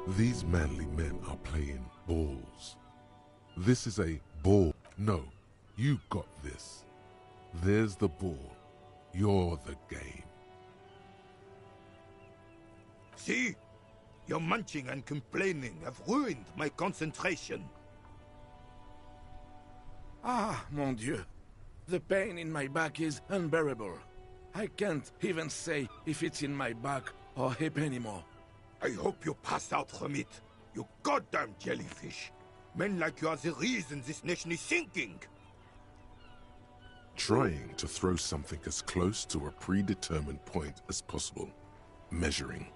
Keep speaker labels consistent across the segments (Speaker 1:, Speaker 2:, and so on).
Speaker 1: These manly men are playing balls. This is a ball. No, you got this. There's the ball. You're the game.
Speaker 2: See? Your munching and complaining have ruined my concentration.
Speaker 3: Ah, mon Dieu. The pain in my back is unbearable. I can't even say if it's in my back or hip anymore.
Speaker 2: I hope you pass out from it, you goddamn jellyfish. Men like you are the reason this nation is sinking.
Speaker 1: Trying to throw something as close to a predetermined point as possible. Measuring.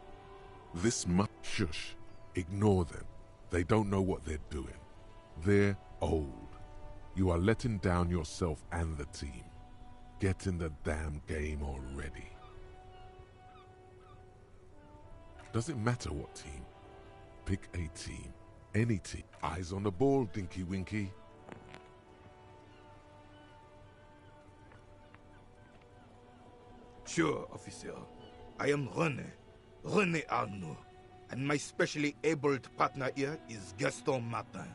Speaker 1: This must... Shush. Ignore them. They don't know what they're doing. They're old. You are letting down yourself and the team. Get in the damn game already. Doesn't matter what team. Pick a team. Any team. Eyes on the ball, Dinky Winky.
Speaker 2: Sure, officer. I am René Arnaud. And my specially abled partner here is Gaston Martin.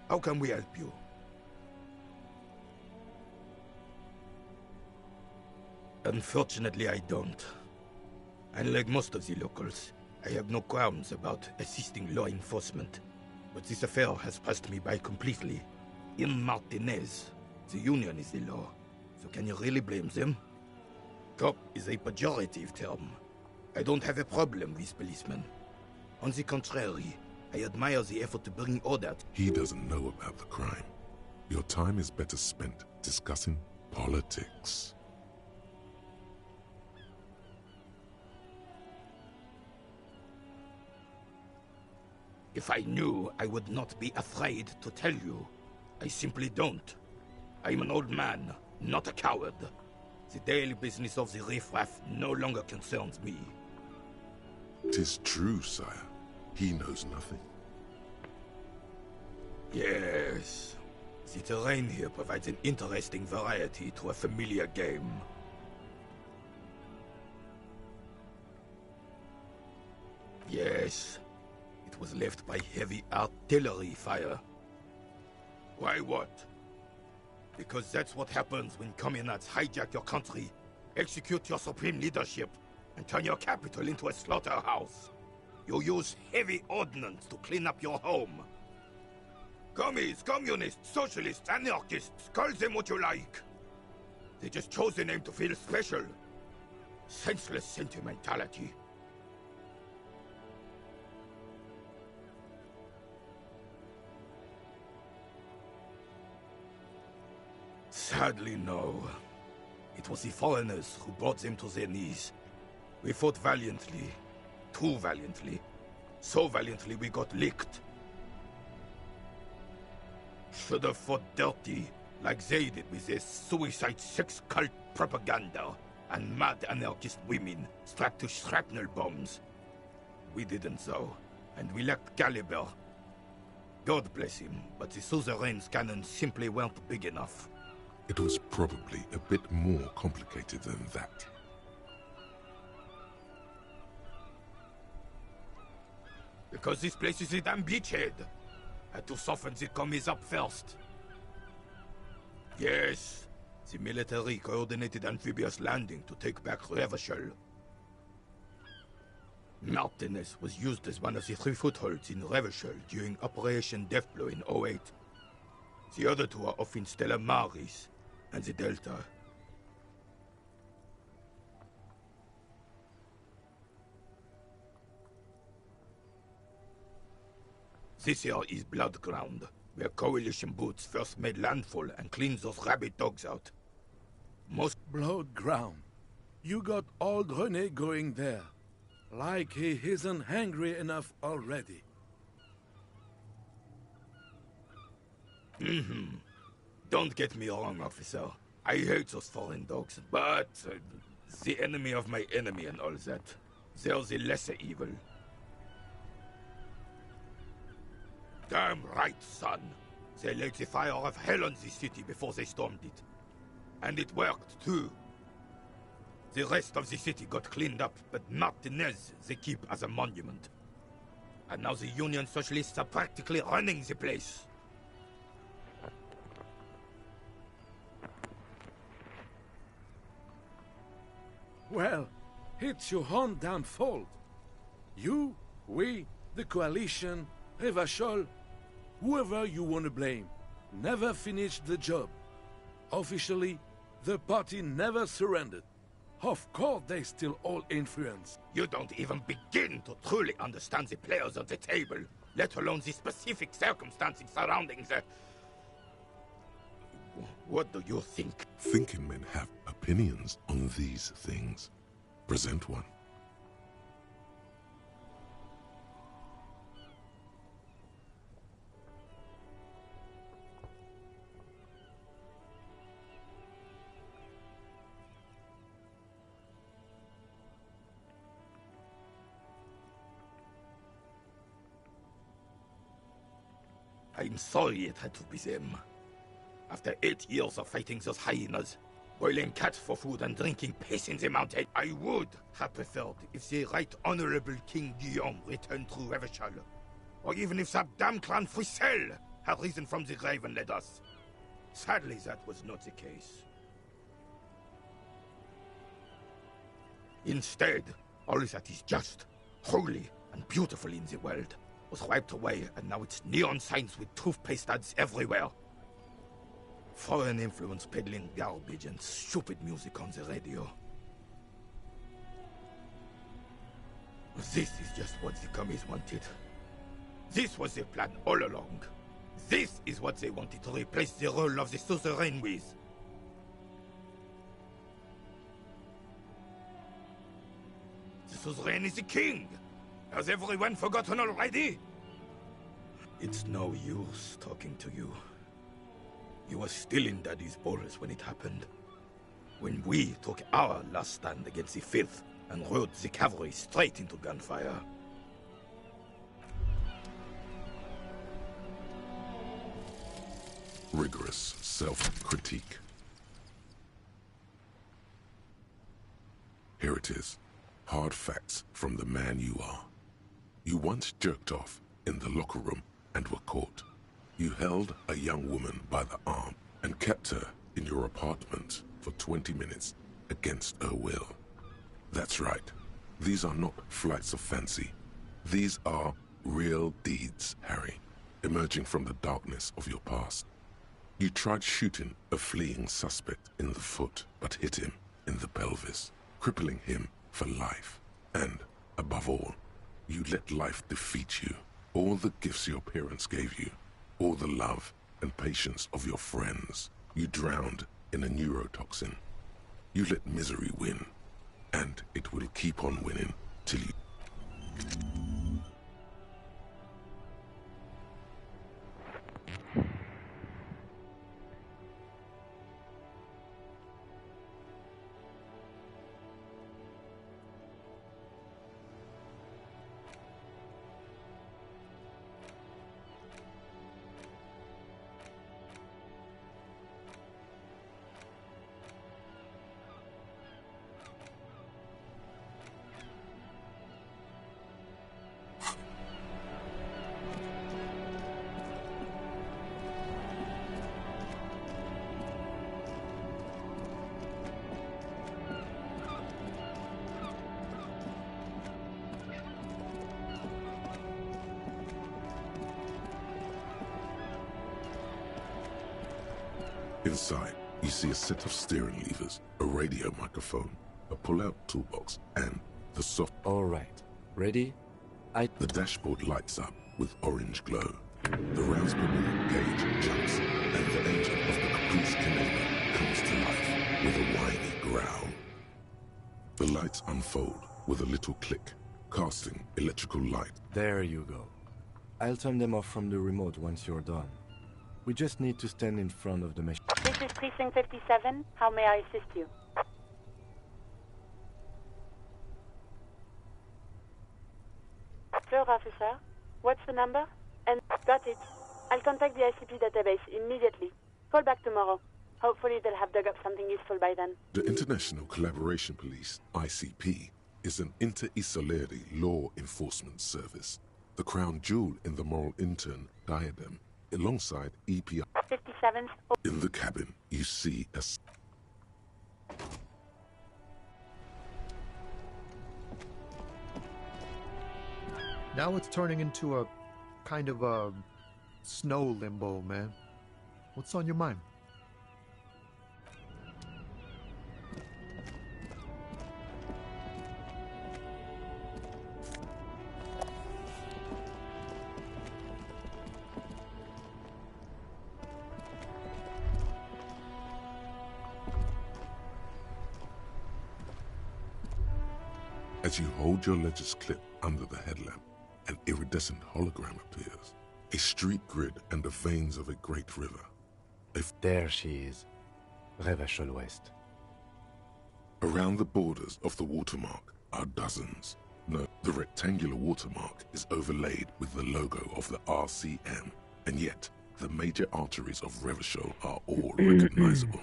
Speaker 2: How can we help you? Unfortunately, I don't. Unlike most of the locals, I have no qualms about assisting law enforcement. But this affair has passed me by completely. In Martinez, the Union is the law. So can you really blame them? Cop is a pejorative term. I don't have a problem with policemen. On the contrary, I admire the effort to bring order.
Speaker 1: He doesn't know about the crime. Your time is better spent discussing politics.
Speaker 2: If I knew, I would not be afraid to tell you. I simply don't. I'm an old man, not a coward. The daily business of the riffraff no longer concerns me.
Speaker 1: 'Tis true, sire. He knows nothing.
Speaker 2: Yes. The terrain here provides an interesting variety to a familiar game. Yes. It was left by heavy artillery fire. Why what? Because that's what happens when communards hijack your country, execute your supreme leadership, and turn your capital into a slaughterhouse. You use heavy ordnance to clean up your home. Commies, communists, socialists, anarchists, call them what you like. They just chose a name to feel special. Senseless sentimentality. Sadly, no. It was the foreigners who brought them to their knees. We fought valiantly. Too valiantly. So valiantly we got licked. Should have fought dirty, like they did with their suicide sex cult propaganda and mad anarchist women strapped to shrapnel bombs. We didn't though, and we lacked caliber. God bless him, but the suzerain's cannons simply weren't big enough.
Speaker 1: It was probably a bit more complicated than that.
Speaker 2: Because this place is a damn beachhead. Had to soften the commies up first. Yes, the military coordinated amphibious landing to take back Revachol. Martinez was used as one of the 3 footholds in Revachol during Operation Deathblow in '08. The other 2 are off in Stella Maris and the Delta. This here is Blood Ground, where Coalition boots first made landfall and cleaned those rabid dogs out. Most...
Speaker 3: Blood Ground. You got old René going there. Like he isn't hungry enough already.
Speaker 2: Don't get me wrong, officer. I hate those foreign dogs, but... the enemy of my enemy and all that. They're the lesser evil. Damn right, son. They laid the fire of hell on the city before they stormed it. And it worked, too. The rest of the city got cleaned up, but Martinez they keep as a monument. And now the Union Socialists are practically running the place.
Speaker 3: Well, it's your own damn fault. You, we, the Coalition, Revachol, whoever you want to blame, never finished the job. Officially, the party never surrendered. Of course they still all influence.
Speaker 2: You don't even begin to truly understand the players at the table, let alone the specific circumstances surrounding the... What do you think?
Speaker 1: Thinking men have opinions on these things. Present one.
Speaker 2: I'm sorry it had to be them. After 8 years of fighting those hyenas, boiling cats for food and drinking piss in the mountain, I would have preferred if the Right Honorable King Guillaume returned through Revachol. Or even if that damn clan Frisell had risen from the grave and led us. Sadly, that was not the case. Instead, all that is just, holy, and beautiful in the world was wiped away, and now it's neon signs with toothpaste ads everywhere. Foreign influence peddling garbage and stupid music on the radio. This is just what the commies wanted. This was their plan all along. This is what they wanted to replace the role of the suzerain with. The suzerain is the king! Has everyone forgotten already? It's no use talking to you. You were still in Daddy's balls when it happened. When we took our last stand against the filth and rode the cavalry straight into gunfire.
Speaker 1: Rigorous self-critique. Here it is. Hard facts from the man you are. You once jerked off in the locker room and were caught. You held a young woman by the arm and kept her in your apartment for 20 minutes against her will. That's right. These are not flights of fancy. These are real deeds, Harry, emerging from the darkness of your past. You tried shooting a fleeing suspect in the foot, but hit him in the pelvis, crippling him for life. And, above all, you let life defeat you. All the gifts your parents gave you, all the love and patience of your friends, you drowned in a neurotoxin. You let misery win, and it will keep on winning till you... Inside, you see a set of steering levers, a radio microphone, a pull-out toolbox, and the soft...
Speaker 4: All right. Ready?
Speaker 1: The dashboard lights up with orange glow. The Raspberry gauge jumps, and the engine of the Caprice Canada comes to life with a whiny growl. The lights unfold with a little click, casting electrical light.
Speaker 4: There you go. I'll turn them off from the remote once you're done. We just need to stand in front of the machine.
Speaker 5: This is Precinct 57. How may I assist you? Sure, officer. What's the number? And got it. I'll contact the ICP database immediately. Call back tomorrow. Hopefully they'll have dug up something useful by then.
Speaker 1: The International Collaboration Police, ICP, is an inter-Isoleri law enforcement service. The crown jewel in the moral intern diadem, alongside EPI.
Speaker 5: 57.
Speaker 1: In the cabin, you see a...
Speaker 6: Now it's turning into a kind of a snow limbo, man. What's on your mind?
Speaker 1: As you hold your ledger's clip under the headlamp, an iridescent hologram appears. A street grid and the veins of a great river.
Speaker 4: There she is. Revachol West.
Speaker 1: Around the borders of the watermark are dozens. No, the rectangular watermark is overlaid with the logo of the RCM, and yet the major arteries of Revachol are all recognizable.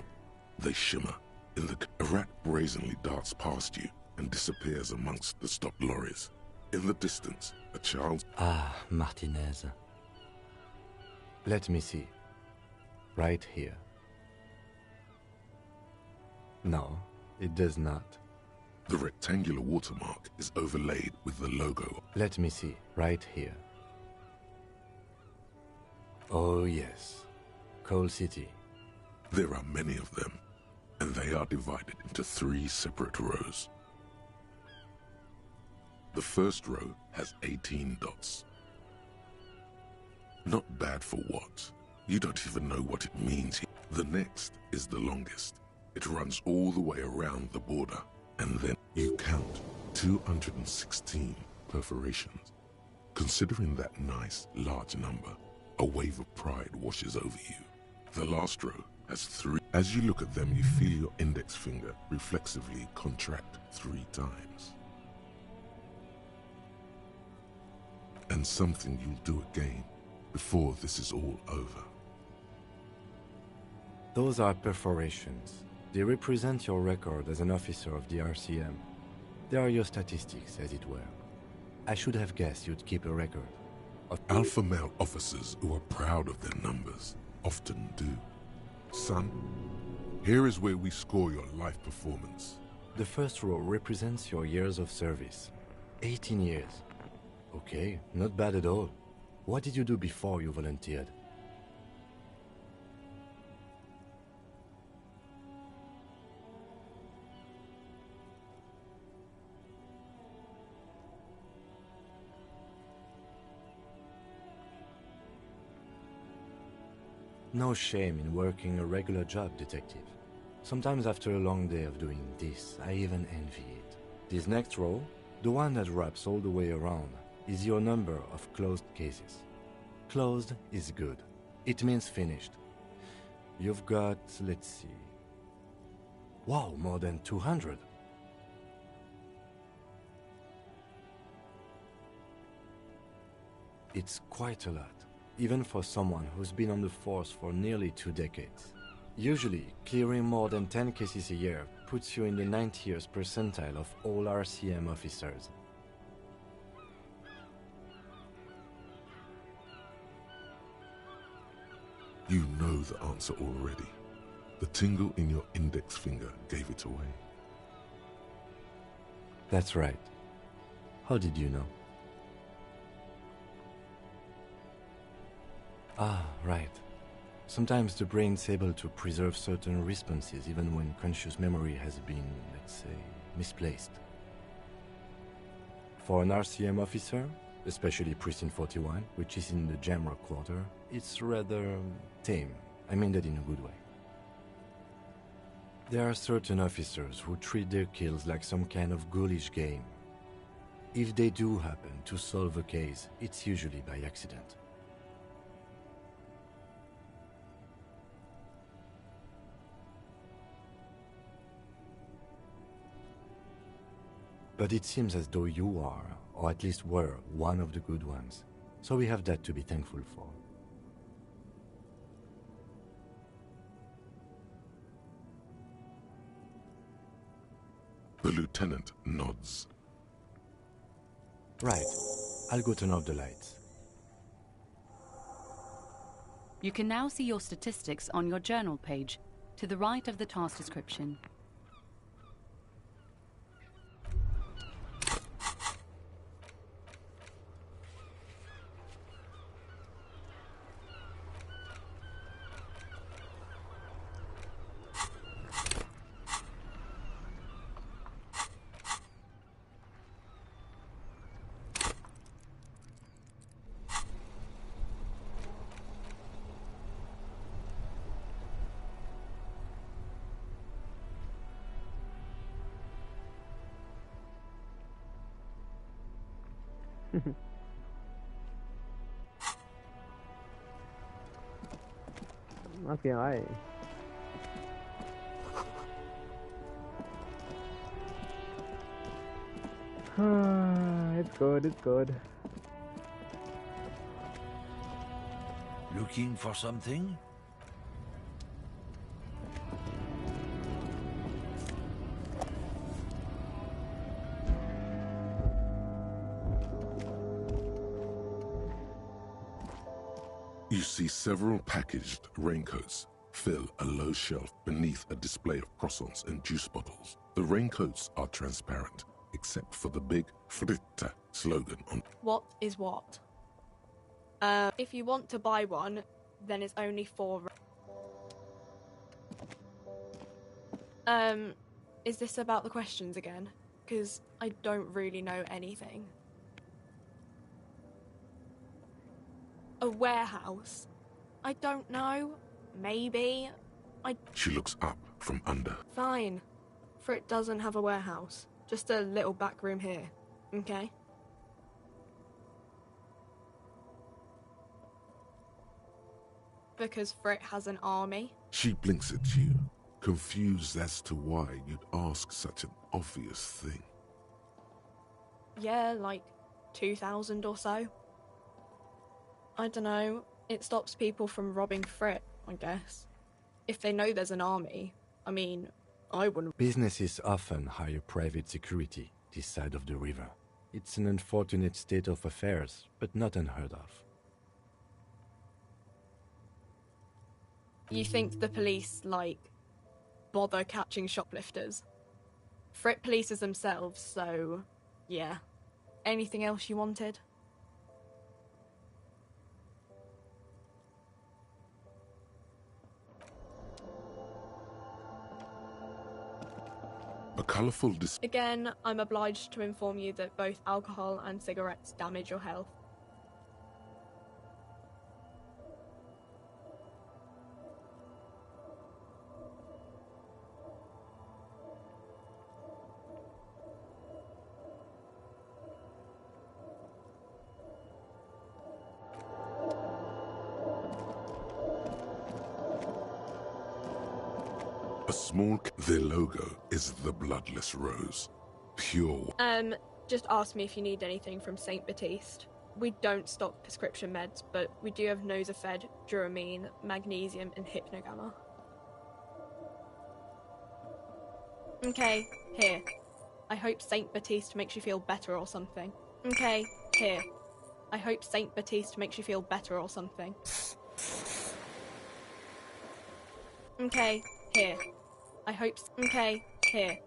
Speaker 1: They shimmer. A rat brazenly darts past you and disappears amongst the stopped lorries. In the distance, a child...
Speaker 4: Ah, Martinez. Let me see. Right here. No, it does not.
Speaker 1: The rectangular watermark is overlaid with the logo.
Speaker 4: Let me see. Right here. Oh yes. Coal City.
Speaker 1: There are many of them, and they are divided into 3 separate rows. The first row has 18 dots. Not bad for what? You don't even know what it means. The next is the longest. It runs all the way around the border, and then you count 216 perforations. Considering that nice, large number, a wave of pride washes over you. The last row has 3. As you look at them, you feel your index finger reflexively contract 3 times. And something you'll do again before this is all over.
Speaker 4: Those are perforations. They represent your record as an officer of the RCM. They are your statistics, as it were. I should have guessed you'd keep a record.
Speaker 1: Alpha male officers who are proud of their numbers often do. Son, here is where we score your life performance.
Speaker 4: The first row represents your years of service. 18 years. Okay, not bad at all. What did you do before you volunteered? No shame in working a regular job, detective. Sometimes after a long day of doing this, I even envy it. This next row, the one that wraps all the way around, is your number of closed cases. Closed is good. It means finished. You've got, let's see... Wow, more than 200. It's quite a lot, even for someone who's been on the force for nearly 2 decades. Usually, clearing more than 10 cases a year puts you in the 90th percentile of all RCM officers.
Speaker 1: You know the answer already. The tingle in your index finger gave it away.
Speaker 4: That's right. How did you know? Ah, right. Sometimes the brain's able to preserve certain responses even when conscious memory has been, let's say, misplaced. For an RCM officer, especially Precinct 41, which is in the Jamrock Quarter, it's rather tame. I mean that in a good way. There are certain officers who treat their kills like some kind of ghoulish game. If they do happen to solve a case, it's usually by accident. But it seems as though you are, or at least were, one of the good ones. So we have that to be thankful for.
Speaker 1: The lieutenant nods.
Speaker 4: Right. I'll go turn off the lights.
Speaker 7: You can now see your statistics on your journal page, to the right of the task description.
Speaker 8: Okay, alright. It's good, it's good.
Speaker 9: Looking for something?
Speaker 1: You see several packaged raincoats fill a low shelf beneath a display of croissants and juice bottles. The raincoats are transparent, except for the big Fritta slogan on.
Speaker 10: What is what? If you want to buy one, then it's only 4. Is this about the questions again? Because I don't really know anything. A warehouse? I don't know. Maybe.
Speaker 1: She looks up from under.
Speaker 10: Fine. Frit doesn't have a warehouse. Just a little back room here. Okay? Because Frit has an army.
Speaker 1: She blinks at you, confused as to why you'd ask such an obvious thing.
Speaker 10: Yeah, like 2,000 or so. I don't know. It stops people from robbing Frit, I guess. If they know there's an army, I mean, I wouldn't.
Speaker 4: Businesses often hire private security this side of the river. It's an unfortunate state of affairs, but not unheard of.
Speaker 10: You think the police, like, bother catching shoplifters? Frit polices themselves, so, yeah. Anything else you wanted?
Speaker 1: A colourful
Speaker 10: Again, I'm obliged to inform you that both alcohol and cigarettes damage your health.
Speaker 1: Their logo is the bloodless rose. Pure.
Speaker 10: Just ask me if you need anything from St. Baptiste. We don't stock prescription meds, but we do have Nosafed, Duramine, Magnesium, and Hypnogamma. Okay, here. I hope St. Baptiste makes you feel better or something. Okay, here. I hope St. Baptiste makes you feel better or something. Okay, here. I hope. Okay, here.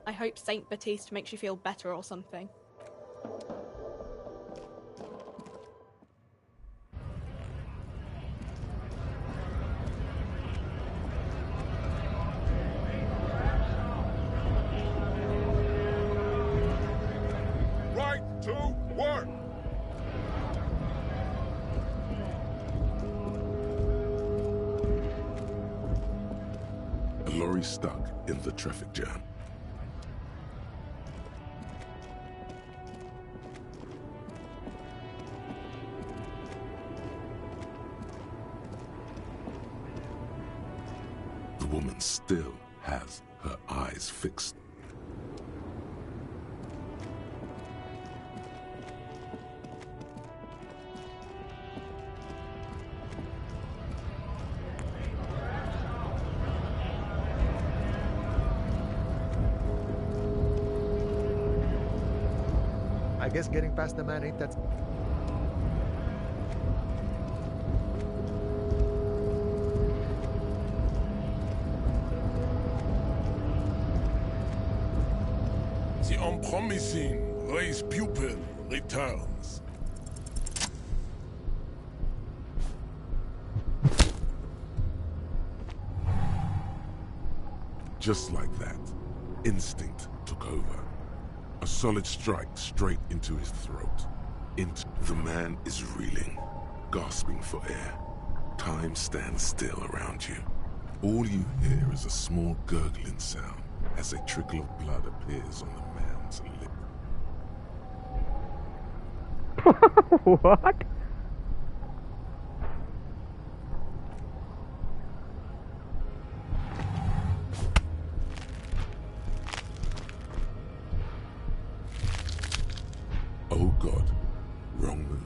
Speaker 10: I hope St. Baptiste makes you feel better or something.
Speaker 1: Right to work! A lorry stuck in the traffic jam. The woman still has her eyes fixed.
Speaker 6: guess getting past the man ain't that...
Speaker 3: The unpromising raised pupil returns.
Speaker 1: Just like that, instinct took over. A solid strike straight into his throat. The man is reeling, gasping for air. Time stands still around you. All you hear is a small gurgling sound as a trickle of blood appears on the man's lip.
Speaker 8: What?
Speaker 1: Oh God, wrong move.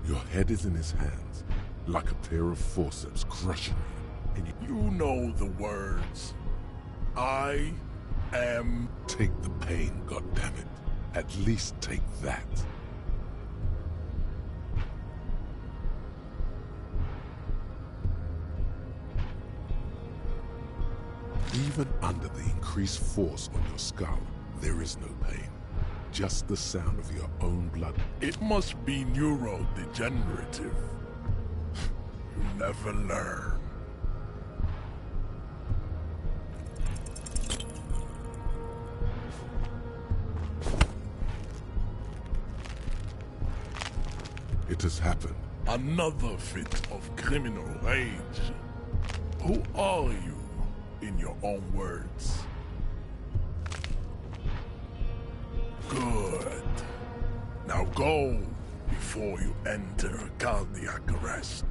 Speaker 1: Your head is in his hands, like a pair of forceps crushing you. And
Speaker 3: You know the words. I am...
Speaker 1: take the pain, goddammit. At least take that. Even under the increased force on your skull, there is no pain. Just the sound of your own blood.
Speaker 3: It must be neurodegenerative. You never learn.
Speaker 1: It has happened.
Speaker 3: Another fit of criminal rage. Who are you, in your own words? Good. Now go before you enter cardiac arrest.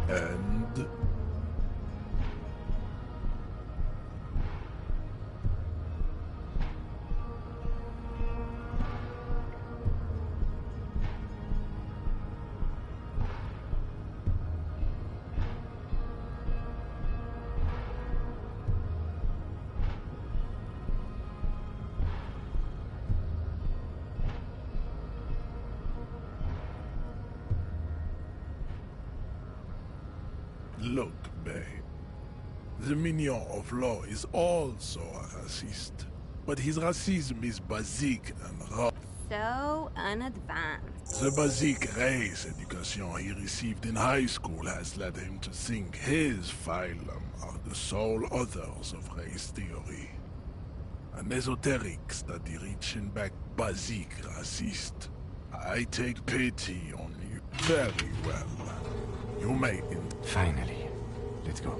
Speaker 3: And... Look, babe. The mignon of law is also a racist. But his racism is basic and raw.
Speaker 9: So unadvanced.
Speaker 3: The basic race education he received in high school has led him to think his phylum are the sole authors of race theory. An esoteric study reaching back basic racist. I take pity on you very well. You may...
Speaker 4: Finally. Let's go.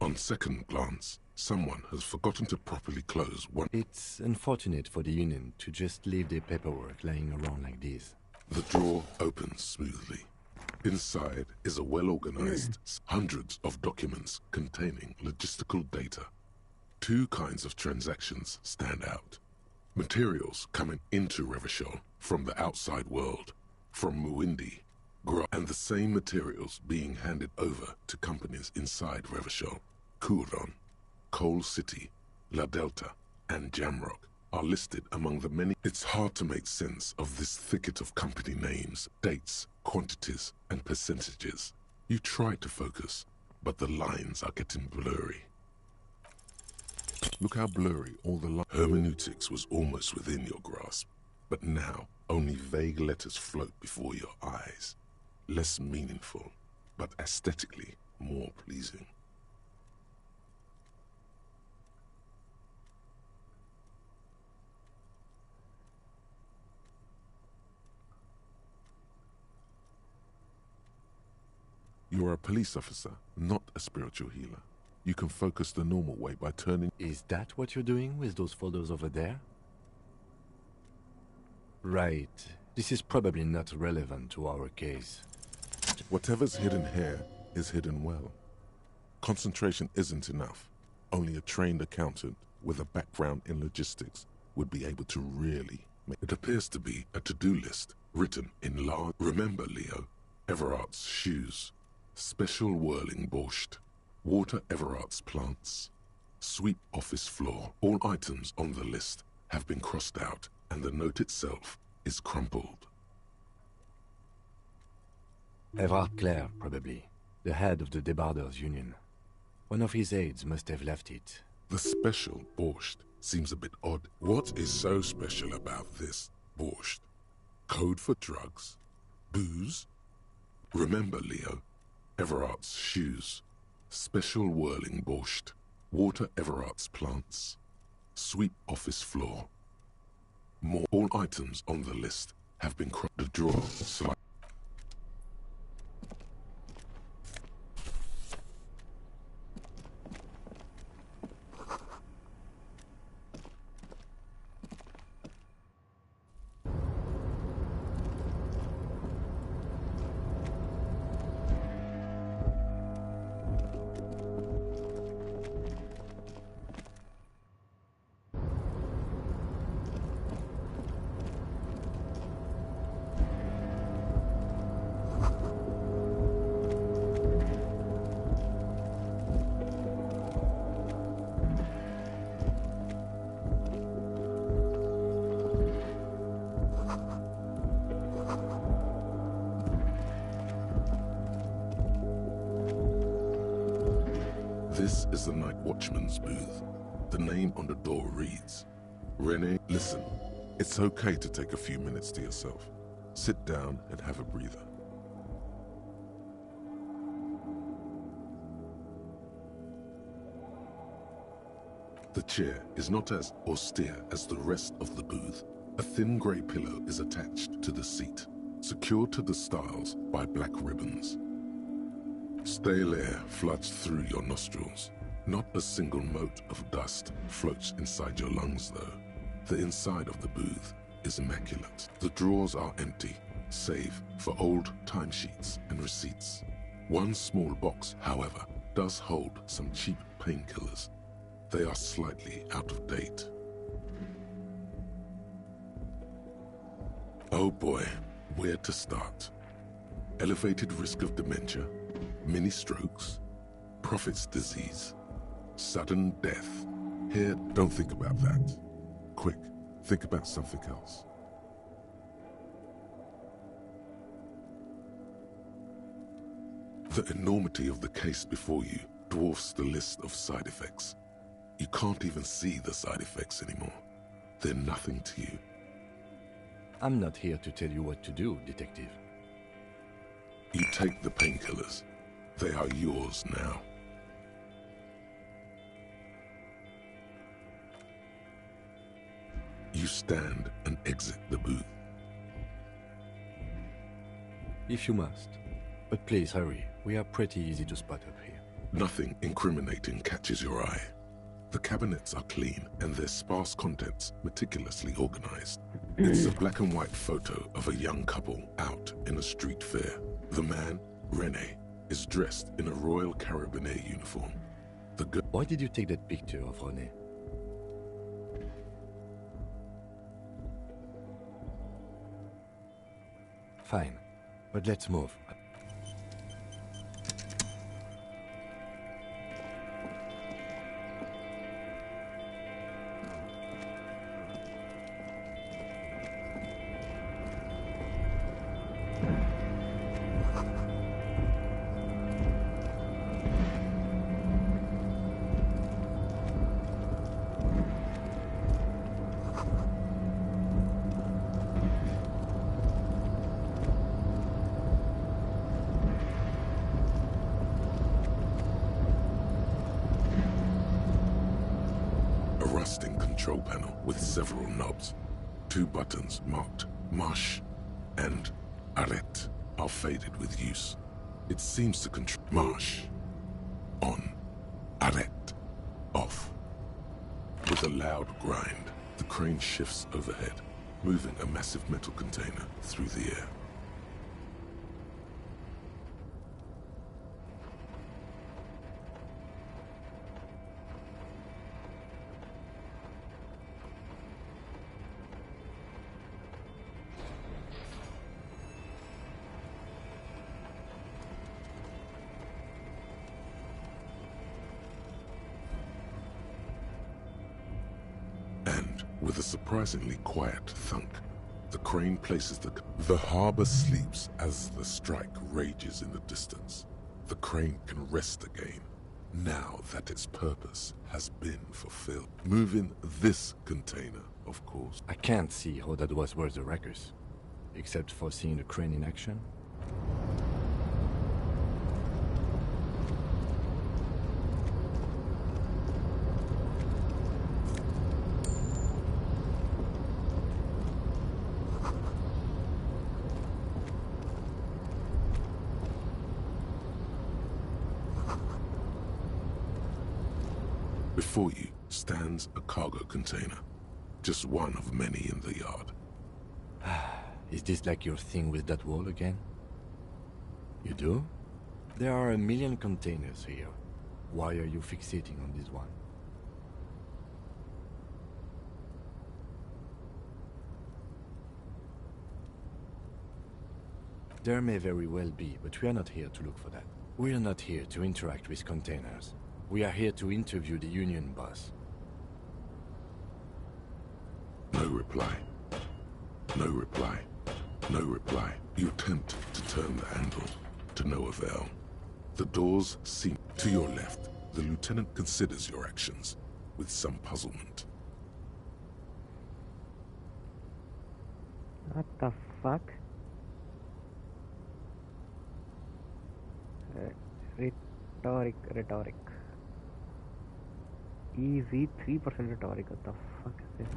Speaker 1: On second glance, someone has forgotten to properly close one.
Speaker 4: It's unfortunate for the Union to just leave their paperwork lying around like this.
Speaker 1: The drawer opens smoothly. Inside is a well-organized hundreds of documents containing logistical data. Two kinds of transactions stand out. Materials coming into Revachol from the outside world, from Muindi, and the same materials being handed over to companies inside Revachol, Kuron, Coal City, La Delta, and Jamrock. are listed among the many. It's hard to make sense of this thicket of company names, dates, quantities, and percentages. You try to focus, but the lines are getting blurry. Look how blurry all the lines. Hermeneutics was almost within your grasp, but now only vague letters float before your eyes. Less meaningful, but aesthetically more pleasing. You're a police officer, not a spiritual healer. You can focus the normal way by turning...
Speaker 4: Is that what you're doing with those photos over there? Right. This is probably not relevant to our case.
Speaker 1: Whatever's hidden here is hidden well. Concentration isn't enough. Only a trained accountant with a background in logistics would be able to really make... It appears to be a to-do list written in large... Remember, Leo, Everart's shoes. Special whirling borscht. Water Everart's plants. Sweep office floor. All items on the list have been crossed out, and the note itself is crumpled.
Speaker 4: Everard Clare, probably. The head of the Debarders Union. One of his aides must have left it.
Speaker 1: The special borscht seems a bit odd. What is so special about this borscht? Code for drugs? Booze? Remember, Leo, Everart's shoes. Special whirling borscht. Water Everart's plants. Sweep office floor. More. All items on the list have been crossed. The drawer slide. This is the night watchman's booth. The name on the door reads, Rene, listen, it's okay to take a few minutes to yourself. Sit down and have a breather. The chair is not as austere as the rest of the booth. A thin grey pillow is attached to the seat, secured to the stiles by black ribbons. Stale air floods through your nostrils. Not a single mote of dust floats inside your lungs, though. The inside of the booth is immaculate. The drawers are empty, save for old timesheets and receipts. One small box, however, does hold some cheap painkillers. They are slightly out of date. Oh boy, where to start? Elevated risk of dementia, mini strokes, prophet's disease, sudden death. Here, don't think about that. Quick, think about something else. The enormity of the case before you dwarfs the list of side effects. You can't even see the side effects anymore. They're nothing to you.
Speaker 4: I'm not here to tell you what to do, Detective.
Speaker 1: You take the painkillers. They are yours now. You stand and exit the booth.
Speaker 4: If you must. But please hurry. We are pretty easy to spot up here.
Speaker 1: Nothing incriminating catches your eye. The cabinets are clean and their sparse contents meticulously organized. It's a black and white photo of a young couple out in a street fair. The man, Rene, is dressed in a Royal Carabinier uniform. The girl...
Speaker 4: Why did you take that picture of Rene? Fine, but let's move.
Speaker 1: rusting control panel with several knobs. 2 buttons marked Marche and Arrête are faded with use. It seems to control Marche on, Arrête off. With a loud grind, the crane shifts overhead, moving a massive metal container through the air. With a surprisingly quiet thunk, the crane places the harbor sleeps as the strike rages in the distance. The crane can rest again, now that its purpose has been fulfilled. Moving this container, of course.
Speaker 4: I can't see how that was worth the wreckers, except for seeing the crane in action.
Speaker 1: Before you stands a cargo container, just one of many in the yard.
Speaker 4: Is this like your thing with that wall again? You do? There are 1 million containers here. Why are you fixating on this one? There may very well be, but we are not here to look for that. We are not here to interact with containers. We are here to interview the union boss.
Speaker 1: No reply. No reply. No reply. You attempt to turn the handle, to no avail. The doors seem to your left. The lieutenant considers your actions with some puzzlement.
Speaker 8: What the fuck? Rhetoric. Easy 3% rhetoric. What the fuck is this?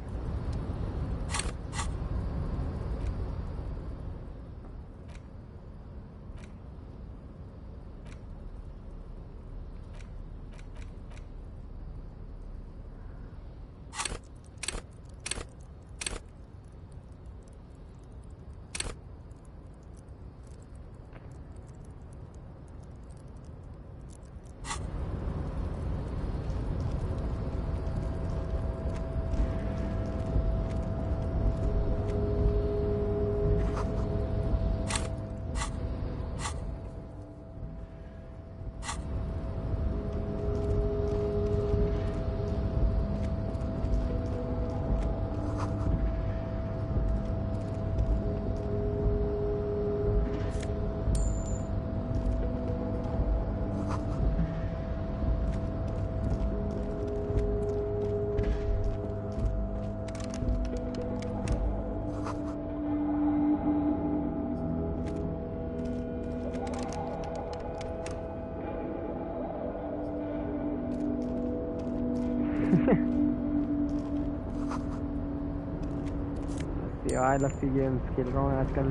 Speaker 8: यार लस्सी games खेल रहा हूँ आजकल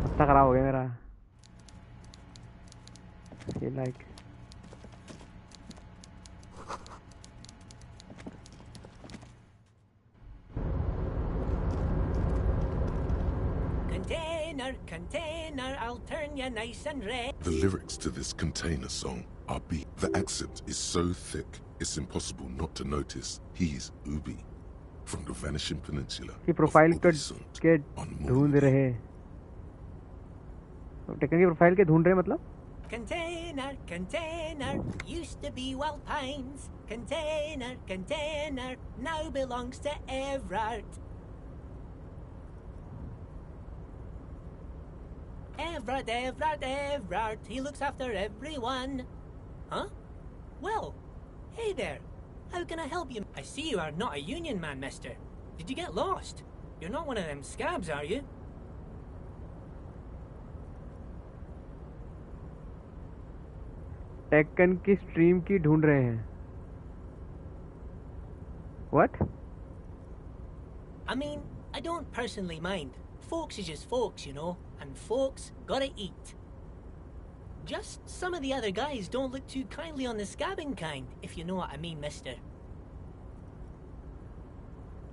Speaker 8: हफ्ता खराब हो गया मेरा ये like
Speaker 11: Container, I'll turn you nice and red.
Speaker 1: The lyrics to this container song are beat. The accent is so thick, it's impossible not to notice he's Ubi from the Vanishing Peninsula.
Speaker 8: की profile के ढूंढ रहे technical profile के ढूंढ रहे मतलब
Speaker 11: Container, used to be Wild Pines. Container, now belongs to Everard. Everard, he looks after everyone. Huh? Well, hey there. How can I help you? I see you are not a union man, mister. Did you get lost? You're not one of them scabs, are you?
Speaker 8: Tekken की stream की ढूंढ रहे हैं What?
Speaker 11: I mean, I don't personally mind. Folks is just folks, you know, and folks gotta eat. Just some of the other guys don't look too kindly on the scabbing kind, if you know what I mean, mister.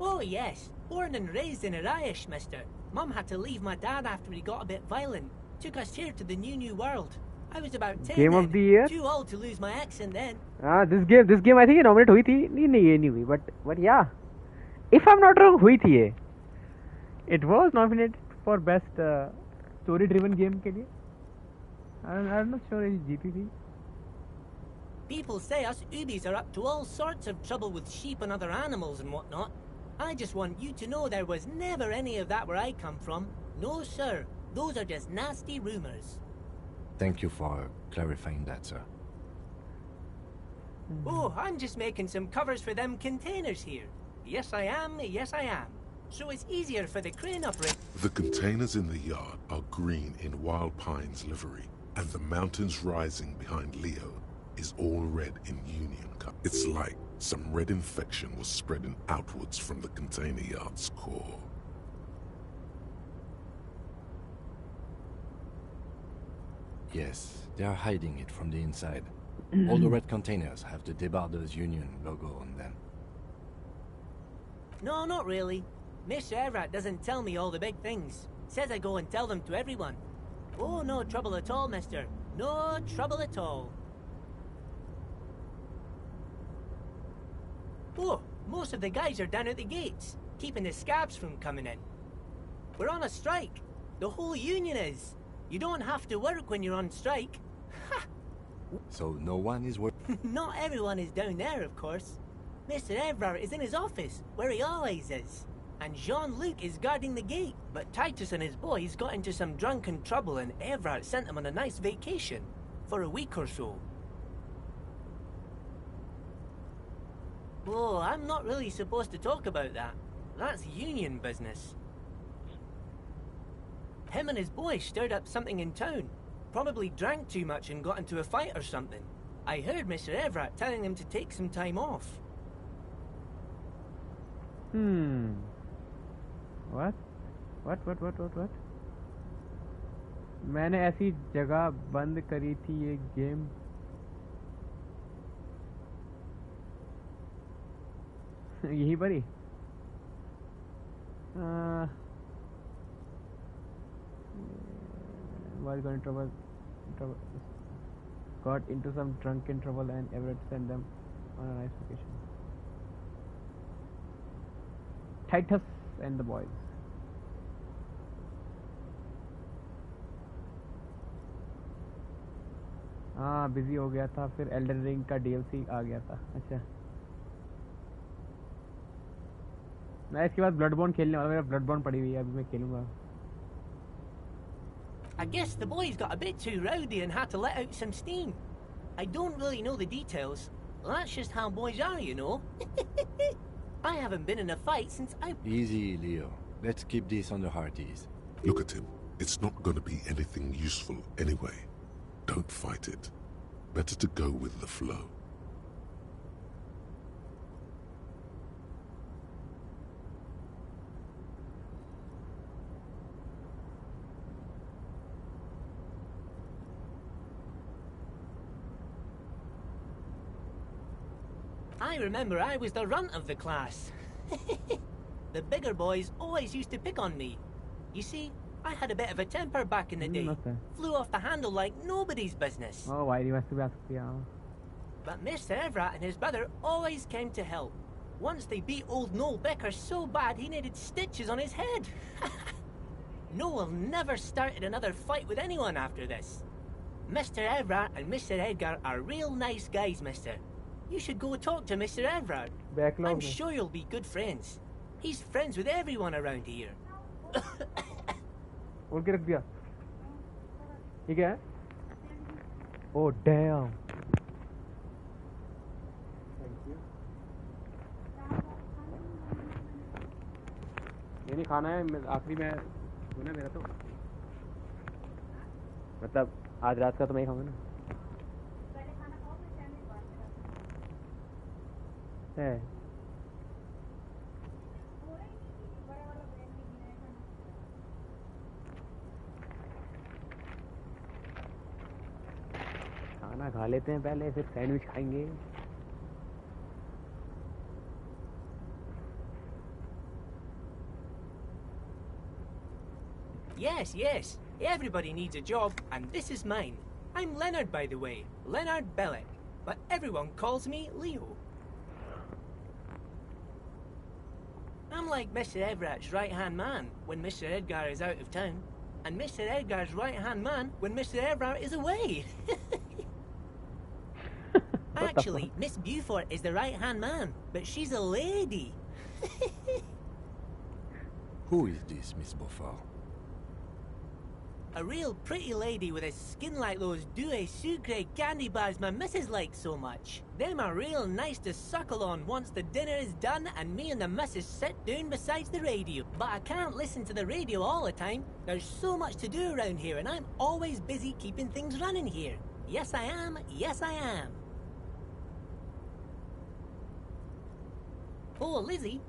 Speaker 11: Oh yes, born and raised in Irish, mister. Mum had to leave my dad after he got a bit violent. Took us here to the new world. I was about 10
Speaker 8: Game
Speaker 11: then,
Speaker 8: of the year?
Speaker 11: too old to lose my accent then.
Speaker 8: This game I think ये nominate हुई थी नहीं ये नहीं हुई but yeah, if I'm not wrong हुई थी ये. It was nominated for best story driven game के लिए. I'm not sure ये जीती थी.
Speaker 11: People say us Ubis are up to all sorts of trouble with sheep and other animals and whatnot. I just want you to know there was never any of that where I come from. No, sir. Those are just nasty rumors.
Speaker 4: Thank you for clarifying that, sir.
Speaker 11: Oh, I'm just making some covers for them containers here. Yes, I am. Yes, I am. So it's easier for the crane operator.
Speaker 1: The containers in the yard are green in Wild Pine's livery, and the mountains rising behind Leo is all red in Union color. It's like some red infection was spreading outwards from the container yard's core.
Speaker 4: Yes, they are hiding it from the inside. All the red containers have the Debarders Union logo on them.
Speaker 11: No, not really. Miss Everett doesn't tell me all the big things. Says I go and tell them to everyone. Oh, no trouble at all, mister. No trouble at all. Oh, most of the guys are down at the gates, keeping the scabs from coming in. We're on a strike. The whole union is. You don't have to work when you're on strike. Ha!
Speaker 4: So no one is working?
Speaker 11: Not everyone is down there, of course. Mr. Everard is in his office, where he always is. And Jean-Luc is guarding the gate. But Titus and his boys got into some drunken trouble and Everard sent them on a nice vacation. For a week or so. Oh, I'm not really supposed to talk about that. That's union business. Him and his boys stirred up something in town. Probably drank too much and got into a fight or something. I heard Mr. Everett telling them to take some time off.
Speaker 8: What? मैंने ऐसी जगह बंद करी थी ये game. यहीं पर ही. Was going trouble, got into some drunken trouble and Everett sent them on a nice vacation. Titus and the boys. हाँ बिजी हो गया था फिर एल्डन रिंग का DLC आ गया था. अच्छा मैं इसके बाद ब्लडबॉर्न खेलने वाला. मेरा ब्लडबॉर्न पड़ी हुई है अभी मैं खेलूंगा.
Speaker 11: I guess the boys got a bit too rowdy and had to let out some steam. I don't really know the details. That's just how boys are, you know. I haven't been in a fight since I...
Speaker 4: Easy, Leo. Let's keep this on the hearties.
Speaker 1: Look at him. It's not going to be anything useful anyway. Don't fight it. Better to go with the flow.
Speaker 11: I remember I was the runt of the class. The bigger boys always used to pick on me. You see, I had a bit of a temper back in the day. Flew off the handle like nobody's business.
Speaker 8: Oh, why do you have to be asked?
Speaker 11: But Mr. Everett and his brother always came to help. Once they beat old Noel Becker so bad he needed stitches on his head. Noel never started another fight with anyone after this. Mr. Everett and Mr. Edgar are real nice guys, mister. You should go talk to Mr. Everard. I'm sure you'll be good friends. He's friends with everyone around here.
Speaker 8: बोल के रख दिया. ठीक है. Oh damn. Thank you. ये नहीं खाना है. आखिरी में होना मेरा तो. मतलब आज रात का तो मैं ही खाऊंगा ना. है खाना खा लेते हैं पहले, फिर सैंडविच खाएंगे.
Speaker 11: Yes, yes. Everybody needs a job, and this is mine. I'm Leonard, by the way. Leonard Bellick. But everyone calls me Leo. I'm like Mr. Everett's right-hand man when Mr. Edgar is out of town, and Mr. Edgar's right-hand man when Mr. Everett is away. Actually, Miss Beaufort is the right-hand man, but she's a lady.
Speaker 4: Who is this, Miss Beaufort?
Speaker 11: A real pretty lady with a skin like those Douai Sucre candy bars my missus likes so much. Them are real nice to suckle on once the dinner is done and me and the missus sit down beside the radio. But I can't listen to the radio all the time. There's so much to do around here and I'm always busy keeping things running here. Yes I am, yes I am. Oh, Lizzie,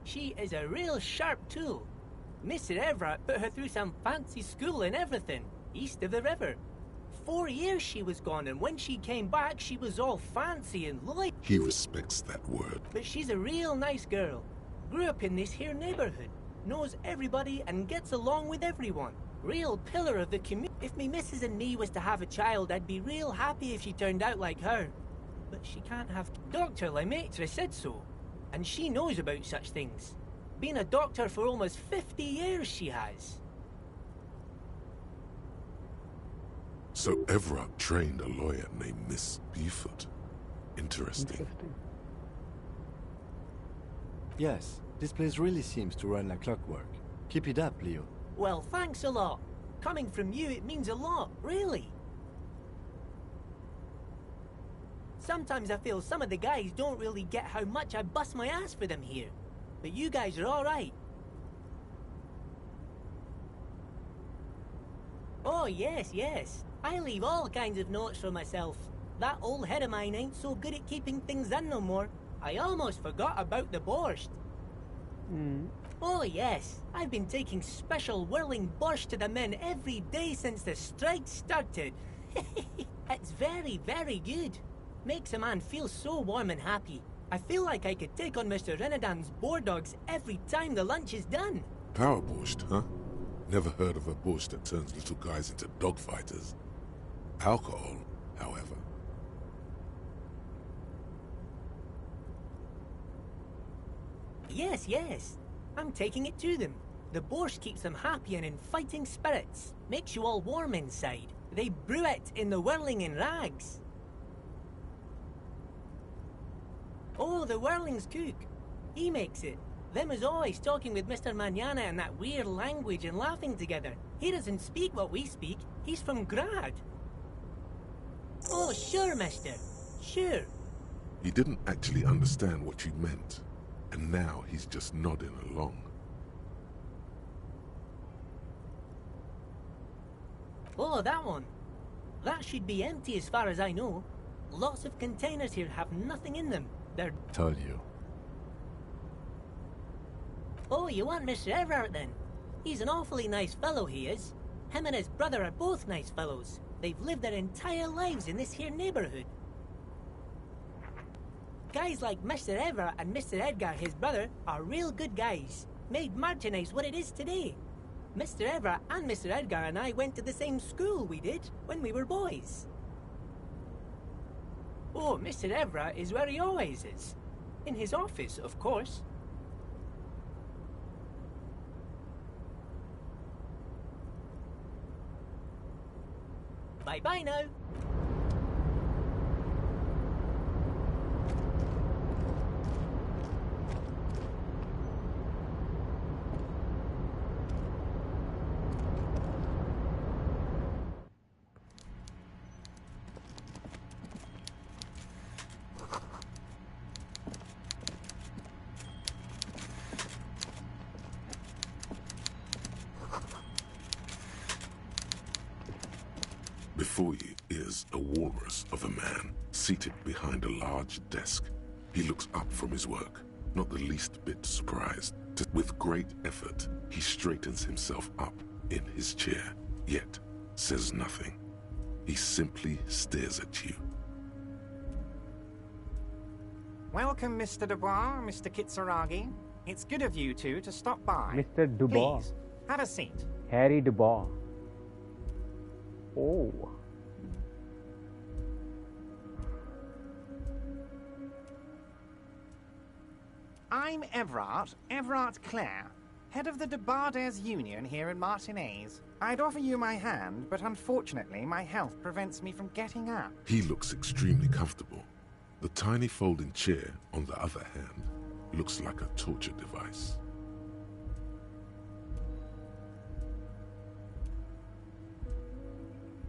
Speaker 11: she is a real sharp tool. Mr. Everett put her through some fancy school and everything, east of the river. 4 years she was gone, and when she came back, she was all fancy and loyal.
Speaker 1: He respects that word.
Speaker 11: But she's a real nice girl. Grew up in this here neighborhood, knows everybody and gets along with everyone. Real pillar of the community. If me missus and me was to have a child, I'd be real happy if she turned out like her. But she can't have... Dr. Lemaitre said so, and she knows about such things. Been a doctor for almost 50 years, she has.
Speaker 1: So Everett trained a lawyer named Miss Beaufort. Interesting.
Speaker 4: Yes, this place really seems to run like clockwork. Keep it up, Leo.
Speaker 11: Well, thanks a lot. Coming from you, it means a lot, really. Sometimes I feel some of the guys don't really get how much I bust my ass for them here. But you guys are all right. Oh, yes, yes. I leave all kinds of notes for myself. That old head of mine ain't so good at keeping things in no more. I almost forgot about the borscht. Oh, yes. I've been taking special whirling borscht to the men every day since the strike started. It's very, very good. Makes a man feel so warm and happy. I feel like I could take on Mr. Renadan's boar dogs every time the lunch is done.
Speaker 1: Power borscht, huh? Never heard of a borscht that turns little guys into dogfighters. Alcohol, however.
Speaker 11: Yes, yes. I'm taking it to them. The borscht keeps them happy and in fighting spirits. Makes you all warm inside. They brew it in the whirling in rags. Oh, the whirling's cook. He makes it. Them is always talking with Mr. Manana in that weird language and laughing together. He doesn't speak what we speak. He's from Grad. Oh, sure, mister. Sure.
Speaker 1: He didn't actually understand what you meant, and now he's just nodding along.
Speaker 11: Oh, that one. That should be empty as far as I know. Lots of containers here have nothing in them. They're...
Speaker 4: Told you.
Speaker 11: Oh, you want Mr. Everett then? He's an awfully nice fellow, he is. Him and his brother are both nice fellows. They've lived their entire lives in this here neighborhood. Guys like Mr. Everett and Mr. Edgar, his brother, are real good guys. Made Martinez what it is today. Mr. Everett and Mr. Edgar and I went to the same school we did when we were boys. Oh, Mr. Everett is where he always is. In his office, of course. Bye-bye now.
Speaker 1: Before you is a walrus of a man, seated behind a large desk. He looks up from his work, not the least bit surprised. With great effort, he straightens himself up in his chair, yet says nothing. He simply stares at you,
Speaker 12: Welcome, Mr. Dubois, Mr. Kitsuragi. It's good of you two to stop by.
Speaker 8: Mr. Dubois.
Speaker 12: Please, have a seat.
Speaker 8: Harry Dubois. Oh.
Speaker 12: I'm Everard Clare, head of the Debarders Union here in Martinez. I'd offer you my hand, but unfortunately my health prevents me from getting up.
Speaker 1: He looks extremely comfortable. The tiny folding chair, on the other hand, looks like a torture device.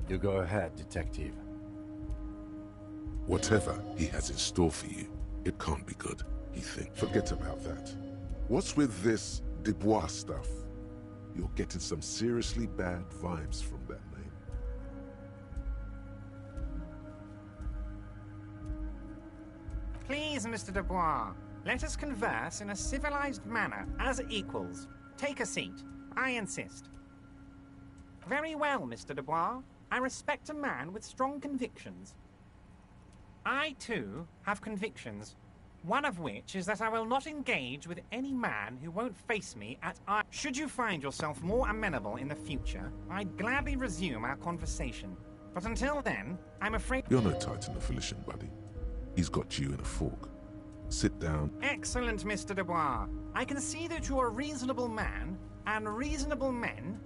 Speaker 4: You go ahead, detective.
Speaker 1: Whatever he has in store for you, it can't be good, he thinks. Forget about that. What's with this Dubois stuff? You're getting some seriously bad vibes from that name.
Speaker 12: Please, Mr. Dubois, let us converse in a civilized manner, as equals. Take a seat. I insist. Very well, Mr. Dubois. I respect a man with strong convictions. I, too, have convictions. One of which is that I will not engage with any man who won't face me at eye. Should you find yourself more amenable in the future, I'd gladly resume our conversation. But until then, I'm afraid—
Speaker 1: You're no Titan affiliation, buddy. He's got you in a fork. Sit down.
Speaker 12: Excellent, Mr. Dubois. I can see that you're a reasonable man, and reasonable men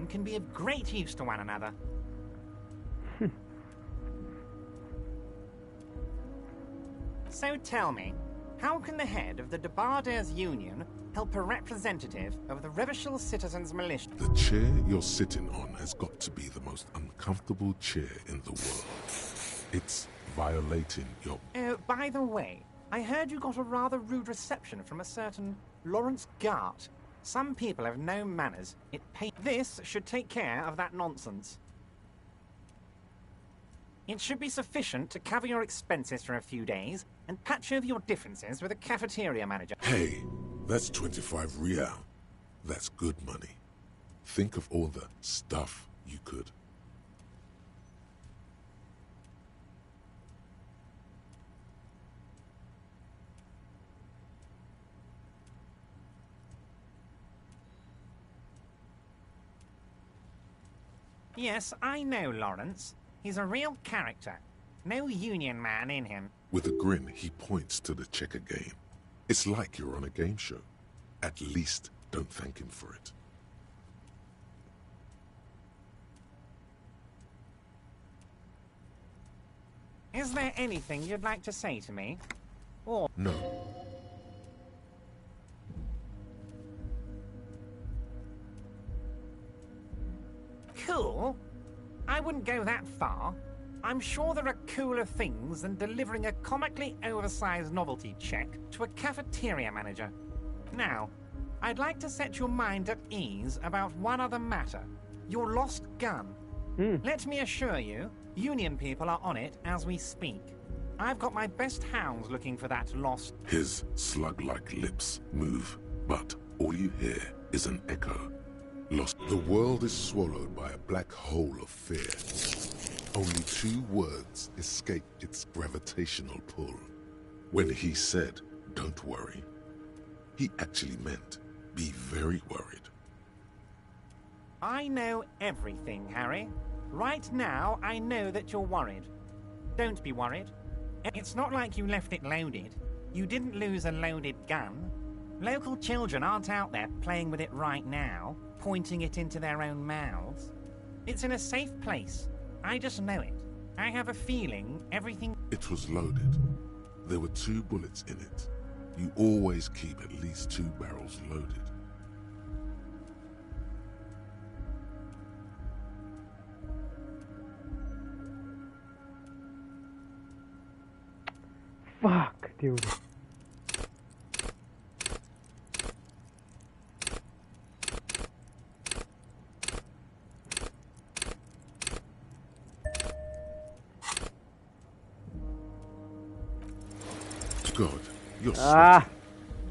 Speaker 12: can be of great use to one another. So tell me, how can the head of the Debarders Union help a representative of the Revachol Citizens Militia?
Speaker 1: The chair you're sitting on has got to be the most uncomfortable chair in the world. It's violating your—
Speaker 12: Oh, by the way, I heard you got a rather rude reception from a certain Lawrence Gart. Some people have no manners. This should take care of that nonsense. It should be sufficient to cover your expenses for a few days and patch over your differences with a cafeteria manager.
Speaker 1: Hey, that's 25 real. That's good money. Think of all the stuff you could.
Speaker 12: Yes, I know Lawrence. He's a real character. No union man in him.
Speaker 1: With a grin, he points to the checker game. It's like you're on a game show. At least, don't thank him for it.
Speaker 12: Is there anything you'd like to say to me? Or—
Speaker 1: No.
Speaker 12: Cool? I wouldn't go that far. I'm sure there are cooler things than delivering a comically oversized novelty check to a cafeteria manager. Now, I'd like to set your mind at ease about one other matter. Your lost gun. Let me assure you, Union people are on it as we speak. I've got my best hounds looking for that lost—
Speaker 1: His slug-like lips move, but all you hear is an echo. Lost. The world is swallowed by a black hole of fear. Only 2 words escape its gravitational pull. When he said, "Don't worry," he actually meant, be very worried.
Speaker 12: I know everything, Harry. Right now, I know that you're worried. Don't be worried. It's not like you left it loaded. You didn't lose a loaded gun. Local children aren't out there playing with it right now, pointing it into their own mouths. It's in a safe place. I just know it. I have a feeling everything—
Speaker 1: It was loaded. There were 2 bullets in it. You always keep at least 2 barrels loaded.
Speaker 8: Fuck, dude.
Speaker 1: God, you're sweating.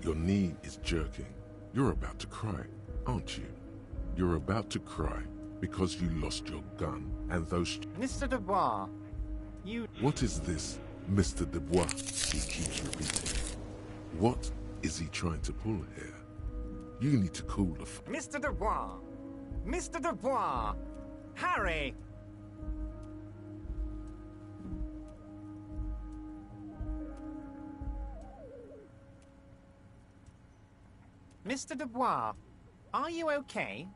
Speaker 1: Your knee is jerking. You're about to cry, aren't you? You're about to cry because you lost your gun and those—
Speaker 12: Mr. Dubois, you—
Speaker 1: What is this Mr. Dubois, he keeps repeating. What is he trying to pull here? You need to cool the
Speaker 12: Mr. Dubois! Mr. Dubois! Harry! Mr. Dubois, are you okay?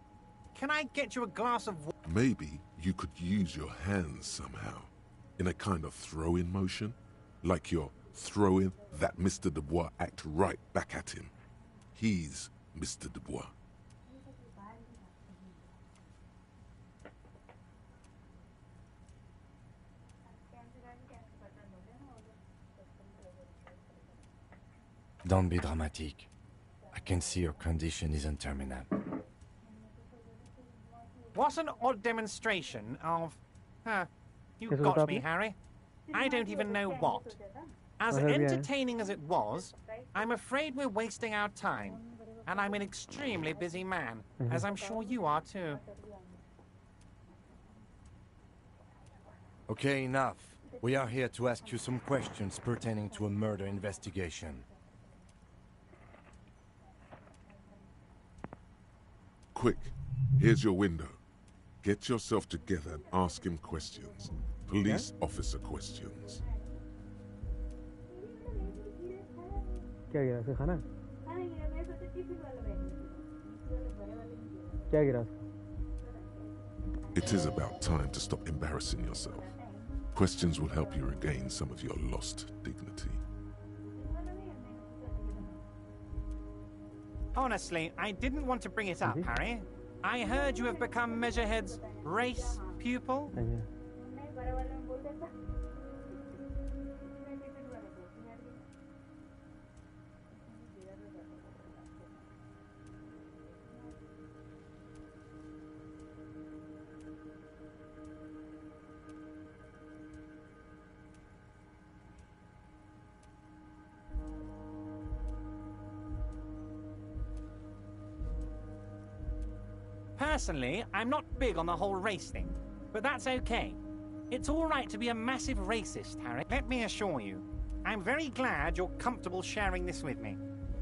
Speaker 12: Can I get you a glass of water?
Speaker 1: Maybe you could use your hands somehow, in a kind of throw-in motion, like you're throwing that Mr. Dubois act right back at him. He's Mr. Dubois.
Speaker 4: Don't be dramatic. I can see your condition isn't terminal.
Speaker 12: What an odd demonstration of... you got me, Harry. I don't even know what. As entertaining as it was, I'm afraid we're wasting our time. And I'm an extremely busy man, as I'm sure you are too.
Speaker 4: Okay, enough. We are here to ask you some questions pertaining to a murder investigation.
Speaker 1: Quick, here's your window. Get yourself together and ask him questions. Police officer questions.
Speaker 8: क्या गिरा से खाना क्या गिरा
Speaker 1: It is about time to stop embarrassing yourself. Questions will help you regain some of your lost dignity.
Speaker 12: Honestly, I didn't want to bring it up, Harry. I heard you have become Measurehead's race pupil. Personally, I'm not big on the whole race thing, but that's okay. It's all right to be a massive racist, Harry. Let me assure you, I'm very glad you're comfortable sharing this with me.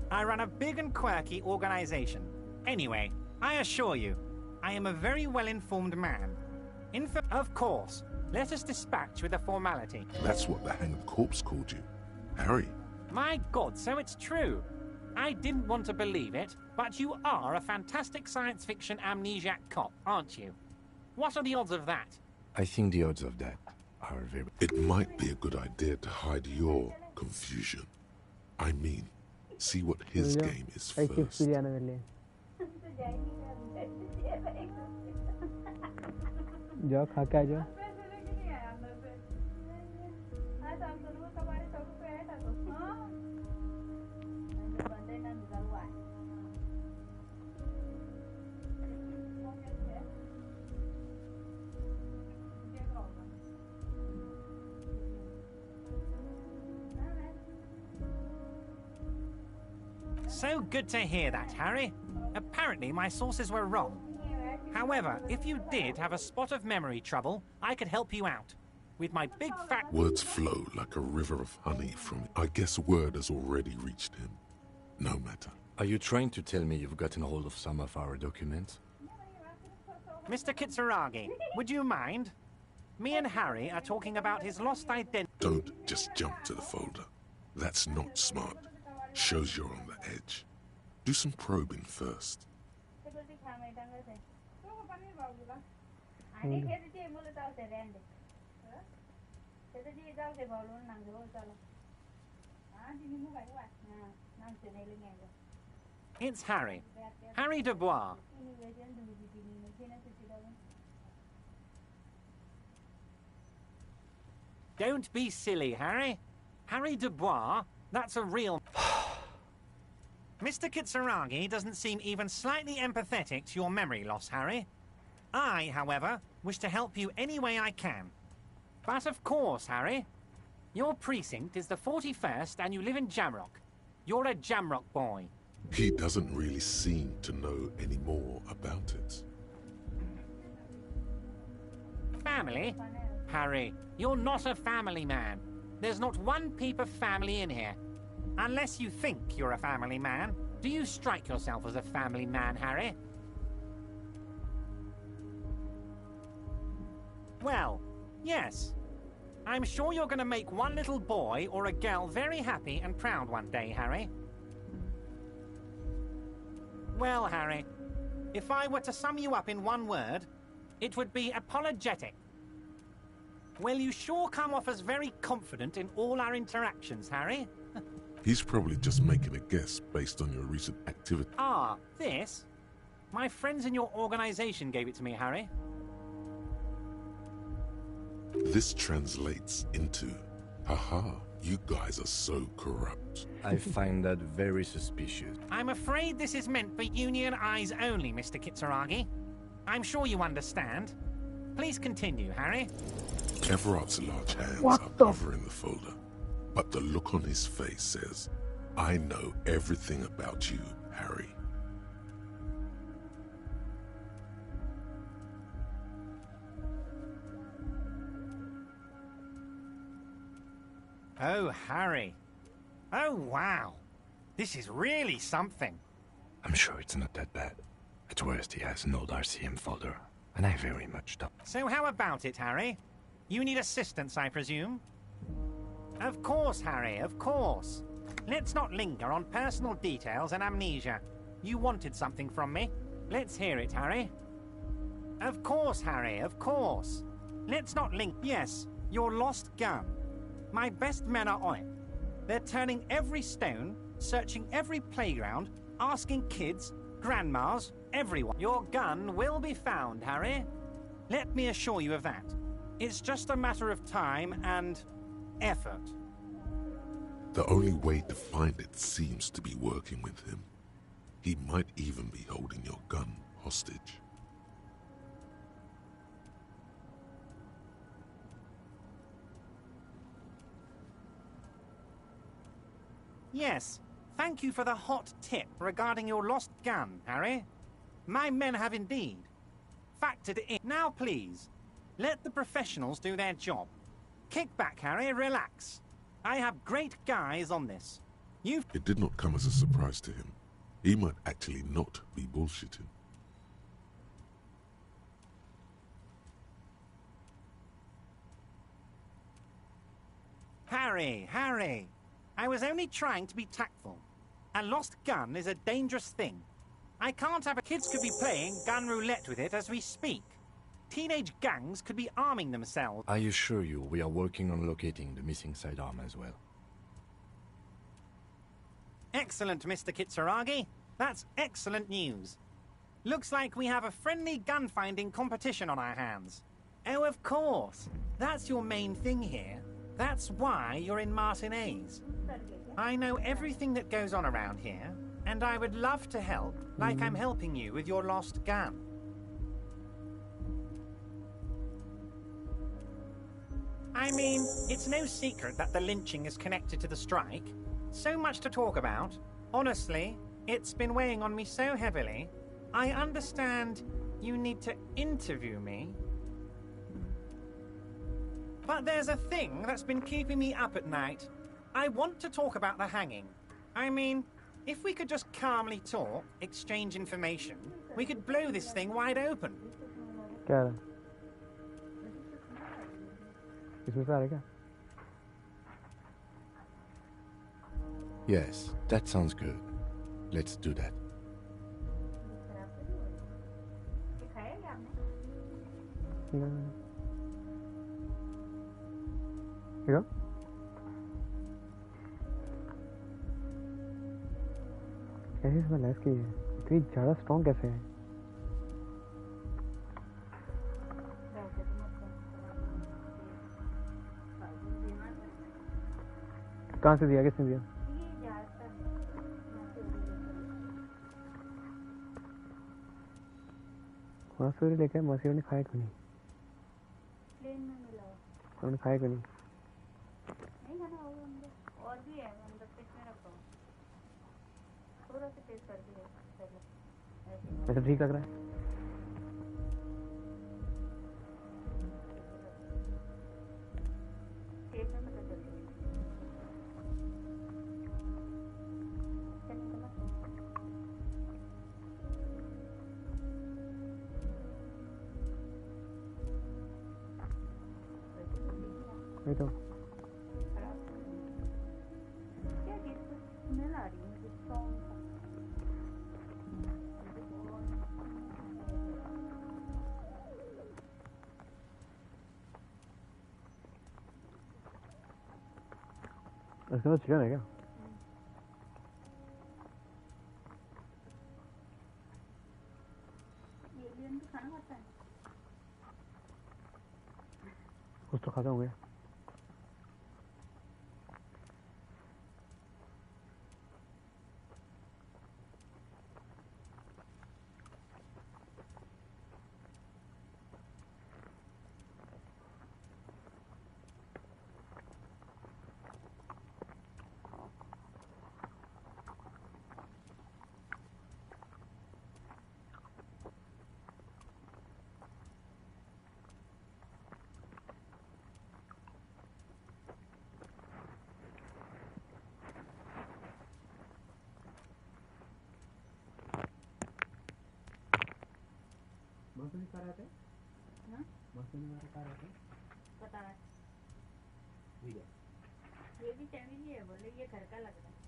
Speaker 12: I run a big and quirky organization. Anyway, I assure you, I am a very well-informed man. Of course, let us dispatch with a formality.
Speaker 1: That's what the hanged corpse called you. Harry.
Speaker 12: My God, so it's true. I didn't want to believe it, but you are a fantastic science fiction amnesiac cop, aren't you? What are the odds of that?
Speaker 4: I think the odds of that are very...
Speaker 1: It might be a good idea to hide your confusion. I mean, see what his game is first.
Speaker 8: जाओ खा के आ जाओ
Speaker 12: So good to hear that, Harry. Apparently my sources were wrong. However, if you did have a spot of memory trouble, I could help you out. With my big fat...
Speaker 1: Words flow like a river of honey from... I guess word has already reached him. No matter.
Speaker 4: Are you trying to tell me you've gotten hold of some of our documents?
Speaker 12: Mr. Kitsuragi, would you mind? Me and Harry are talking about his lost identity.
Speaker 1: Don't just jump to the folder. That's not smart. Shows you're on the edge. Do some probing first.
Speaker 12: It's Harry. Harry Dubois. Don't be silly, Harry. Harry Dubois, that's a real... Mr. Kitsuragi doesn't seem even slightly empathetic to your memory loss, Harry. I, however, wish to help you any way I can. But of course, Harry, your precinct is the 41st and you live in Jamrock. You're a Jamrock boy.
Speaker 1: He doesn't really seem to know any more about it.
Speaker 12: Family? Harry, you're not a family man. There's not one peep of family in here. Unless you think you're a family man. Do you strike yourself as a family man, Harry? Well, yes. I'm sure you're going to make one little boy or a girl very happy and proud one day, Harry. Well, Harry, if I were to sum you up in one word, it would be apologetic. Well, you sure come off as very confident in all our interactions, Harry.
Speaker 1: He's probably just making a guess based on your recent activity.
Speaker 12: Ah, this? My friends in your organization gave it to me, Harry.
Speaker 1: This translates into, haha, you guys are so corrupt.
Speaker 4: I find that very suspicious.
Speaker 12: I'm afraid this is meant for Union eyes only, Mr. Kitsuragi. I'm sure you understand. Please continue, Harry.
Speaker 1: Everart's large hands are covering the folder, but the look on his face says, I know everything about you, Harry.
Speaker 12: Oh, Harry. Oh, wow. This is really something.
Speaker 4: I'm sure it's not that bad. At worst, he has an old RCM folder, and I very much doubt.
Speaker 12: So how about it, Harry? You need assistance, I presume? Of course, Harry, of course. Let's not linger on personal details and amnesia. You wanted something from me. Let's hear it, Harry. Of course, Harry, of course. Let's not link. Yes, your lost gun. My best men are on it. They're turning every stone, searching every playground, asking kids, grandmas, everyone. Your gun will be found, Harry. Let me assure you of that. It's just a matter of time and effort.
Speaker 1: The only way to find it seems to be working with him. He might even be holding your gun hostage.
Speaker 12: Yes, thank you for the hot tip regarding your lost gun, Harry. My men have indeed factored it in. Now, please, let the professionals do their job. Kick back, Harry, relax. I have great guys on this.
Speaker 1: It did not come as a surprise to him. He might actually not be bullshitting.
Speaker 12: Harry, I was only trying to be tactful. A lost gun is a dangerous thing. I can't have kids could be playing gun roulette with it as we speak. Teenage gangs could be arming themselves.
Speaker 4: I assure you, we are working on locating the missing sidearm as well.
Speaker 12: Excellent, Mr. Kitsuragi. That's excellent news. Looks like we have a friendly gun-finding competition on our hands. Oh, of course. That's your main thing here. That's why you're in Martinez. I know everything that goes on around here, and I would love to help, like I'm helping you with your lost gun. I mean, it's no secret that the lynching is connected to the strike. So much to talk about. Honestly, it's been weighing on me so heavily. I understand you need to interview me. But there's a thing that's been keeping me up at night. I want to talk about the hanging. I mean, if we could just calmly talk, exchange information, we could blow this thing wide open.
Speaker 8: क्या इसमें से आ रहा है क्या?
Speaker 4: Yes, that sounds good. Let's do that.
Speaker 8: क्या? कैसे इसमें lace की है? इतनी ज़्यादा स्ट्रॉन्ग कैसे है? कहाँ से दिया? किसने दिया? मसूरी लेके मसूरी ने खाया क्यों नहीं? प्लेन में मिला। उन्होंने खाया क्यों नहीं? नहीं खाना होगा अंदर। और भी है अंदर फ्रिज में रखा हो। थोड़ा सा टेस्ट कर दिया पहले। ऐसा ठीक लग रहा है? टेस्ट में पता चल वही तो
Speaker 13: क्या चीज़ कुछ स्मेल आ रही है मुझे स्ट्रॉन्ग
Speaker 8: इसके बाद चिकन है क्या?
Speaker 13: एलियन भी खाना खाता है
Speaker 8: कुछ तो खाते होंगे।
Speaker 13: मौसमी कहाँ रहते हैं? पता है ये भी फैमिली है बोले ये घर का लग रहा है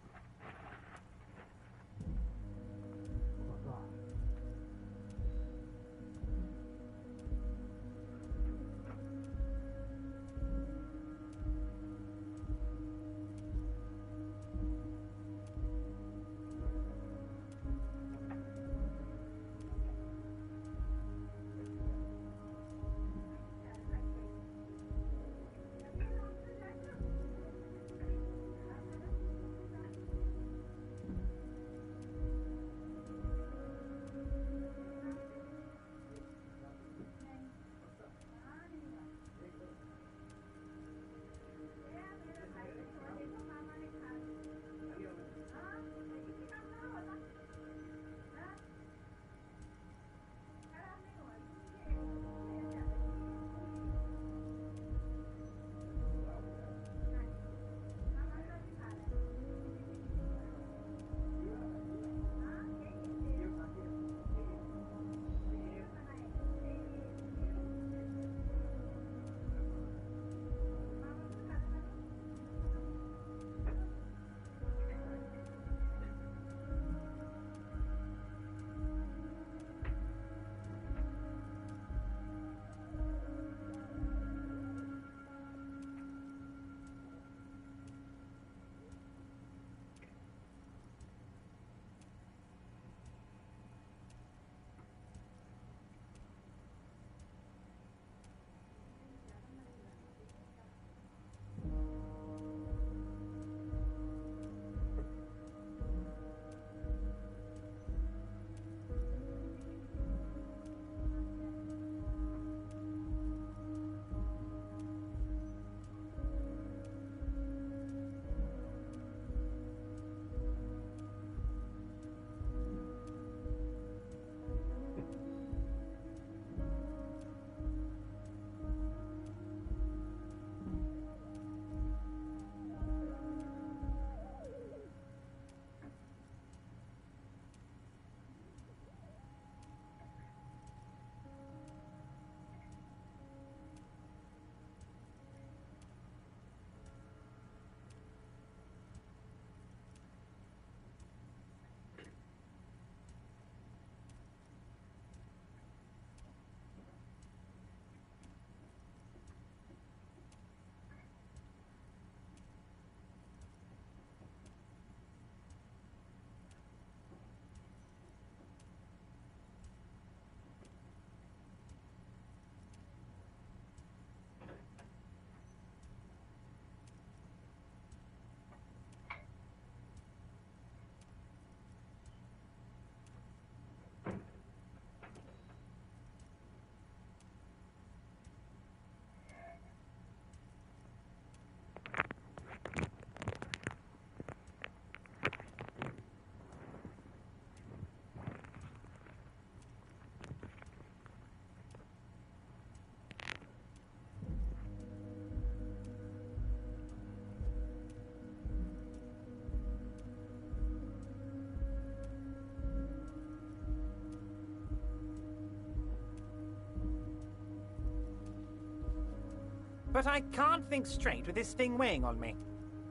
Speaker 12: But I can't think straight with this thing weighing on me.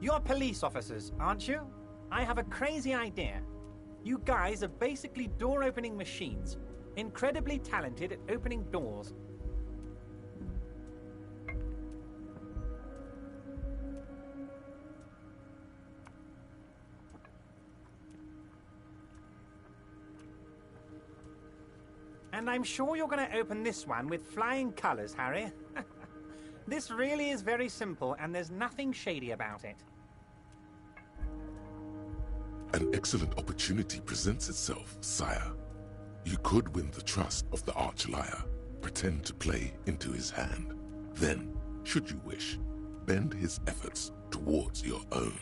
Speaker 12: You're police officers, aren't you? I have a crazy idea. You guys are basically door-opening machines, incredibly talented at opening doors. And I'm sure you're going to open this one with flying colours, Harry. This really is very simple, and there's nothing shady about it.
Speaker 1: An excellent opportunity presents itself, sire. You could win the trust of the arch-liar, pretend to play into his hand. Then, should you wish, bend his efforts towards your own.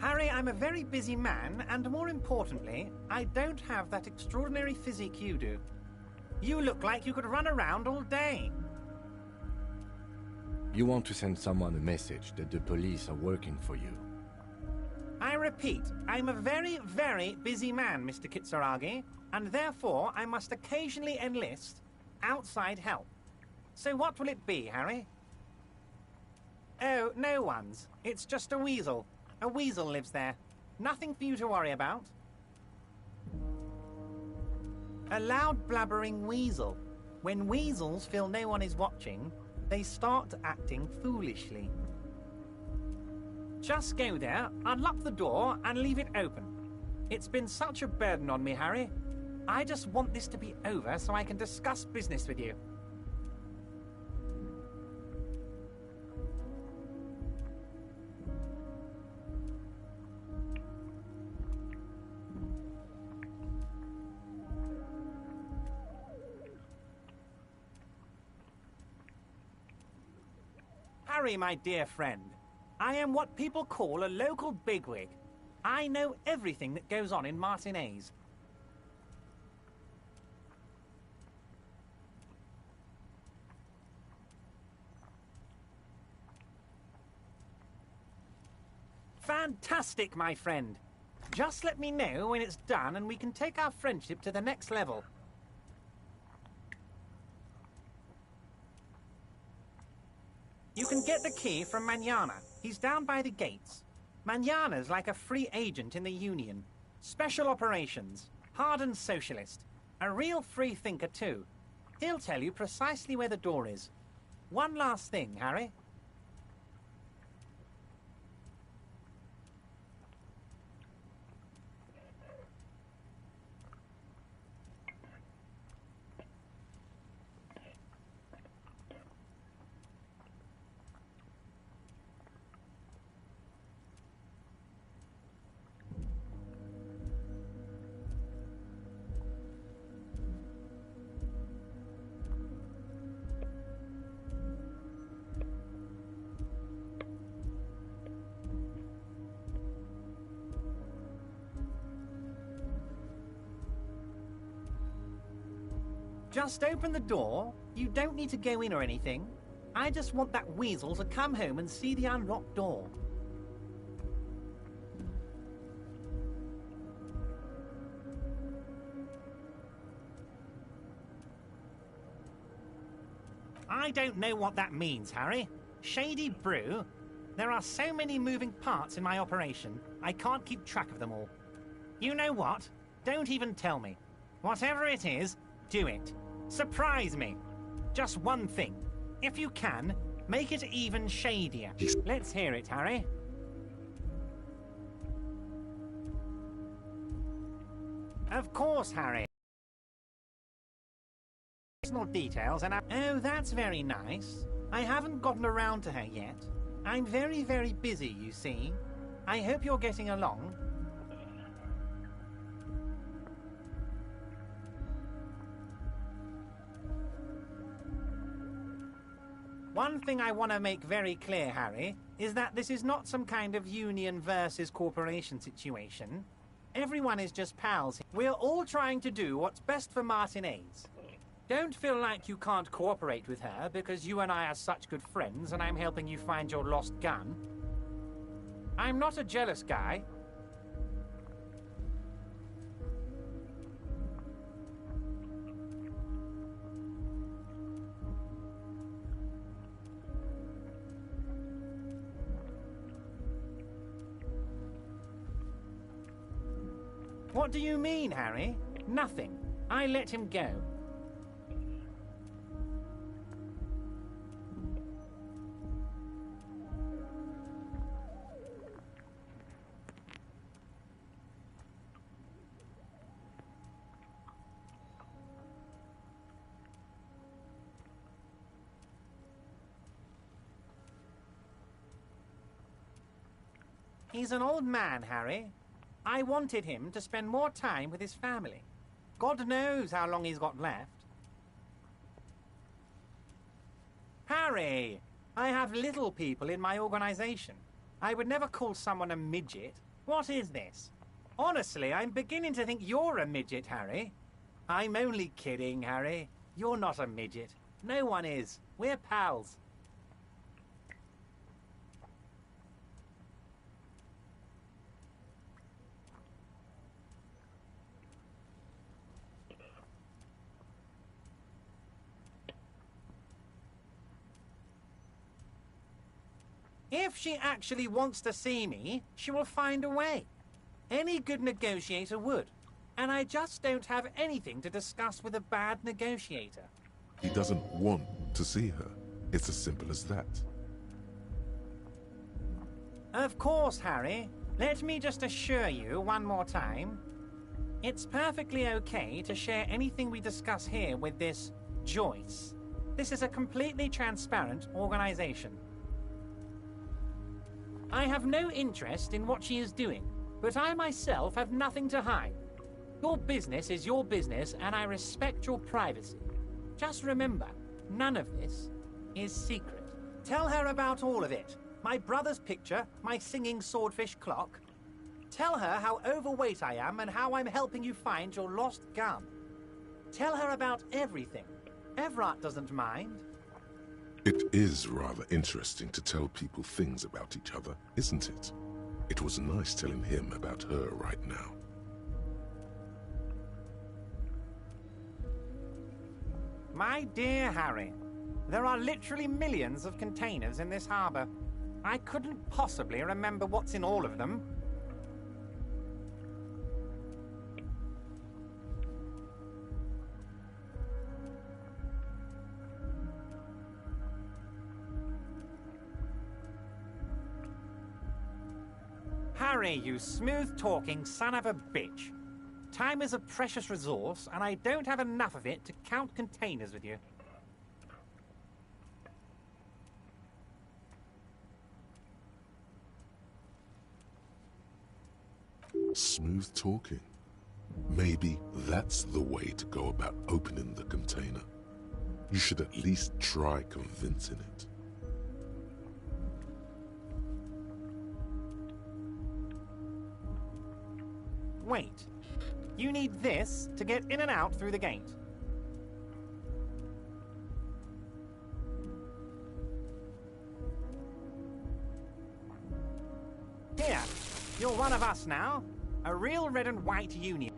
Speaker 12: Harry, I'm a very busy man, and more importantly, I don't have that extraordinary physique you do. You look like you could run around all day.
Speaker 4: You want to send someone a message that the police are working for you.
Speaker 12: I repeat, I'm a very, very busy man, Mr. Kitsuragi, and therefore I must occasionally enlist outside help. So what will it be, Harry? Oh, no one's. It's just a weasel. A weasel lives there. Nothing for you to worry about. A loud blabbering weasel. When weasels feel no one is watching, they start acting foolishly. Just go there, unlock the door, and leave it open. It's been such a burden on me, Harry. I just want this to be over so I can discuss business with you. Harry, my dear friend, I am what people call a local bigwig. I know everything that goes on in Martinez. Fantastic, my friend. Just let me know when it's done and we can take our friendship to the next level. You can get the key from Manana. He's down by the gates. Manana's like a free agent in the Union. Special operations. Hardened socialist. A real free thinker, too. He'll tell you precisely where the door is. One last thing, Harry. Just open the door. You don't need to go in or anything. I just want that weasel to come home and see the unlocked door. I don't know what that means, Harry. Shady brew? There are so many moving parts in my operation, I can't keep track of them all. You know what? Don't even tell me. Whatever it is, do it. Surprise me. Just one thing. If you can, make it even shadier. Let's hear it, Harry. Of course, Harry. Personal details and oh, that's very nice. I haven't gotten around to her yet. I'm very, very busy, you see. I hope you're getting along. One thing I want to make very clear, Harry, is that this is not some kind of union versus corporation situation. Everyone is just pals. We're all trying to do what's best for Martinez. Don't feel like you can't cooperate with her because you and I are such good friends and I'm helping you find your lost gun. I'm not a jealous guy. What do you mean, Harry? Nothing. I let him go. He's an old man, Harry. I wanted him to spend more time with his family. God knows how long he's got left. Harry! I have little people in my organization. I would never call someone a midget. What is this? Honestly, I'm beginning to think you're a midget, Harry. I'm only kidding, Harry. You're not a midget. No one is. We're pals. If she actually wants to see me, she will find a way. Any good negotiator would. And I just don't have anything to discuss with a bad negotiator.
Speaker 1: He doesn't want to see her. It's as simple as that.
Speaker 12: Of course, Harry. Let me just assure you one more time. It's perfectly okay to share anything we discuss here with this Joyce. This is a completely transparent organization. I have no interest in what she is doing, but I myself have nothing to hide. Your business is your business, and I respect your privacy. Just remember, none of this is secret. Tell her about all of it. My brother's picture, my singing swordfish clock. Tell her how overweight I am and how I'm helping you find your lost gun. Tell her about everything. Everett doesn't mind.
Speaker 1: It is rather interesting to tell people things about each other, isn't it? It was nice telling him about her right now.
Speaker 12: My dear Harry, there are literally millions of containers in this harbor. I couldn't possibly remember what's in all of them. Harry, you smooth-talking son of a bitch. Time is a precious resource, and I don't have enough of it to count containers with you.
Speaker 1: Smooth talking. Maybe that's the way to go about opening the container. You should at least try convincing it.
Speaker 12: Wait. You need this to get in and out through the gate. Here, you're one of us now. A real red and white union.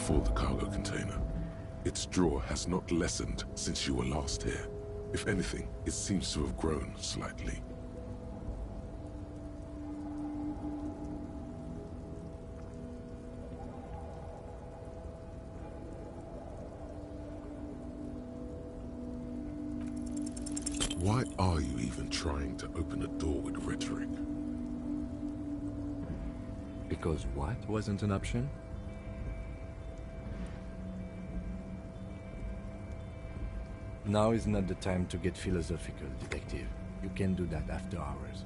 Speaker 1: before the cargo container. Its draw has not lessened since you were last here. If anything, it seems to have grown slightly. Why are you even trying to open a door with rhetoric?
Speaker 4: Because what wasn't an option? Now is not the time to get philosophical, detective. You can do that after hours.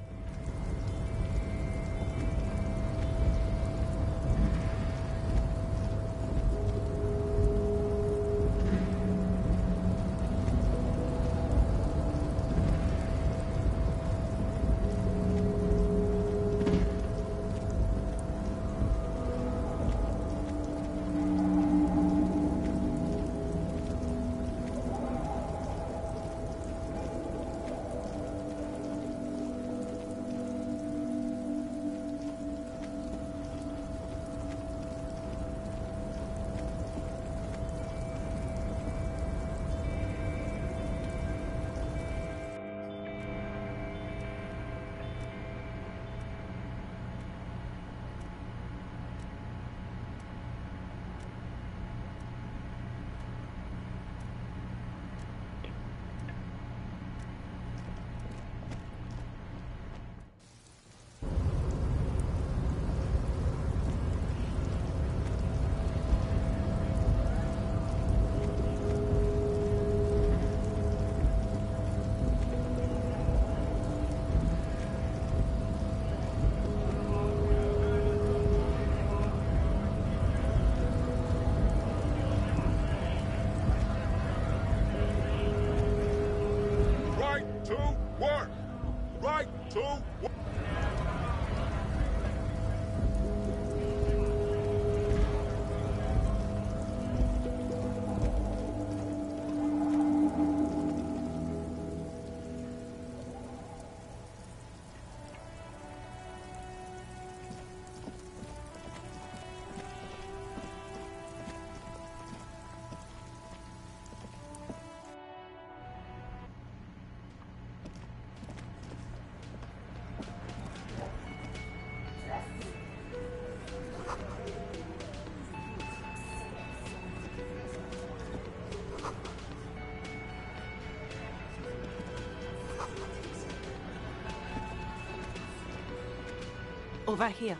Speaker 14: Over here.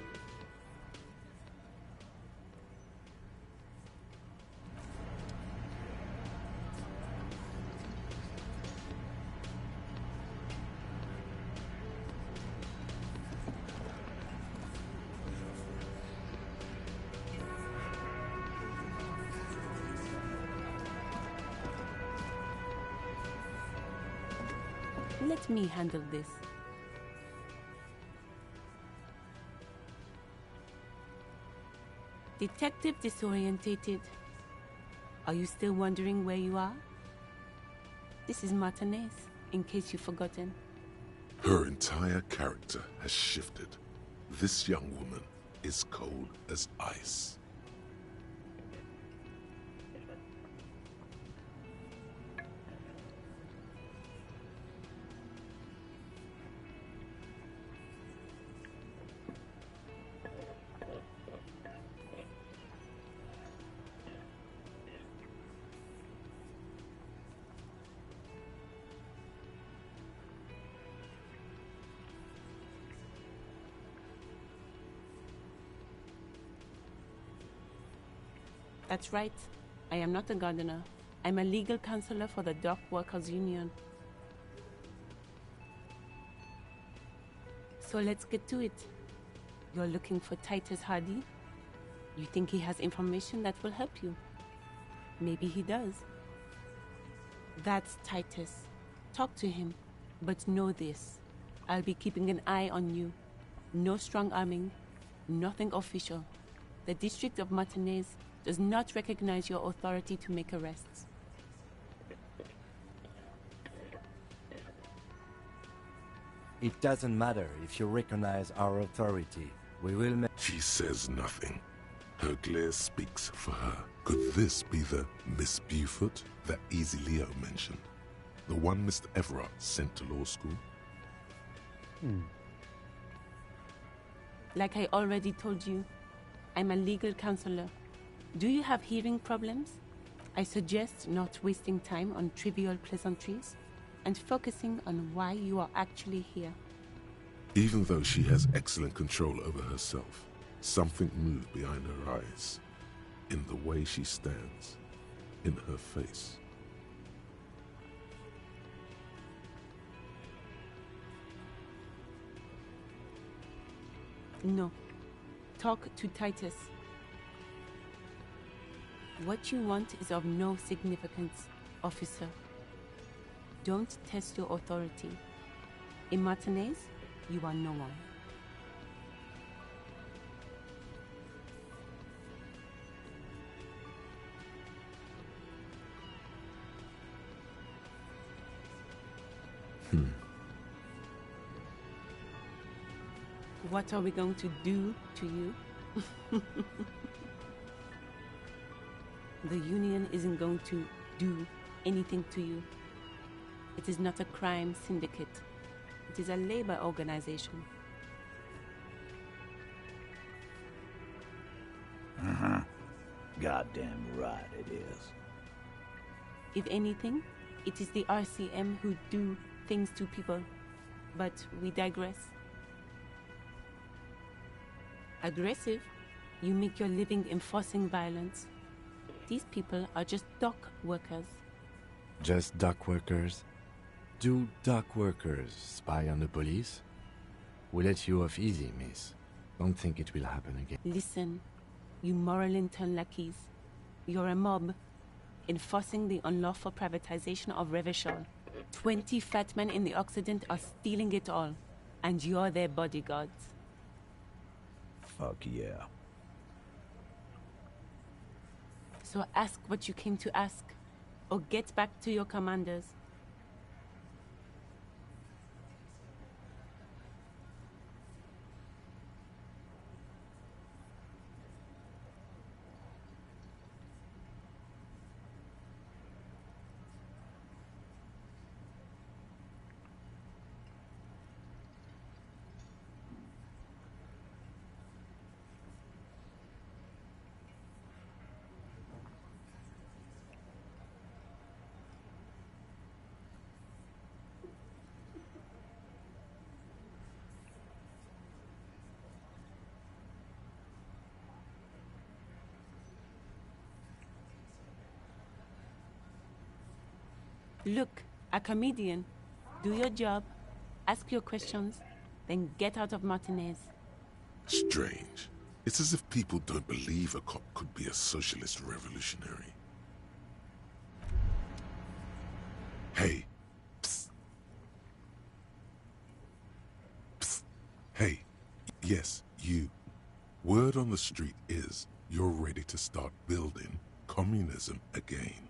Speaker 7: Let me handle this. Detective disorientated. Are you still wondering where you are? This is Martinez, in case you've forgotten.
Speaker 1: Her entire character has shifted. This young woman is cold as ice.
Speaker 7: That's right. I am not a gardener. I'm a legal counselor for the Dock Workers Union. So let's get to it. You're looking for Titus Hardy? You think he has information that will help you? Maybe he does. That's Titus. Talk to him. But know this. I'll be keeping an eye on you. No strong arming. Nothing official. The District of Martinez does not recognize your authority to make arrests.
Speaker 4: It doesn't matter if you recognize our authority. We will
Speaker 1: She says nothing. Her glare speaks for her. Could this be the Miss Buford that Easy Leo mentioned? The one Mr. Everard sent to law school?
Speaker 7: Like I already told you, I'm a legal counselor. Do you have hearing problems? I suggest not wasting time on trivial pleasantries and focusing on why you are actually here.
Speaker 1: Even though she has excellent control over herself, something moved behind her eyes, in the way she stands, in her face.
Speaker 7: No. Talk to Titus. What you want is of no significance, officer. Don't test your authority. In Martinez, you are no one. What are we going to do to you? The union isn't going to do anything to you. It is not a crime syndicate. It is a labor organization.
Speaker 15: Goddamn right it is.
Speaker 7: If anything, it is the RCM who do things to people. But we digress. Aggressive, you make your living enforcing violence. These people are just dock workers.
Speaker 4: Just dock workers? Do dock workers spy on the police? We let you off easy, miss. Don't think it will happen again.
Speaker 7: Listen, you moral intern lackeys. You're a mob, enforcing the unlawful privatization of Revachol. 20 fat men in the Occident are stealing it all, and you're their bodyguards.
Speaker 15: Fuck yeah.
Speaker 7: So ask what you came to ask, or get back to your commanders. Look, a comedian. Do your job, ask your questions, then get out of Martinez.
Speaker 1: Strange. It's as if people don't believe a cop could be a socialist revolutionary. Hey. Psst. Psst. Hey. Yes, you. Word on the street is you're ready to start building communism again.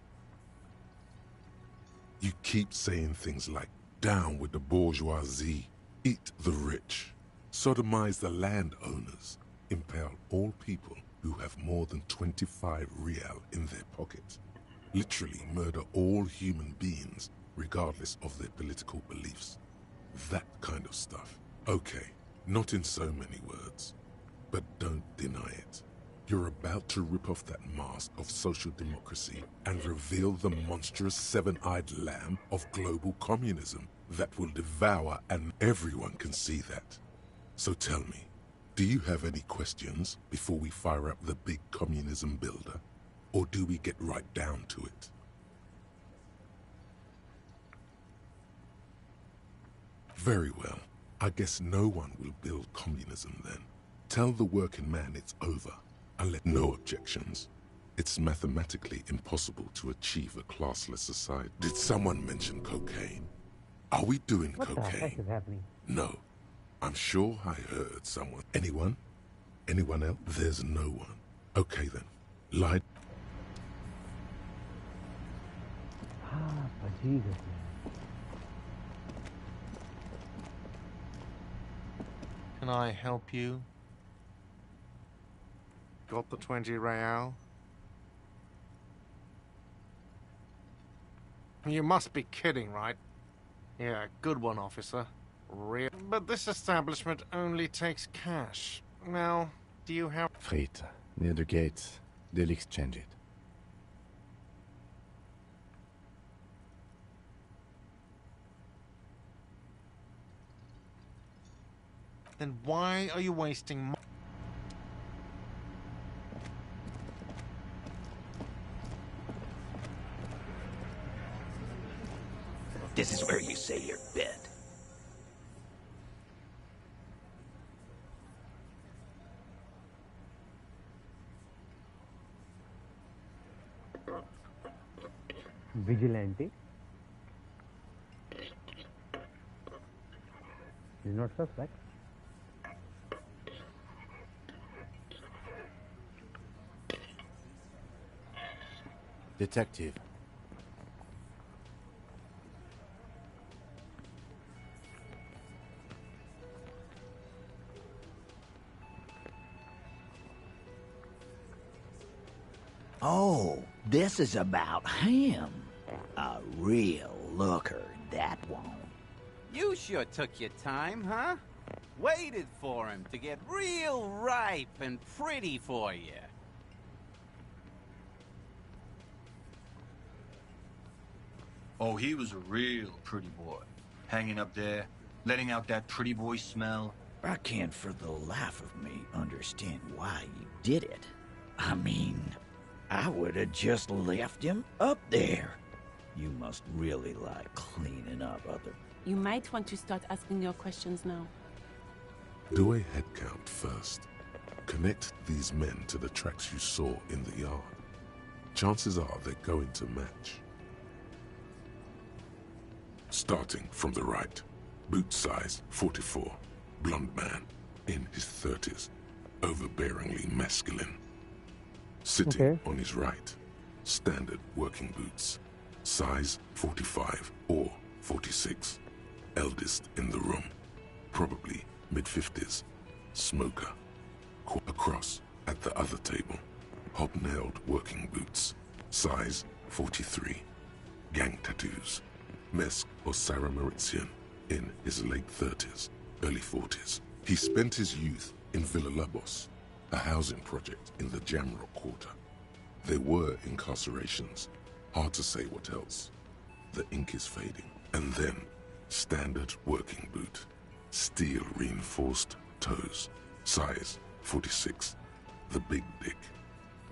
Speaker 1: You keep saying things like, down with the bourgeoisie, eat the rich, sodomize the landowners, impale all people who have more than 25 real in their pocket, literally murder all human beings regardless of their political beliefs. That kind of stuff. Okay, not in so many words, but don't deny it. You're about to rip off that mask of social democracy and reveal the monstrous seven-eyed lamb of global communism that will devour, and everyone can see that. So tell me, do you have any questions before we fire up the big communism builder? Or do we get right down to it? Very well. I guess no one will build communism then. Tell the working man it's over. And let no objections. It's mathematically impossible to achieve a classless society. Did someone mention cocaine? Are we doing
Speaker 8: What
Speaker 1: cocaine?
Speaker 8: the heck is happening?
Speaker 1: No. I'm sure I heard someone. Anyone? Anyone else? There's no one. Okay then. Lied.
Speaker 8: But Jesus, man.
Speaker 16: Can I help you? got the 20 real? You must be kidding, right? Yeah, good one, officer. Real. But this establishment only takes cash. Now, do you have...
Speaker 4: Freight, near the gates. They'll exchange it.
Speaker 16: Then why are you wasting money?
Speaker 15: This is where you say your bit.
Speaker 8: Vigilante is not suspect.
Speaker 4: Detective.
Speaker 15: Oh, this is about him. A real looker, that one.
Speaker 17: You sure took your time, huh? Waited for him to get real ripe and pretty for you.
Speaker 18: Oh, he was a real pretty boy. Hanging up there, letting out that pretty boy smell.
Speaker 15: I can't for the life of me understand why you did it. I mean, I would have just left him up there. You must really like cleaning up other...
Speaker 7: You might want to start asking your questions now.
Speaker 1: Do a head count first. Connect these men to the tracks you saw in the yard. Chances are they're going to match. Starting from the right, boot size 44, blonde man, in his 30s, overbearingly masculine. Sitting on his right, standard working boots, size 45 or 46, eldest in the room, probably mid-50s, smoker. Across at the other table, hobnailed working boots, size 43, gang tattoos, Mesk or Sarah Mauritian, in his late 30s, early 40s. He spent his youth in Villa Labos, a housing project in the Jamrock Quarter. There were incarcerations, hard to say what else. The ink is fading. And then, standard working boot, steel reinforced toes, size 46, the big dick,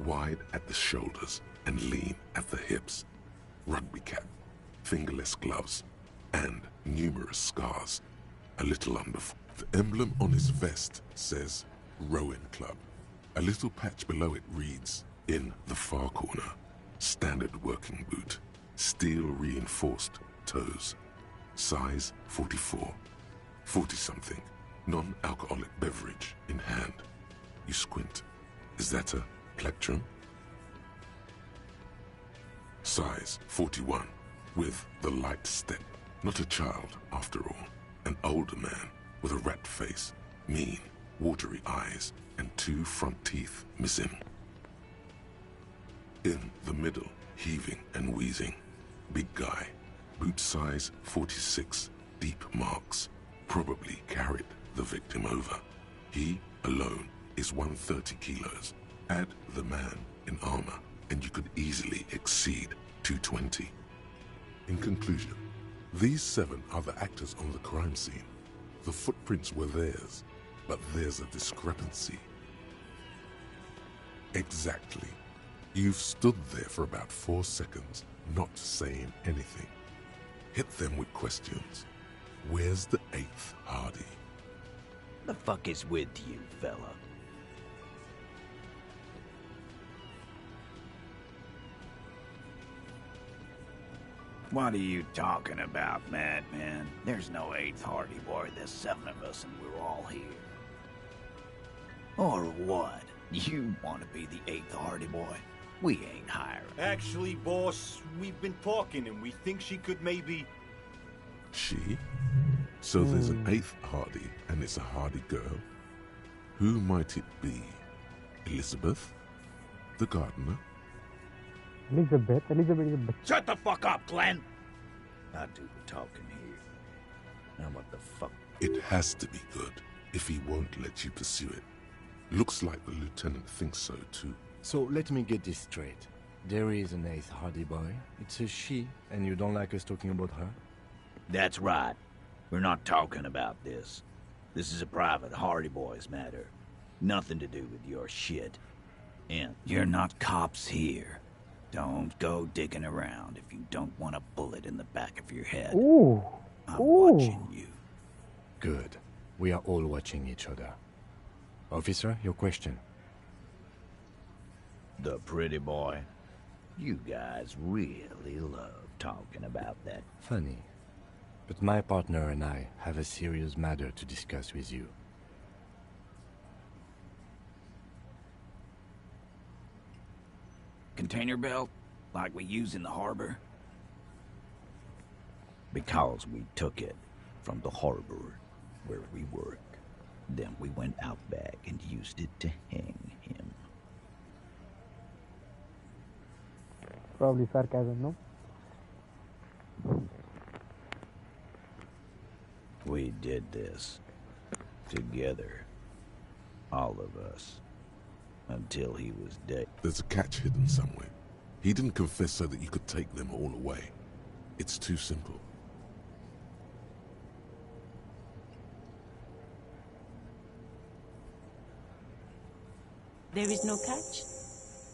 Speaker 1: wide at the shoulders and lean at the hips, rugby cap, fingerless gloves, and numerous scars, a little under. The emblem on his vest says Rowing Club. A little patch below it reads, in the far corner, standard working boot, steel reinforced toes, size 44, 40-something, non-alcoholic beverage in hand. You squint. Is that a plectrum? Size 41, with the light step. Not a child, after all. An older man with a rat face, mean, watery eyes, and 2 front teeth missing. In the middle, heaving and wheezing, big guy, boot size 46, deep marks, probably carried the victim over. He alone is 130 kilos. Add the man in armor, and you could easily exceed 220. In conclusion, these 7 are the actors on the crime scene. The footprints were theirs, but there's a discrepancy. Exactly. You've stood there for about 4 seconds, not saying anything. Hit them with questions. Where's the 8th Hardy?
Speaker 15: The fuck is with you, fella? What are you talking about, madman? There's no 8th Hardy boy. There's 7 of us and we're all here. Or what? You want to be the 8th Hardy boy? We ain't hiring.
Speaker 18: Actually, boss, we've been talking and we think she could maybe...
Speaker 1: She? So there's an 8th Hardy, and it's a Hardy girl? Who might it be? Elizabeth, the gardener.
Speaker 8: Elizabeth is a bitch.
Speaker 15: Shut the fuck up, Glenn! I do the talking here. Now what the fuck?
Speaker 1: It has to be good if he won't let you pursue it. Looks like the lieutenant thinks so too.
Speaker 4: So let me get this straight. There is an 8th Hardy boy. It's a she, and you don't like us talking about her?
Speaker 15: That's right. We're not talking about this. This is a private Hardy Boys matter. Nothing to do with your shit. And you're not cops here. Don't go digging around if you don't want a bullet in the back of your head.
Speaker 8: Ooh.
Speaker 15: I'm watching you.
Speaker 4: Good. We are all watching each other. Officer, your question.
Speaker 15: The pretty boy. You guys really love talking about that.
Speaker 4: Funny. But my partner and I have a serious matter to discuss with you.
Speaker 15: Container belt? Like we use in the harbor? Because we took it from the harbor where we work. Then we went out back and used it to hang him.
Speaker 8: Probably sarcasm, no?
Speaker 15: We did this together, all of us, until he was dead.
Speaker 1: There's a catch hidden somewhere. He didn't confess so that you could take them all away. It's too simple.
Speaker 7: There is no catch.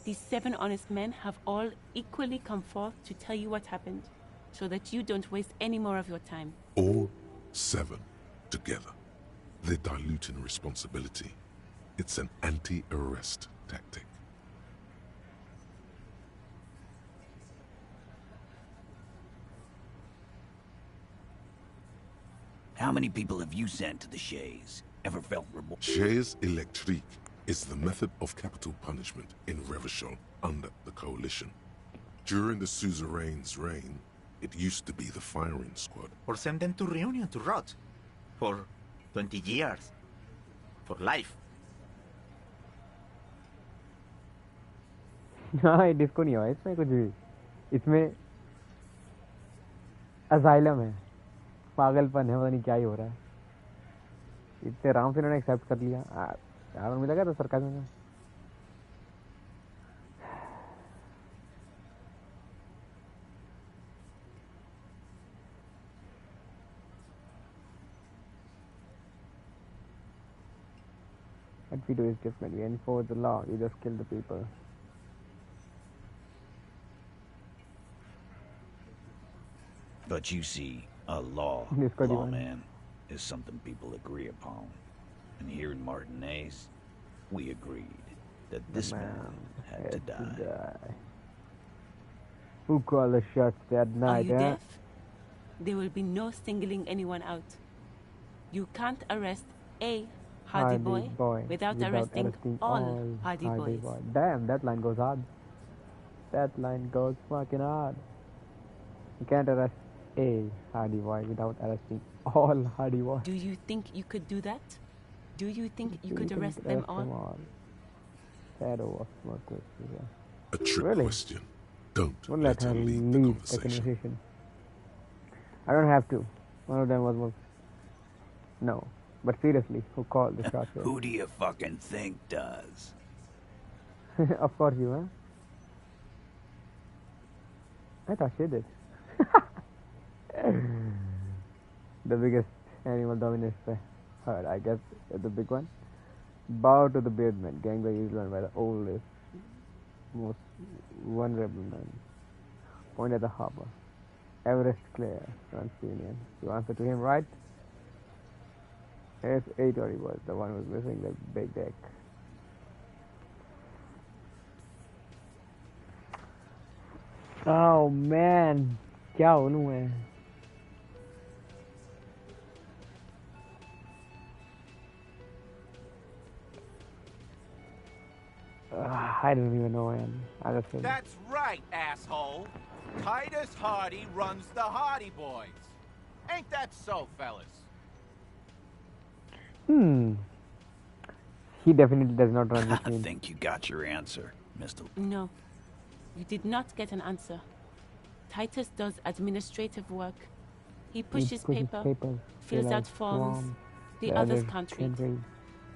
Speaker 7: These 7 honest men have all equally come forth to tell you what happened, so that you don't waste any more of your time.
Speaker 1: All 7 together. They're diluting responsibility. It's an anti-arrest tactic.
Speaker 15: How many people have you sent to the Shays? Ever felt remorse?
Speaker 1: Chaise électrique is the method of capital punishment in Revachol under the Coalition. During the suzerain's reign, it used to be the firing squad.
Speaker 19: Or send them to Reunion to rot. For 20 years. For life.
Speaker 8: हाँ disco नहीं हुआ इसमें कुछ भी इसमें asylum है पागलपन है पता नहीं क्या ही हो रहा है इतने आराम से इन्होंने एक्सेप्ट कर लिया यार मुझे लगा था सरकार में What we do is different. We enforce the law. We just kill the people.
Speaker 15: But you see, a lawman, is something people agree upon. And here in Martinez, we agreed that this man had to die.
Speaker 8: Who called the shots that night,
Speaker 7: Are you deaf? There will be no singling anyone out. You can't arrest a Hardy boy without arresting all Hardy boys.
Speaker 8: Damn, that line goes hard. That line goes fucking hard. You can't arrest a Hardy boy without arresting all Hardy boys.
Speaker 7: Do you think you could do that? Do you think you could arrest them all?
Speaker 1: A trick question. Don't
Speaker 8: let her
Speaker 1: lead the
Speaker 8: lead the conversation. I don't have to. One of them was more... No. But seriously, who called the shots?
Speaker 15: Who do you fucking think does?
Speaker 8: Of course you, huh? I thought she did. The biggest animal dominance herd, I guess, the big one. Bow to the beardmen, gang by usual run by the oldest, most vulnerable man. Point at the harbor. Everest Clear, TransUnion. You answer to him, right? Yes, 8 or he was the one who was missing the big deck. Oh man, क्या बोलूं मैं? I don't even know, man.
Speaker 17: That's right, asshole. Titus Hardy runs the Hardy Boys. Ain't that so, fellas?
Speaker 8: He definitely does not run
Speaker 15: I
Speaker 8: machines.
Speaker 15: think you got your answer, Mr.
Speaker 7: No, you did not get an answer. Titus does administrative work. He pushes paper, fills out forms, the others can't read.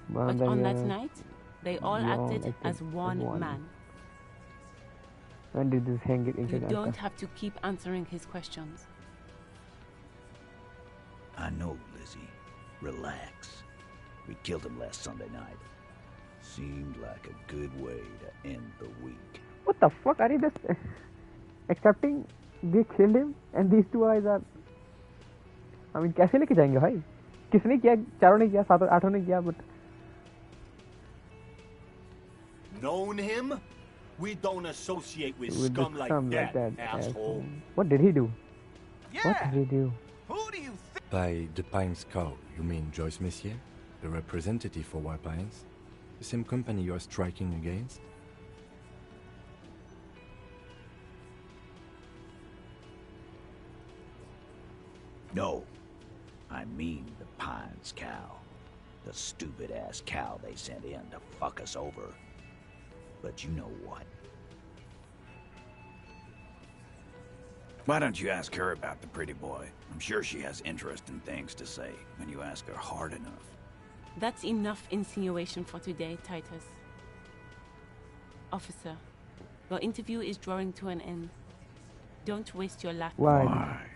Speaker 7: But on that night, they all acted as one man.
Speaker 8: When did this hang it
Speaker 7: You don't have to keep answering his questions.
Speaker 15: I know, Lizzie. Relax. We killed him last Sunday night. Seemed like a good way to end the week.
Speaker 8: What the fuck are you just accepting? They killed him and these two guys are... I mean, कैसे लेके जाएंगे भाई? किसने किया? चारों ने किया, सातों आठों ने किया, but...
Speaker 20: Known him? We don't associate with scum like that, asshole.
Speaker 8: What did he do?
Speaker 20: Yeah.
Speaker 8: What did he do?
Speaker 20: Who do you think?
Speaker 4: By the Pine Skull, you mean Joyce Messier, the representative for White Pines? The same company you're striking against?
Speaker 15: No. I mean the Pines cow. The stupid-ass cow they sent in to fuck us over. But you know what? Why don't you ask her about the pretty boy? I'm sure she has interesting things to say when you ask her hard enough.
Speaker 7: That's enough insinuation for today, Titus. Officer, your interview is drawing to an end. Don't waste your last...
Speaker 15: Why?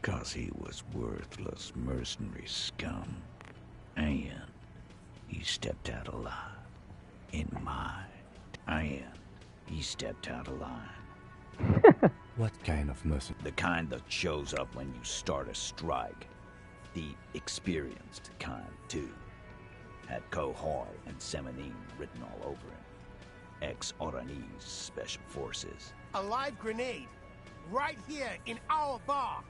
Speaker 15: 'Cause he was worthless mercenary scum. And he stepped out of line. In mine. And he stepped out of line.
Speaker 4: What kind of mercy?
Speaker 15: The kind that shows up when you start a strike. The experienced kind, too. Had Cohoy and Seminine written all over him. Ex-Oranese Special Forces.
Speaker 20: A live grenade. Right here in our bar.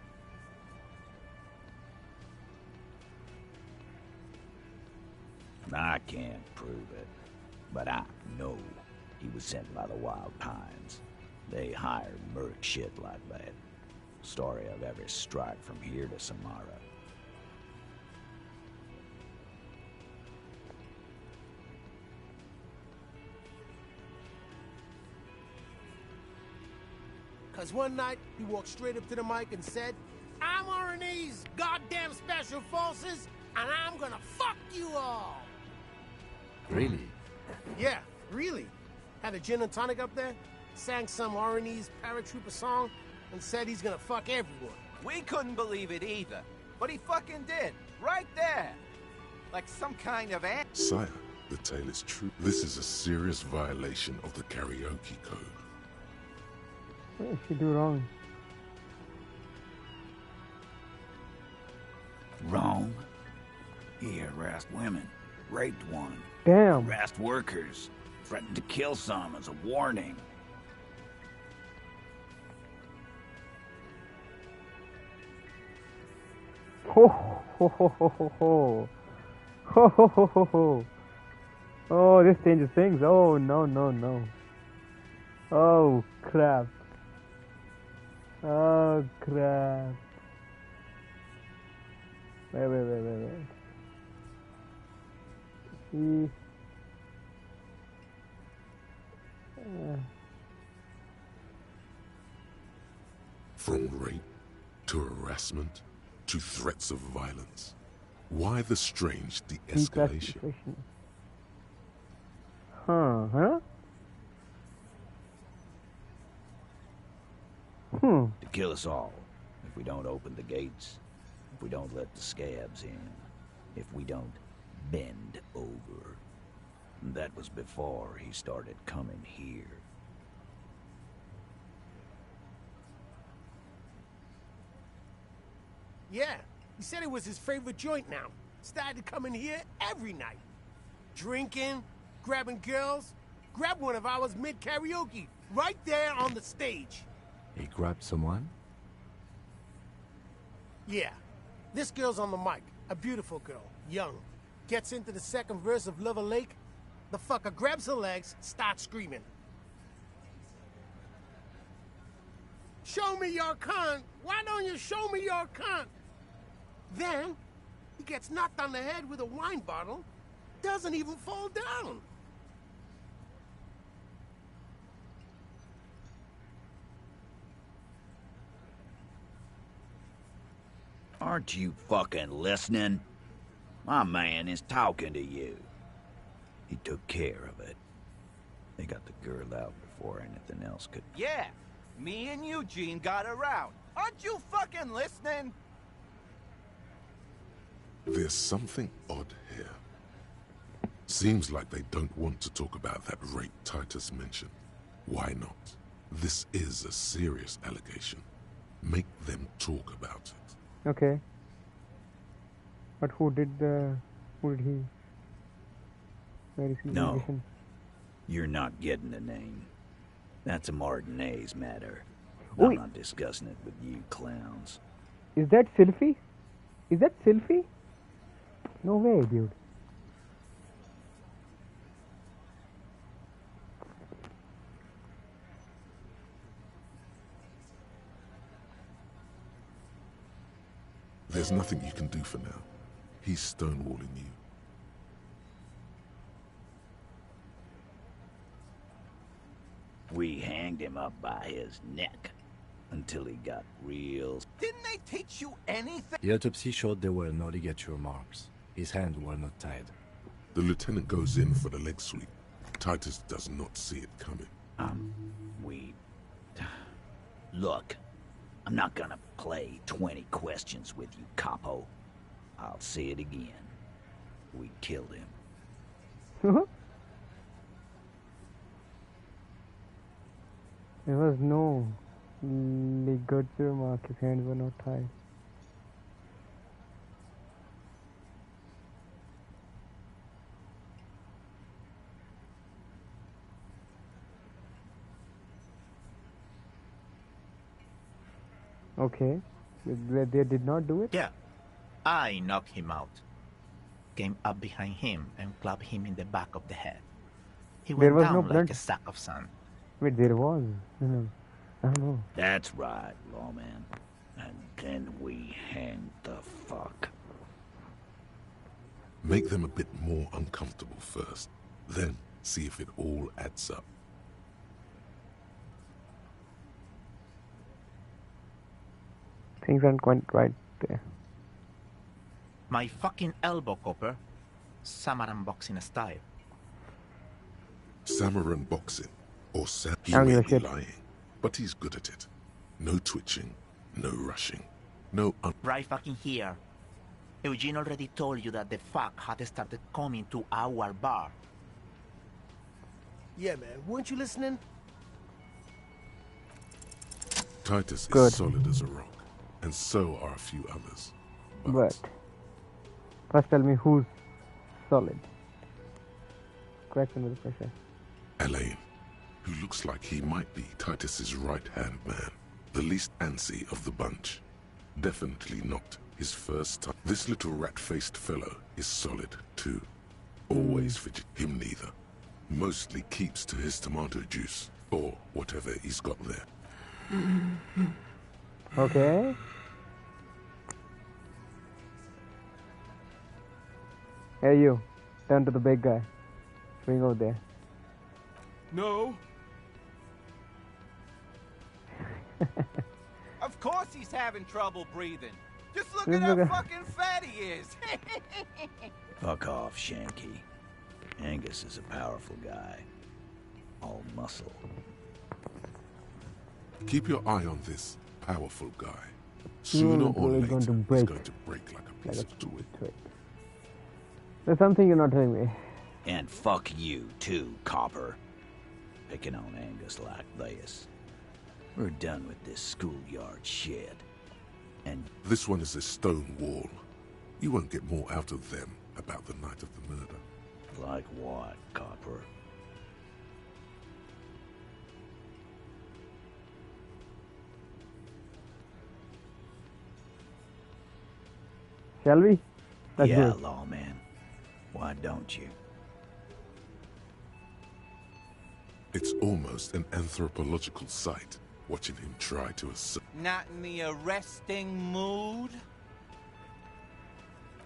Speaker 15: I can't prove it, but I know he was sent by the Wild Pines. They hired merc shit like that. Story of every strike from here to Samara.
Speaker 20: Cause one night, he walked straight up to the mic and said, I'm RNA's goddamn Special Forces, and I'm gonna fuck you all!
Speaker 4: Really?
Speaker 20: Yeah, really. Had a gin and tonic up there, sang some RNA's paratrooper song, and said he's gonna fuck everyone.
Speaker 17: We couldn't believe it either, but he fucking did, right there. Like some kind of ant.
Speaker 1: Sire, the tale is true. This is a serious violation of the karaoke code.
Speaker 8: What did she do wrong?
Speaker 15: Wrong? He harassed women, raped one.
Speaker 8: Damn.
Speaker 15: Harassed workers, threatened to kill some as a warning.
Speaker 8: Ho ho ho ho ho ho. Ho ho ho ho ho. Oh, this changes things. Oh no no no. Oh crap. Oh crap. Wait. See.
Speaker 1: From rape to harassment to threats of violence. Why the strange de-escalation?
Speaker 8: Huh?
Speaker 15: To kill us all, if we don't open the gates, if we don't let the scabs in, if we don't bend over. That was before he started coming here.
Speaker 20: Yeah, he said it was his favorite joint now. Started coming here every night. Drinking, grabbing girls. Grabbed one of ours mid-karaoke, right there on the stage.
Speaker 4: He grabbed someone?
Speaker 20: Yeah. This girl's on the mic. A beautiful girl. Young. Gets into the second verse of Lover Lake. The fucker grabs her legs, starts screaming. Show me your cunt! Why don't you show me your cunt? Then, he gets knocked on the head with a wine bottle, doesn't even fall down.
Speaker 15: Aren't you fucking listening? My man is talking to you. He took care of it. They got the girl out before anything else could...
Speaker 17: Yeah, me and Eugene got around. Aren't you fucking listening?
Speaker 1: There's something odd here. Seems like they don't want to talk about that rape Titus mentioned. Why not? This is a serious allegation. Make them talk about it.
Speaker 8: Okay. But who did he? Where is he?
Speaker 15: No. You're not getting the name. That's a Martinez matter. I'm not discussing it with you clowns.
Speaker 8: Is that Sylphie? Is that Sylphie? No way, dude.
Speaker 1: There's nothing you can do for now. He's stonewalling you.
Speaker 15: We hanged him up by his neck until he got real...
Speaker 17: Didn't they teach you anything?
Speaker 4: The autopsy showed there were no ligature marks. His hands were not tied.
Speaker 1: The lieutenant goes in for the leg sweep. Titus does not see it coming.
Speaker 15: Look, I'm not gonna play 20 questions with you, capo. I'll say it again. We killed him.
Speaker 8: There was no ligature mark. His hands were not tied. Okay. They did not do it?
Speaker 19: Yeah. I knocked him out. Came up behind him and clapped him in the back of the head. He
Speaker 8: There
Speaker 19: went
Speaker 8: was
Speaker 19: down
Speaker 8: no
Speaker 19: like
Speaker 8: blood?
Speaker 19: a sack of sand.
Speaker 8: Wait, there was. No. I don't know.
Speaker 15: That's right, lawman. And then we hanged the fuck.
Speaker 1: Make them a bit more uncomfortable first. Then see if it all adds up.
Speaker 8: Things aren't quite right there.
Speaker 19: My fucking elbow, Copper. Samaran boxing style.
Speaker 1: Samaran boxing, or he
Speaker 8: I don't give
Speaker 1: may
Speaker 8: a
Speaker 1: be
Speaker 8: shit.
Speaker 1: lying, but he's good at it. No twitching, no rushing, no
Speaker 19: Right fucking here. Eugene already told you that the fuck had started coming to our bar.
Speaker 20: Yeah, man. Weren't you listening?
Speaker 1: Titus
Speaker 8: Good.
Speaker 1: is solid as a rock, and so are a few others.
Speaker 8: But first tell me who's solid. Question with pressure.
Speaker 1: Elaine, who looks like he might be Titus's right-hand man, the least antsy of the bunch. Definitely not his first time. This little rat-faced fellow is solid, too. Always fidget him neither. Mostly keeps to his tomato juice, or whatever he's got there.
Speaker 8: Okay. Hey you, turn to the big guy. Swing over there.
Speaker 17: No. Of course he's having trouble breathing. Just look at how fucking fat he is.
Speaker 15: Fuck off, Shanky. Angus is a powerful guy. All muscle.
Speaker 1: Keep your eye on this powerful guy. Sooner or later, he's going to break like a piece of twig.
Speaker 8: There's something you're not telling me.
Speaker 15: And fuck you, too, Copper. Picking on Angus like this. We're done with this schoolyard shit. And
Speaker 1: This one is a stone wall. You won't get more out of them about the night of the murder.
Speaker 15: like what, Copper?
Speaker 8: Shall we? Let's do
Speaker 15: Yeah,
Speaker 8: it.
Speaker 15: lawman. Why don't you?
Speaker 1: It's almost an anthropological sight, watching him try to assert.
Speaker 17: Not in the arresting mood?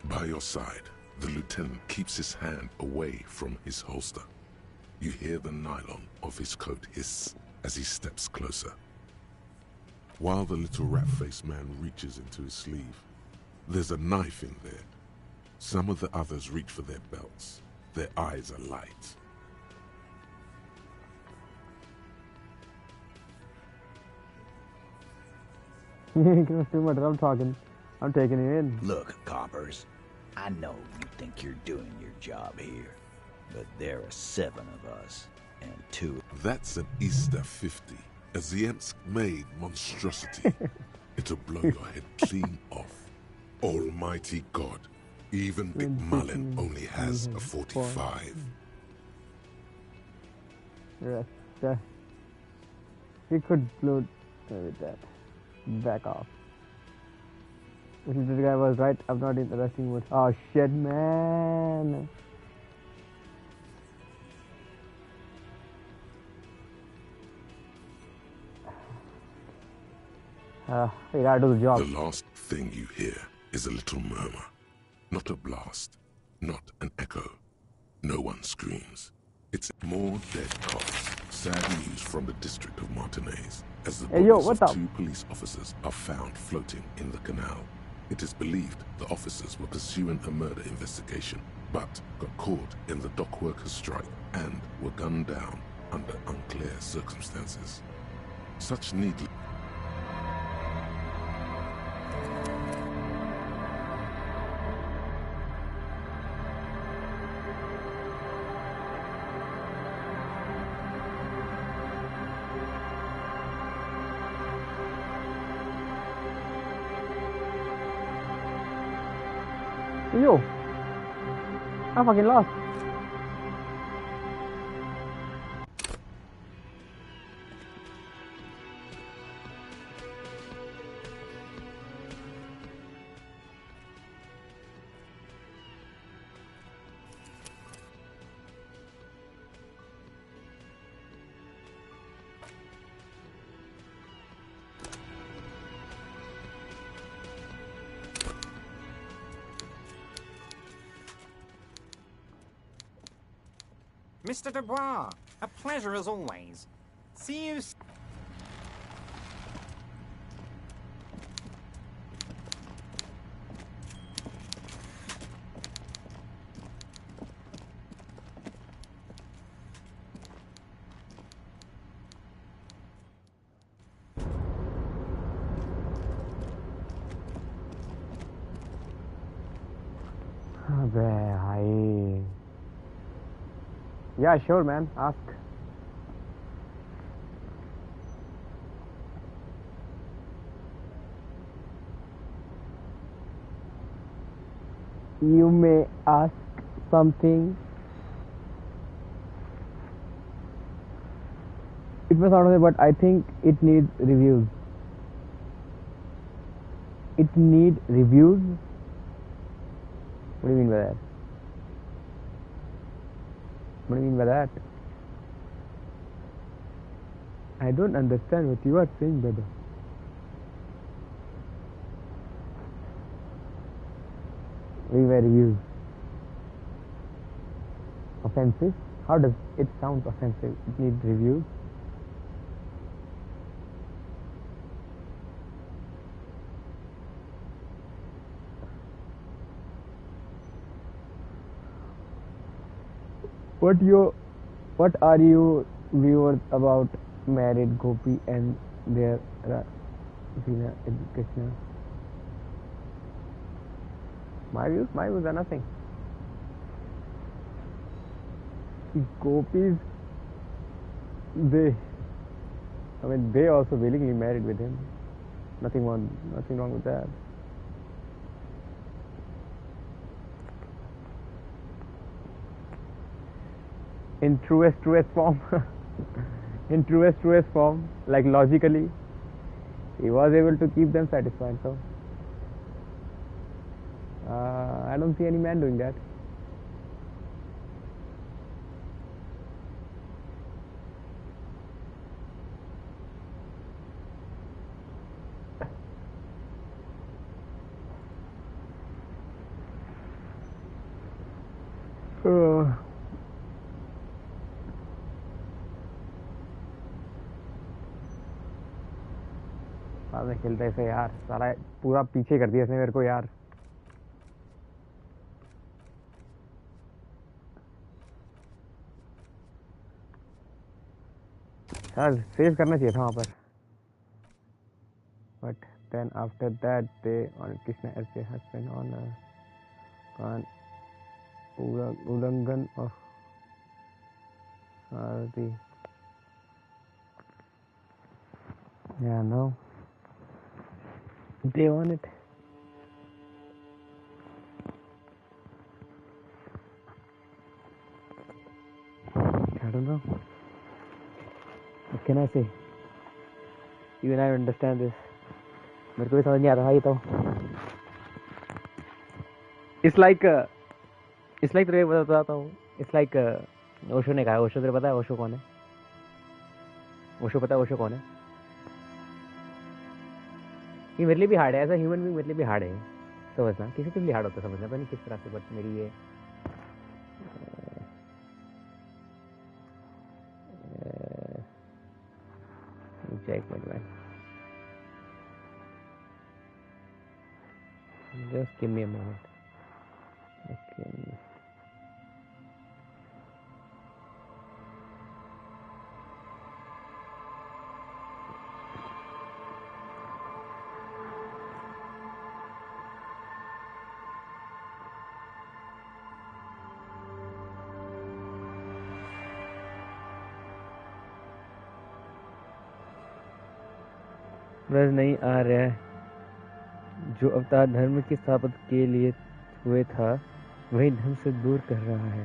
Speaker 1: By your side, The lieutenant keeps his hand away from his holster. You hear the nylon of his coat hiss as he steps closer. While the little rat-faced man reaches into his sleeve, there's a knife in there. Some of the others reach for their belts. Their eyes are light.
Speaker 8: Too much. I'm talking. I'm taking you in.
Speaker 15: Look, coppers, I know you think you're doing your job here, but there are 7 of us, and 2.
Speaker 1: That's an Easter 50, a Ziemsk-made monstrosity. It'll blow your head clean off. Almighty God, even Big Mullen only has a 45.
Speaker 8: Yes, he could blow with that. Back off. This guy was right. I'm not in the rushing mood. Oh shit, man. You gotta do the job.
Speaker 1: The last thing you hear is a little murmur. Not a blast. Not an echo. No one screams. It's more dead cops. Sad news from the district of Martinez, as the bodies of 2 police officers are found floating in the canal. It is believed the officers were pursuing a murder investigation, but got caught in the dock workers' strike and were gunned down under unclear circumstances. Such needless...
Speaker 8: Yo, I'm fucking lost.
Speaker 12: Mr. Dubois, a pleasure as always. See you...
Speaker 8: Yeah, sure, man. Ask. You may ask something. It was out of it, but I think it needs reviews. It needs reviews? What do you mean by that? What do you mean by that? I don't understand what you are saying, brother. Reviews. Offensive? How does it sound offensive? It needs reviews. What are your viewers about married Gopi and their education? My views are nothing. Gopis, they also willingly married with him. Nothing wrong with that. In truest form, like logically, he was able to keep them satisfied. So I don't see any man doing that. बाद में खेलता ऐसे यार, साला पूरा पीछे कर दिया इसने मेरे को यार। यार सेव करना चाहिए था वहाँ पर। But then after that they on Krishna as their husband on an ullangan of the no they want it. I don't know. What can I say? Even I don't understand this. मेरे को भी समझ नहीं आता भाई। तो it's like तेरे बताता हूँ, इट्स लाइक ओशो ने कहा। ओशो तेरे पता है ओशो कौन है? ओशो पता है ओशो कौन है? ये मेरे लिए भी हार्ड है, ऐसा ह्यूमन भी मेरे लिए भी हार्ड है समझना। किसी के लिए हार्ड होता है समझना, पता नहीं किस तरह से, बट मेरी ये check man, just give me a moment. Okay. बस नहीं आ रहा है। जो अवतार धर्म की स्थापना के लिए हुए था वही धर्म से दूर कर रहा है।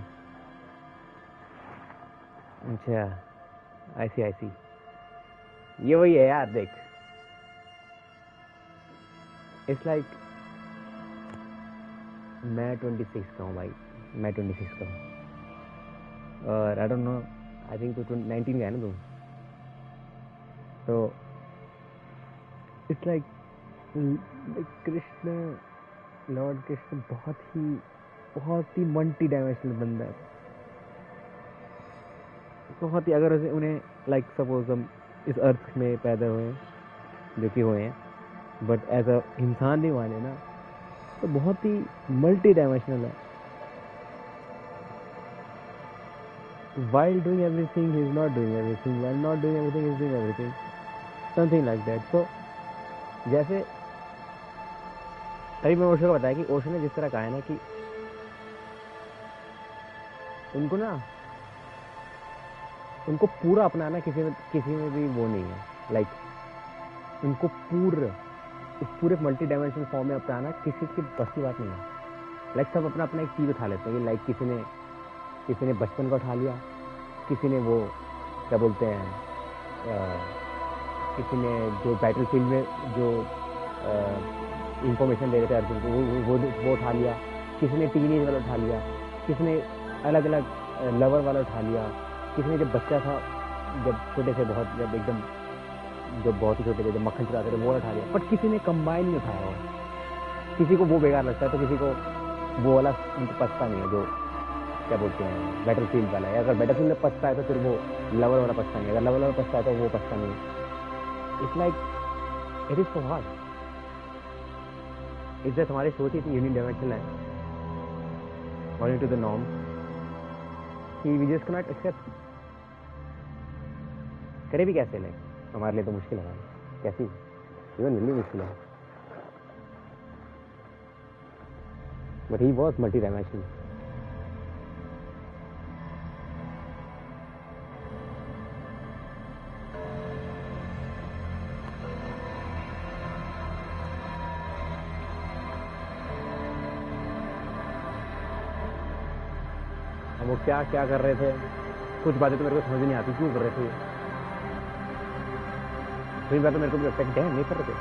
Speaker 8: अच्छा ऐसी ये वही है यार। देख इट्स लाइक मैं 26 का हूँ भाई, मैं 26 का हूँ और I don't know, I think तो 19 का है ना तुम। तो it's like Krishna, Lord Krishna बहुत ही मल्टी डायमेंशनल बंदा है, बहुत ही। अगर उन्हें लाइक सपोज हम इस अर्थ में पैदा हुए जो कि हुए हैं, बट एज अ इंसान भी माने ना तो बहुत ही मल्टी डायमेंशनल है। while doing everything he is not doing everything, while not doing everything he is doing everything, something like that. So जैसे तभी मैं ओशो को बताया कि ओशो ने जिस तरह कहा है ना कि उनको पूरा अपनाना किसी में भी वो नहीं है। लाइक उनको पूरे मल्टी डायमेंशनल फॉर्म में अपनाना किसी की बस की बात नहीं है। लाइक सब अपना एक चीज़ उठा लेते हैं। लाइक किसी ने बचपन का उठा लिया, किसी ने वो क्या बोलते हैं किसी ने जो बैटल फील्ड में जो इंफॉर्मेशन दे रहे थे अर्जुन को वो उठा लिया, किसी ने टीनेज वाला उठा लिया, किसी ने अलग अलग लवर वाला उठा लिया, किसी ने जब बच्चा था, जब छोटे थे बहुत, जब बहुत ही छोटे थे, जब मक्खन चुराते थे वो उठा लिया। बट किसी ने कंबाइन नहीं उठाया हो। किसी को वो बेकार लगता है तो किसी को वो वाला उनको पछता नहीं है जो क्या बोलते हैं बैटल फील्ड वाला है। अगर बैटल फील्ड में पछता है तो फिर वो लवर वाला पछता नहीं है, अगर लवर वाला पछता है तो वो पछता नहीं है। It's like it is so hard. इज्जत हमारी सोच ही थी यूनिडायमेंशनल है, अकॉर्डिंग टू द नॉर्म, कि we just can not accept. करे भी कैसे ले, हमारे लिए तो मुश्किल है, कैसी इवन मिलनी मुश्किल है। But he was multi dimensional. वो क्या कर रहे थे, कुछ बातें तो मेरे को समझ नहीं आती क्यों कर रहे थे। कई बार तो मेरे को भी लगता है कि डैम नहीं कर रहे थे,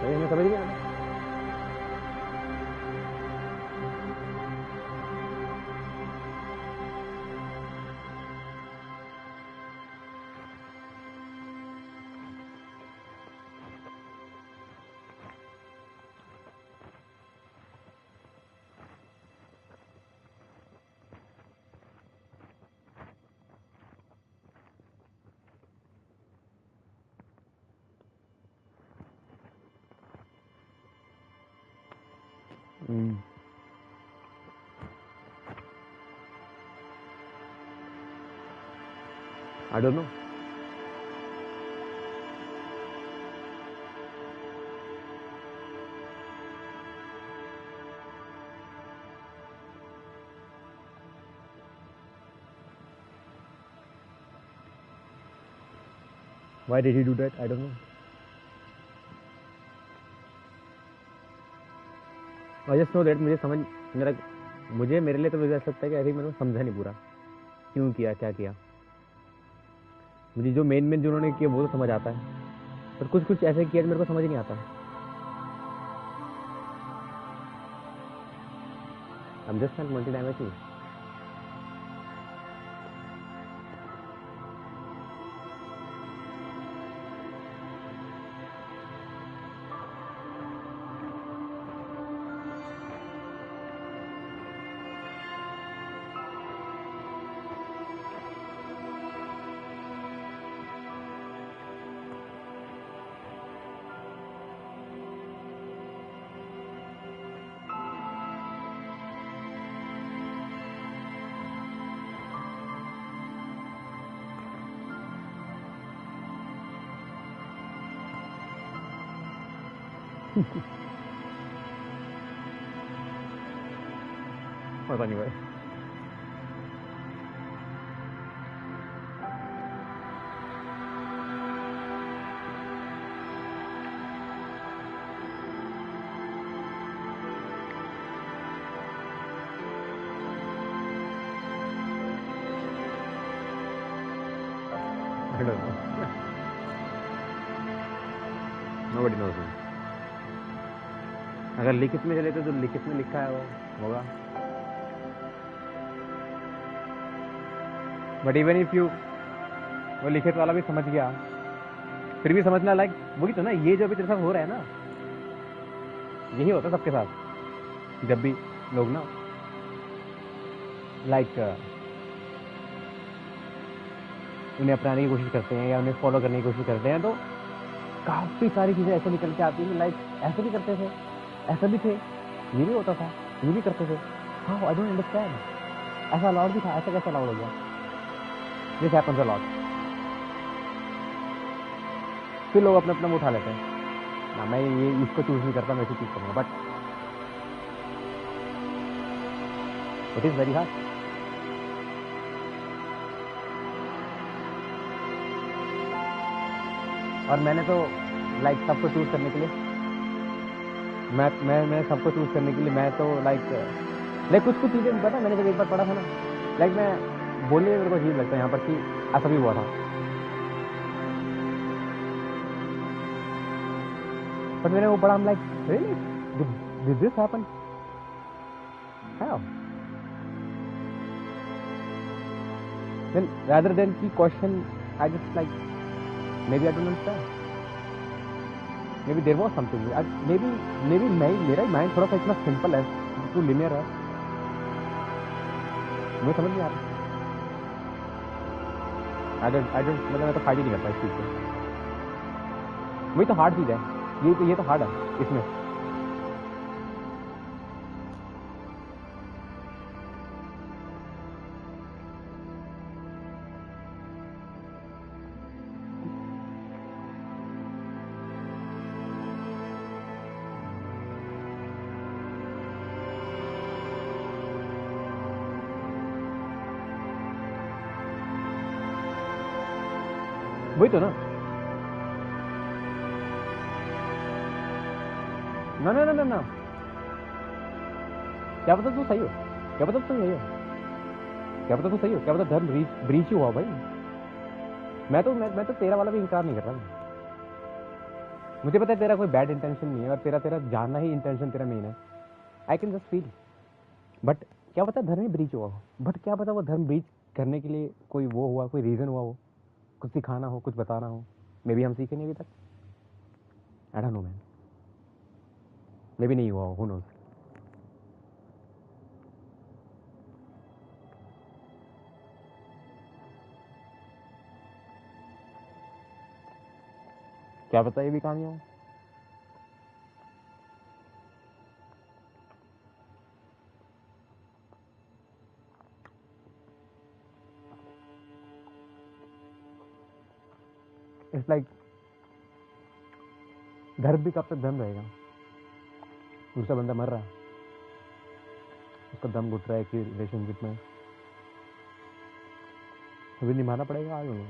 Speaker 8: हमें समझ नहीं आता। I don't know. Why did he do that? I don't know. I just know that मुझे मेरे लिए तो मुझे ऐसा लगता है कि ऐसे ही मैंने समझा नहीं पूरा क्यों किया, क्या किया। मुझे जो मेन जो उन्होंने किया वो तो समझ आता है, पर कुछ कुछ ऐसे किया मेरे को समझ नहीं आता। I'm just not multi-dimensional. पता नहीं भाई। I don't know. Nobody knows me. अगर लिखित में चले तो लिखित में लिखा है वो होगा। बट इवन इफ यू वो लिखित वाला भी समझ गया, फिर भी समझना लाइक वही तो ना, ये जो अभी तेरे साथ हो रहा है ना, यही होता है सबके साथ। जब भी लोग ना लाइक उन्हें अपनाने की कोशिश करते हैं या उन्हें फॉलो करने की कोशिश करते हैं, तो काफी सारी चीजें ऐसे निकल के आती हैं। लाइक ऐसे भी करते थे, ऐसा भी थे, ये भी होता था, ये भी करते थे। हाँ, आई डोंट अंडरस्टैंड, ऐसा अलाउड भी था, ऐसा कैसे अलाउड हो गया? This happens a lot. फिर लोग अपने अपना उठा लेते हैं ना, मैं ये इसको चूज नहीं करता, मैं इसे चूज करूँगा, but it is very hard. और मैंने तो लाइक सबको चूज करने के लिए मैं सबको चूज करने के लिए मैं तो लाइक कुछ चीज़ें पता, मैंने जब एक बार पढ़ा था ना, लाइक मैं बोलने में मेरे को अजीब लगता है यहाँ पर कि ऐसा भी हुआ था, बट मैंने वो पढ़ा, हम like really did this happen? How? Then rather than की question, I just like maybe I don't understand. Maybe there was something. Maybe मेरा माइंड थोड़ा सा इतना सिंपल है टू लिनियर है, मुझे समझ नहीं आता। I don't मतलब मैं तो फाइट ही नहीं करता इस चीज़ से। वही तो हार्ड चीज़ है, ये तो हार्ड है इसमें। वही तो ना, ना क्या पता तू सही हो, क्या पता तू सही हो, क्या पता तू सही हो, क्या पता धर्म ब्रीच ही हुआ भाई। मैं तो तेरा वाला भी इनकार नहीं कर रहा। मुझे पता है तेरा कोई बैड इंटेंशन नहीं है, और तेरा जानना ही इंटेंशन तेरा मेन है। I can just feel, but क्या पता धर्म ही ब्रीच हुआ हो, बट क्या पता वो धर्म ब्रीच करने के लिए कोई वो हुआ, कोई रीजन हुआ हो, कुछ सिखाना हो, कुछ बताना हो। मे बी हम सीखे नहीं अभी तक, I don't know man, may be नहीं हुआ हो, हू नोज। क्या पता ये भी कामयाब हो। इट्स लाइक धर्म भी कब तक धर्म रहेगा? दूसरा बंदा मर रहा है, उसका दम घुट रहा है कि रिलेशनशिप में भी निभाना पड़ेगा। आ जाऊंगा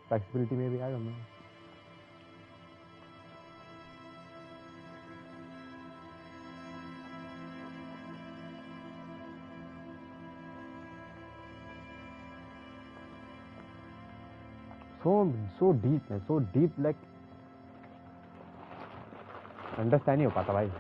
Speaker 8: फ्लेक्सिबिलिटी में भी आ जाऊंगा। so deep है, so deep, like अंडरस्टैंड नहीं हो पाता भाई।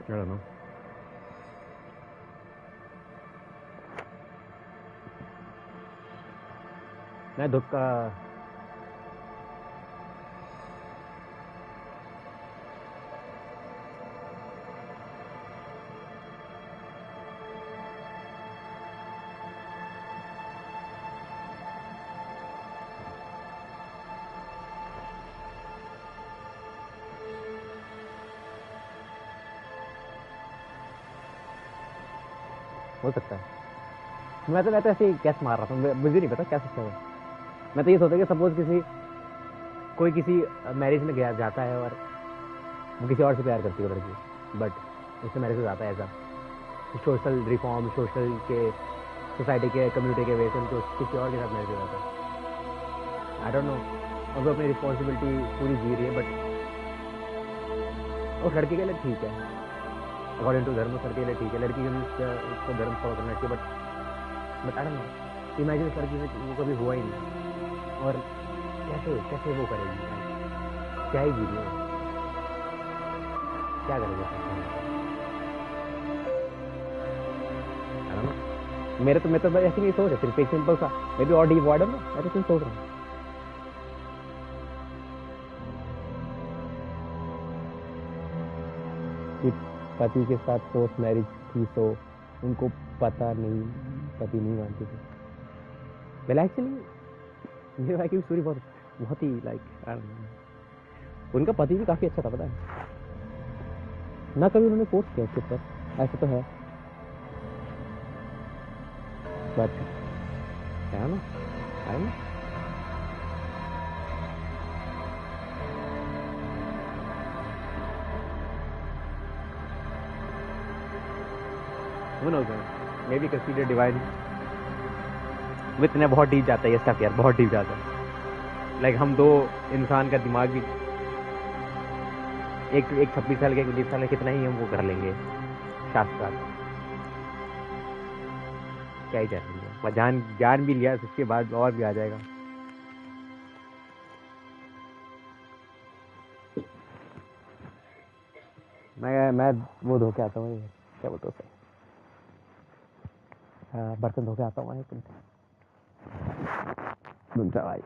Speaker 8: I don't know. मैं धुक्का हो सकता है। मैं तो ऐसे ही गैस मार रहा था, मुझे नहीं पता क्या सकता है। मैं तो ये सोचा कि सपोज कोई किसी मैरिज में गया जाता है और वो किसी और से प्यार करती है लड़की, बट उससे मैरिज हो जाता है। ऐसा सोशल रिफॉर्म, सोशल के सोसाइटी के कम्युनिटी के वजह से उनको किसी और के साथ मैरिज हो जाता है। आई डोंट नो, और वो अपनी रिस्पॉन्सिबिलिटी पूरी जी रही है, बट उस लड़की के लिए ठीक है, अकॉर्डिंग टू धर्म उस लड़के के लिए ठीक है। लड़की के लिए उसको धर्म फॉलो करना चाहिए, but I don't know, imagine उस लड़की से वो कभी हुआ ही नहीं और कैसे वो करेगी, क्या ही जी रही है, क्या करेगी? मैं तो ऐसे नहीं सोच रहा, सिर्फ एक सिंपल सा मे बी और डीप वार्डन में मैं तो सिर्फ सोच रहा हूँ कि पति के साथ फोर्स मैरिज थी तो उनको पता नहीं, पति नहीं मानती थी। वेल एक्चुअली ये की स्टोरी बहुत ही लाइक उनका पति भी काफी अच्छा था, पता है ना, कभी उन्होंने फोर्स किया उसके ऊपर, ऐसा तो है। बट है ना, है ना, who knows, maybe consider divine with ने बहुत डीप जाता है ये स्टफ यार, बहुत डीप जाता है। लाइक हम दो इंसान का दिमाग भी एक 26 साल के, एक 20 साल का, कितना ही हम वो कर लेंगे शास्त्रार्थ, क्या ही कर लेंगे। जान भी लिया उसके बाद और भी आ जाएगा। मैं वो धो के आता हूँ, क्या बोलते हो, बर्तन धो के आता हूँ एक मिनट भाई।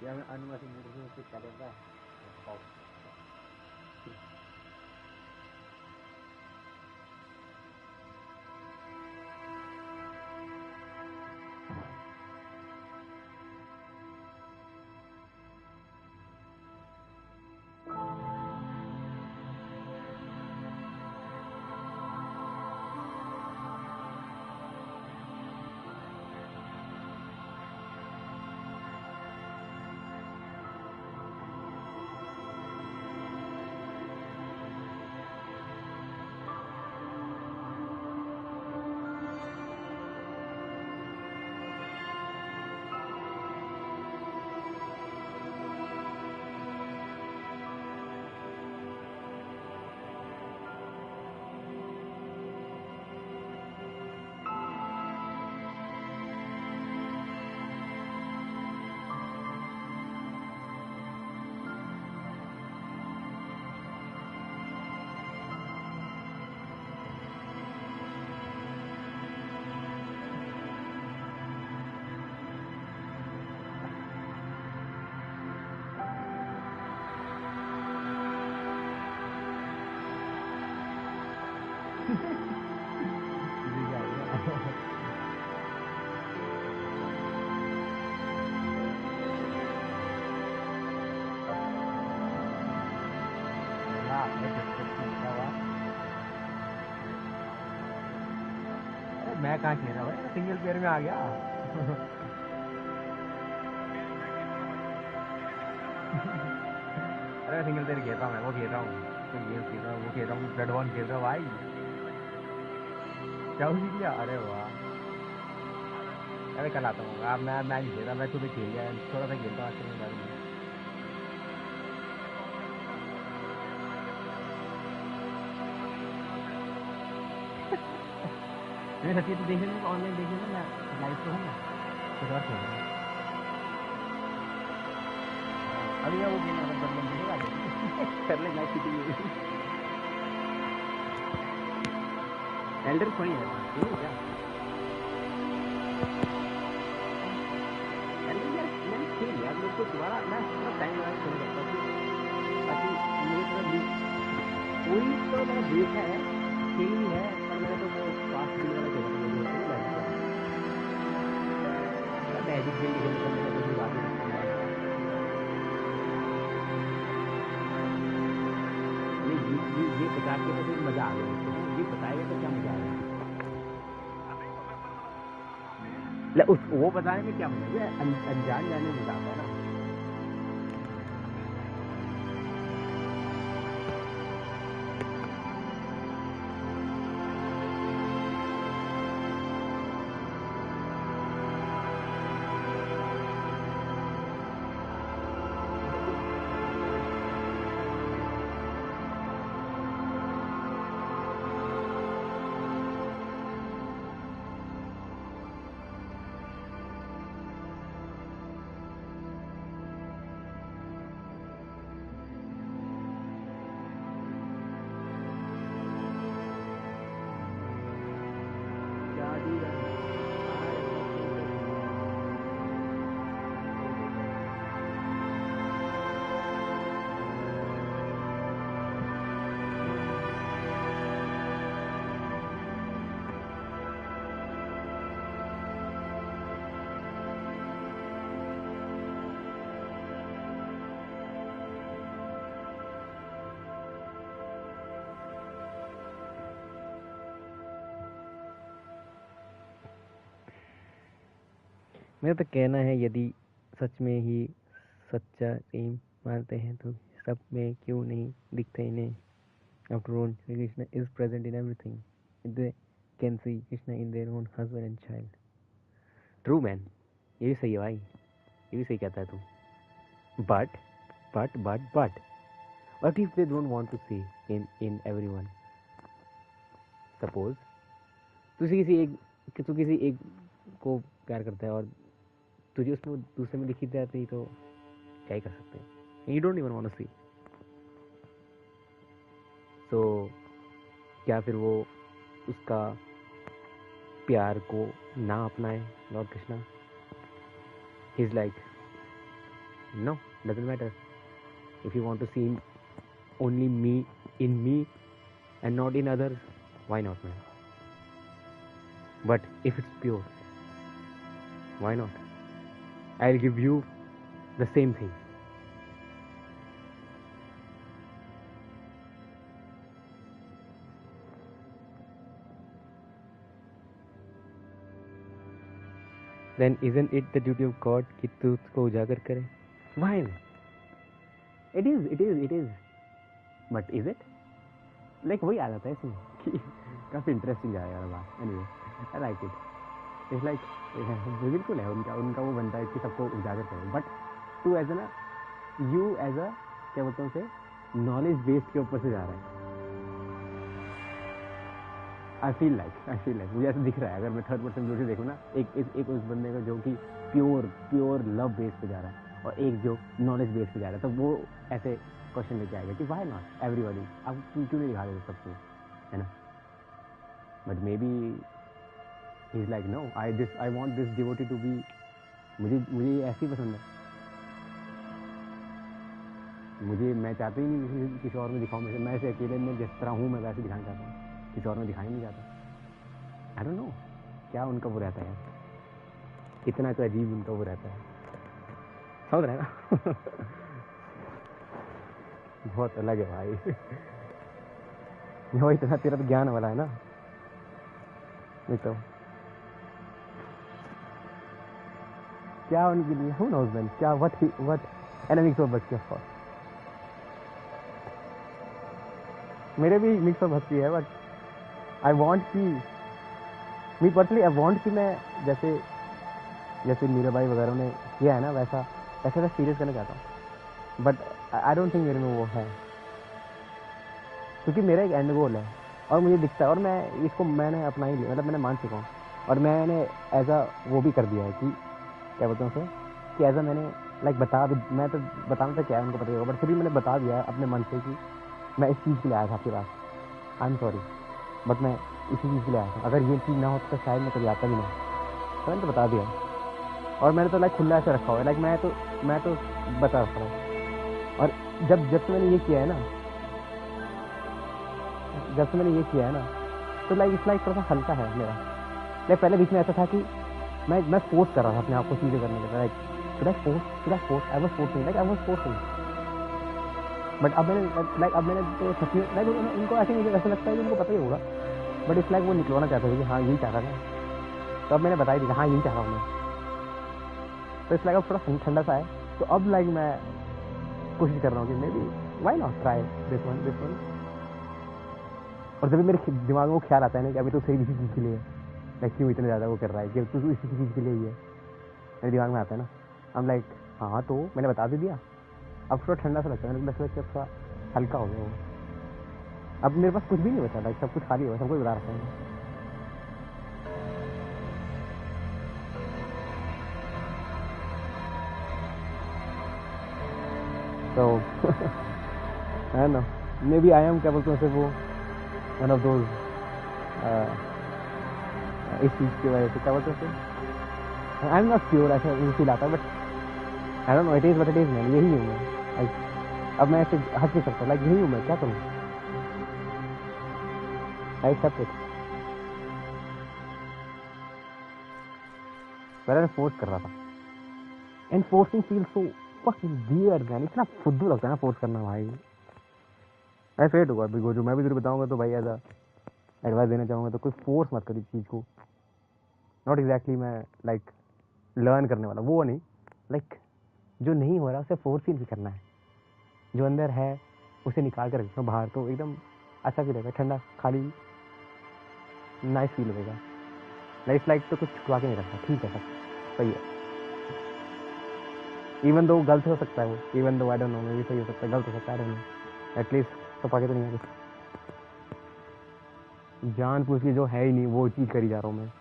Speaker 8: या मैं अनुमति नहीं से क्या करता है मैं कहाँ खेल रहा भाई सिंगल प्लेयर में आ गया अरे सिंगल प्लेयर खेल रहा हूँ मैं वो खेल रहा हूँ गेम खेल रहा हूँ वो खेल रहा हूँ ब्लड वन खेल रहा हूँ भाई क्या सीख लिया अरे वाह अरे कल आता हूँ आप मैं नहीं खेल रहा मैं सुबह खेल लिया थोड़ा सा खेलता हूँ आज मैं सच्ची तो देखे ना ऑनलाइन देखे ना मैं लाइव तो हूँ ना कुछ और खेल रहा हूँ अभी वो गेम कर ले मैच जीती एल्डर थोड़ी है क्यों क्या एल्डर यार मैं खेल यार मेरे को दोबारा मैं थोड़ा टाइम लगा खेल सकता हूँ ताकि मेरे तरफ कोई तो मेरा ब्रेक है खेल भी है पर मेरे तो वो फास्ट खेल वाला खेल मैजिक खेल खेलने में कोई बात नहीं ये बता के तो मजा आ गया ये बताएगा तो क्या मजा आ गया उस वो बताने में क्या मजा है अनजान जाने में मजा आता है ना मेरा तो कहना है यदि सच में ही सच्चा प्रेम मानते हैं तो सब में क्यों नहीं दिखते इन्हें after all Krishna is present in everything they can see Krishna in their own husband and child true man ये भी सही है भाई ये भी सही कहता है तू but what if they don't want to see in everyone suppose तू किसी एक को प्यार करता है और तुझे उसमें दूसरे में लिखी जाती तो क्या ही कर सकते हैं you don't even want to see so क्या फिर वो उसका प्यार को ना अपनाए Lord Krishna He's like, no, doesn't matter. If you want to see only me in me and not in others, why not, man? But if it's pure, why not? I'll give you the same thing. Then isn't it the duty of God कि तू उसको उजागर करे? Why? It is. But is it? Like वही आ जाता है इसमें कि काफी इंटरेस्टिंग जा रहा है बात. Anyway, I like it. It's like बिल्कुल है उनका वो बनता है कि सबको उजागर करे. But तू ऐसा ना, you as a क्या बोलते हैं उसे, नॉलेज बेस्ड के ऊपर से जा रहा है. आई फील लाइक मुझे ऐसा दिख रहा है. अगर मैं थर्ड पर्सन व्यू से देखूँ ना, एक उस बंदे को जो कि प्योर लव बेस पे जा रहा है और एक जो नॉलेज बेस पे जा रहा है, तो वो ऐसे क्वेश्चन लेके आएगा कि वाई नॉट एवरीबॉडी. अब क्यों नहीं दिखा देते सबको, है ना? But may be he is like no, I want this devotee to be, मुझे ऐसी पसंद है. मैं चाहता ही नहीं किसी और में दिखाऊँ. मैं ऐसे अकेले में जिस तरह हूँ मैं वैसे दिखाना चाहता हूँ, किसी और में दिखाई नहीं जाता. आई डोंट नो क्या उनका वो रहता है, इतना तो अजीब उनका वो रहता है. समझ रहे ना? बहुत अलग है भाई. वो इतना तेरा तो ज्ञान वाला है ना. नहीं तो क्या उनके लिए हूँ नोज मैन, क्या वट एंड मिक्स ऑफ बच्चे. ऑफ कोर्स मेरे भी मिक्स ऑफ हंसी है. बट आई वॉन्ट कि मी पर्सनली आई वॉन्ट कि मैं जैसे मीराबाई वगैरह ने किया है ना, वैसा मैं सीरियस करना चाहता हूँ. बट आई डोंट थिंक मेरे में वो है, क्योंकि मेरा एक एंड गोल है और मुझे दिखता है और मैं इसको मैंने अपना ही लिया, मतलब मैंने मान चुका हूँ. और मैंने एज अ वो भी कर दिया है कि क्या बोलते हैं उसे, कि एज अ मैंने लाइक मैं तो बताना था क्या है उनको पता होगा, बट फिर भी मैंने बता दिया अपने मन से कि मैं इस चीज़ के लिए आया था आपके पास. आई एम सॉरी बट मैं इसी चीज़ के लिए आया था. अगर ये चीज़ ना होता तो शायद मैं कभी आता भी नहीं. तो मैंने तो बता दिया और मैंने तो लाइक खुला ऐसे रखा हुआ है. लाइक मैं तो बता रहा हूँ. और जब से मैंने ये किया है ना, तो लाइक इस लाइक थोड़ा सा हल्का है मेरा. लाइक पहले बीच में ऐसा था कि मैं फोर्स कर रहा था अपने आप को चीज़ें करने के लिए. Like should I force I was forcing. But अब मैंने तो सच में लाइक उनको ऐसे मुझे ऐसा लगता है कि उनको पता ही होगा, बट इस लाइक वो निकलवाना चाहते थे कि हाँ यही चाह रहा था. तो अब मैंने बता ही दिया हाँ यही चाह रहा हूँ मैं. तो इस लाइक अब थोड़ा ठंडा सा है. तो अब लाइक मैं कोशिश कर रहा हूँ कि may be why not try this one. और जब भी मेरे दिमाग में वो ख्याल आता है ना कि अभी तो सही इसी चीज़ के लिए लाइक क्यों इतना ज़्यादा वो कर रहा है, कि तू इसी चीज़ के लिए ही है, मेरे दिमाग में आता है ना. हम लाइक हाँ तो मैंने बता भी दिया. अब थोड़ा ठंडा सा लगता है. मैंने लगता है थोड़ा हल्का हो गया वो. अब मेरे पास कुछ भी नहीं बचा, लाइक सब कुछ खाली हो, सबको बता रखा है. तो है ना, मे बी आई एम क्या बोलते हैं उसे, वो वन ऑफ दोज इस चीज़ की वजह से क्या बोलते हैं उसे, आई एम नॉट श्योर ऐसा मुझे फील आता है. But I don't know, it is what it is man. यही हूँ मैं. अब मैं ऐसे हंस नहीं सकता. लाइक यही हूँ मैं, क्या करूँ. I accept it. पहले मैं फोर्स कर रहा था and forcing feel so fucking weird man. इतना फुद्दू लगता है ना फोर्स करना भाई. आई फेट होगा अभी जो मैं भी तुझे बताऊंगा तो भाई ऐसा एडवाइस देना चाहूँगा तो कोई फोर्स मत कर इस चीज़ को. नॉट एग्जैक्टली मैं लाइक लर्न करने वाला वो नहीं. लाइक जो नहीं हो रहा उसे फोर्स ही नहीं करना है. जो अंदर है उसे निकाल कर रखना बाहर, तो एकदम अच्छा फील होगा, ठंडा खाली नाइस फील होगा. लाइक तो कुछ छुपा के नहीं रखता. ठीक है सब सही है. इवन दो गलत हो सकता है वो, even though I don't know may be सही हो सकता है, गलत हो सकता है, आई डोंट नो. एटलीस्ट छुपा के तो नहीं है कुछ. जान पूछ के जो है ही नहीं वो चीज़ करी जा रहा हूँ मैं.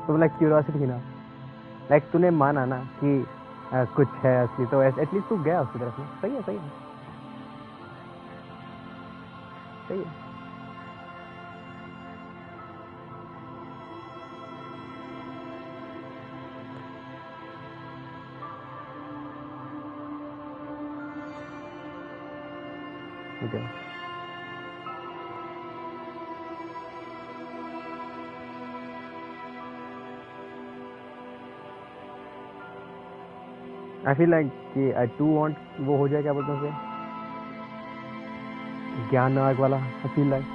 Speaker 8: तो लाइक क्यूरियोसिटी थी ना, लाइक तूने माना ना कि कुछ है असली, तो एटलीस्ट तू गया उसकी तरफ में। सही है, सही है, सही है। Okay. I feel like कि I too want वो हो जाए, क्या बोलते हैं उसे, ज्ञान नाग वाला। I feel like,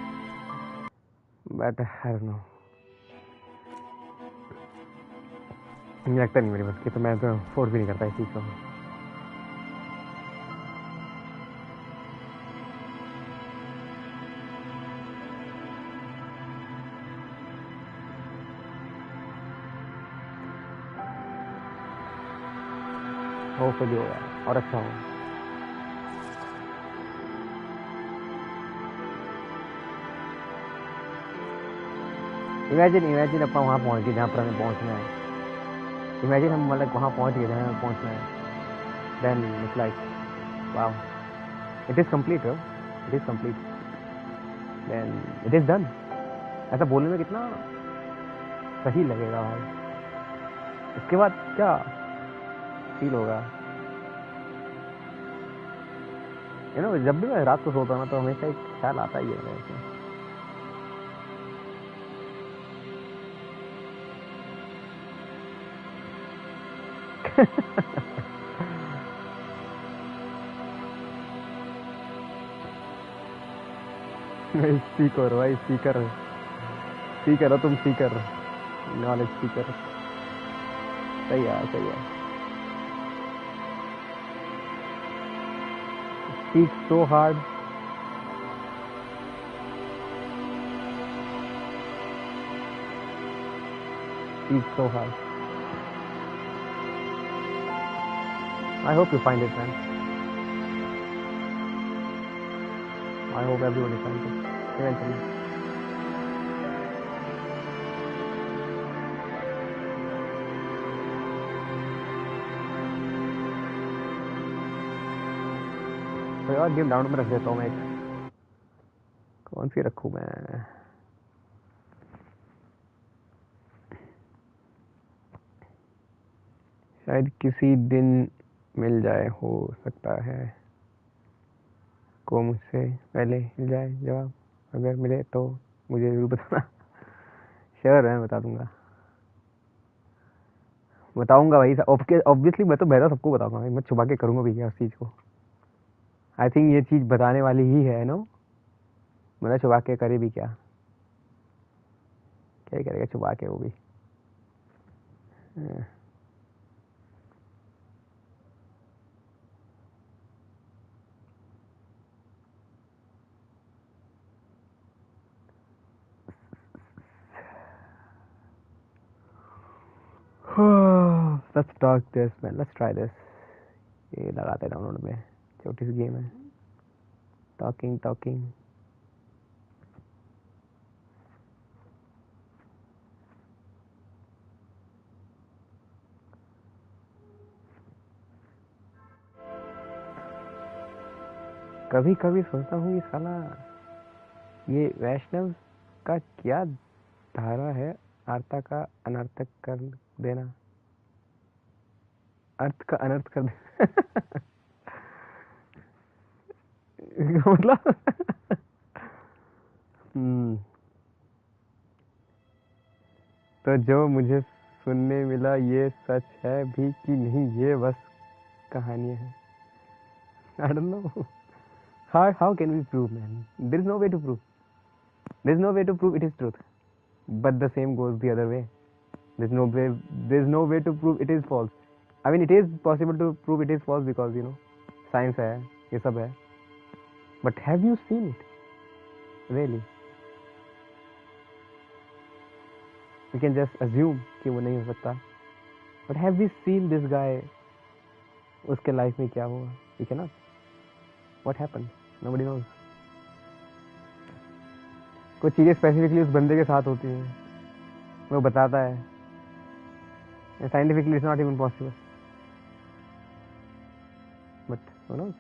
Speaker 8: but I don't know, मुझे लगता नहीं मेरे बस की, तो मैं तो फोर्स भी नहीं करता इस चीज़ को। होपफुली होगा और अच्छा हो। इमेजिन अपना वहाँ पहुँच गए जहाँ पर हमें पहुँचना है। इमेजिन हम मतलब वहाँ पहुँच गए जहाँ हमें पहुँचना है। Then it's like wow, it is complete bro, it is complete, then it is done. ऐसा बोलने में कितना सही लगेगा भाई। इसके बाद क्या फील होगा, यू नो। जब भी मैं रात को सोता हूँ ना, तो हमेशा एक ख्याल आता ही है मेरे से। स्पीकर भाई, स्पीकर स्पीकर हो तुम, स्पीकर, नॉलेज स्पीकर। सही है, सही है। Speak so hard. Speak so hard. I hope you find it, man. I hope everybody finds it eventually. तो यार गेम डाउन में रख देता हूँ मैं। कौन सी रखूँ मैं? शायद किसी दिन मिल जाए, हो सकता है को मुझसे पहले मिल जाए जवाब। अगर मिले तो मुझे जरूर बताना। श्योर है, बता दूंगा, बताऊंगा भाई। ऑब्वियसली मैं तो बहरा सबको बताऊंगा, मैं छुपा के करूंगा भी क्या उस चीज़ को। आई थिंक ये चीज़ बताने वाली ही है नो। मतलब छुपा के करे भी क्या क्या करेगा छुपा के वो भी। Let's talk this man, let's try this। ये लगाते डाउनलोड में, छोटी सी गेम है। टॉकिंग कभी कभी सोचता हूँ ये साला, ये वैष्णव का क्या धारा है आर्ता का अनर्थक कर देना, अर्थ का अनर्थ कर देना। मतलब तो जो मुझे सुनने मिला ये सच है भी कि नहीं, ये बस कहानियां हैं। I don't know. How can we prove, man? There is no way to prove. There is no way to prove it is truth. But the same goes the other way. There's no way to prove it is false. I mean, it is possible to prove it is false because, you know, science है, ये सब है. But have you seen it? Really? We can just assume कि वो नहीं हो सकता. But have we seen this guy? उसके लाइफ में क्या हुआ? We cannot. What happened? Nobody knows. कुछ चीज़ें स्पेसिफिकली उस बंदे के साथ होती हैं, वो बताता है, Scientifically, it's not even possible. But who knows?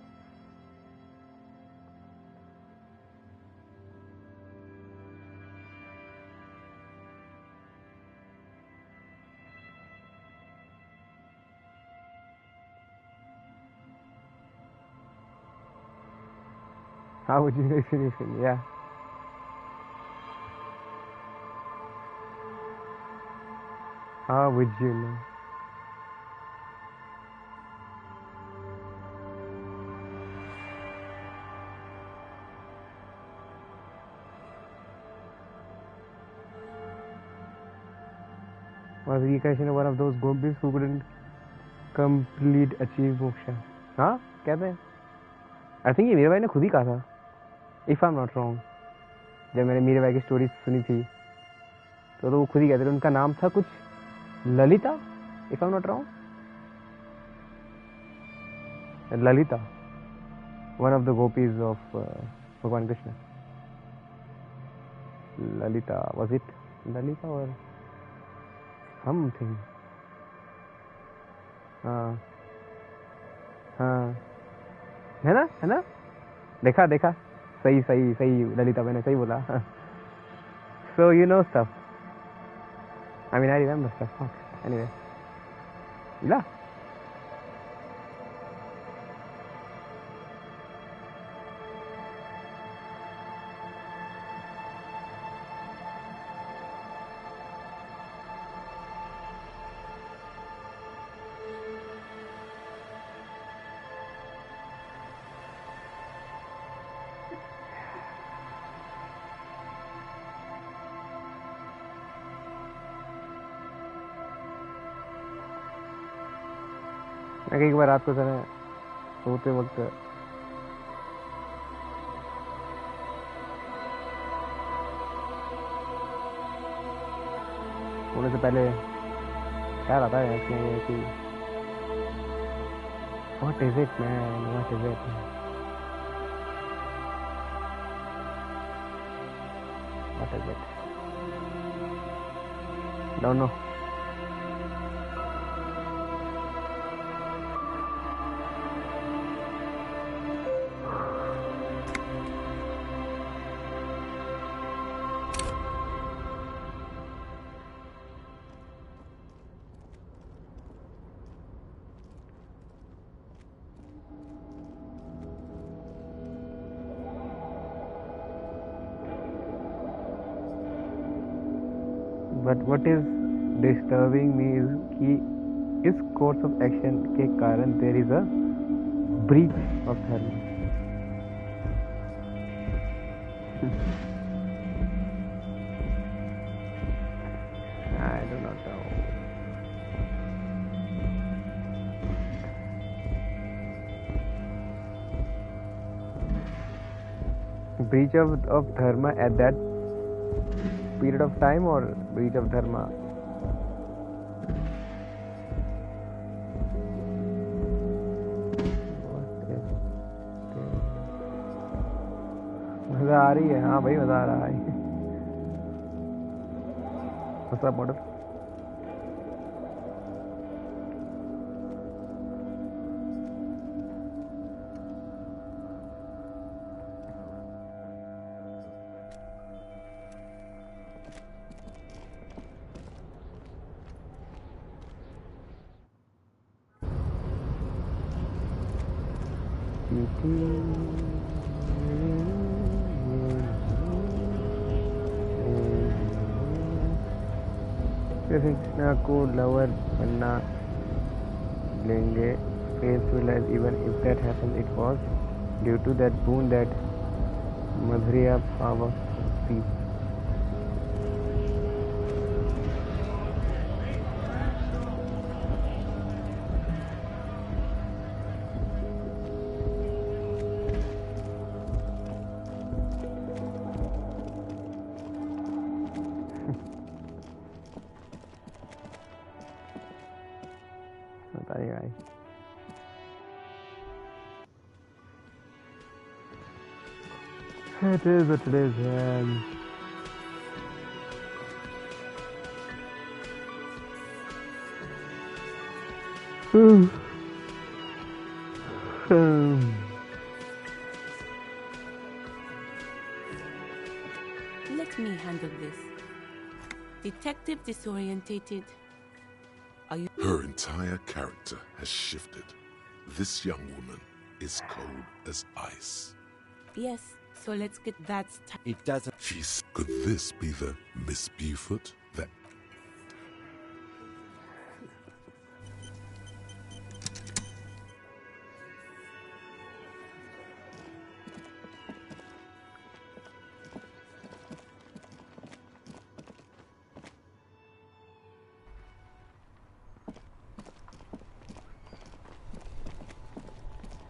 Speaker 8: How would you know finish it? Yeah. How would you know? Was Rikashina one of those gopis who couldn't achieve moksha? हाँ कहते हैं. I think ये मीरा भाई ने खुद ही कहा था. If I'm not wrong. जब मैंने मीरा भाई की स्टोरी सुनी थी तो वो खुद ही कहते थे. उनका नाम था कुछ Lalita. If I'm not wrong. Lalita, one of the gopis of Bhagwan Krishna. Lalita, was it Lalita or something? हाँ हाँ है ना देखा सही ललिता मैंने सही बोला. So you know stuff. I mean I remember stuff. Anyway, yeah. एक बार रात को सर सोते वक्त सोने से पहले ख्याल आता है इसमें कि what is it man, what is it? What is it? Don't know. But what is disturbing me is कि इस course of action के कारण there is a breach of dharma. I do not know. Breach of dharma at that period of time or breach of dharma? मजा आ रही है. हाँ भाई मजा आ रहा है. What's up, model? कृष्णा को लवर बनना लेंगे. Fails to realize even if that happened, it was due to that boon that Madhurya power peace. बताइए भाई. It is what it is, man.
Speaker 7: Let me handle this. Detective disorientated. Are you?
Speaker 1: Her entire character has shifted. This young woman is cold as ice.
Speaker 7: Yes, so let's get that
Speaker 4: It doesn't.
Speaker 1: Could this be the Miss Beaufort that...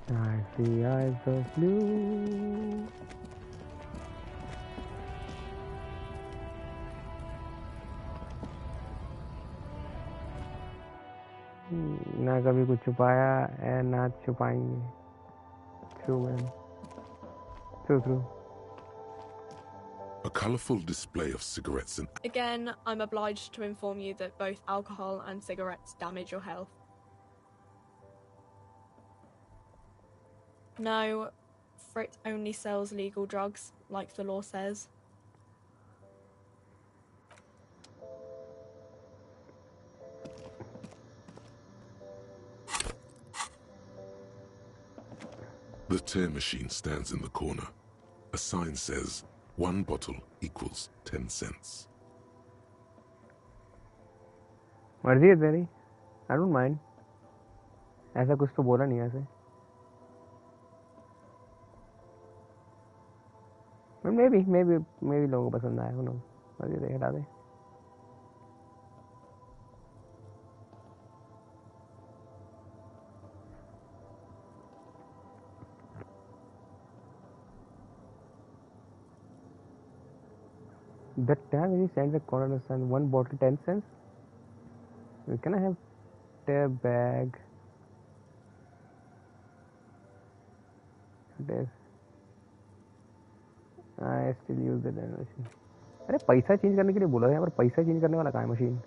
Speaker 8: I see eyes of blue. ना कभी कुछ छुपाया है ना छुपाएंगे. True, man. True.
Speaker 1: A colorful display of cigarettes and...
Speaker 10: Again, I'm obliged to inform you that both alcohol and cigarettes damage your health. No, Frit only sells legal drugs, like the law says.
Speaker 1: The tear machine stands in the corner. A sign says, 1 bottle equals 10 cents.
Speaker 8: मर्जी है तेरी. I don't mind. ऐसा कुछ तो बोला नहीं ऐसे. But maybe लोगों को पसंद आया. उन्होंने मर्जी दे हटा दे. That time when he sent the corner sign, 1 bottle 10 cents. Can I have tear bag? There. I still use the machine. अरे पैसा चेंज करने के लिए बोला था यहाँ पर. पैसा चेंज करने वाला कहाँ है machine?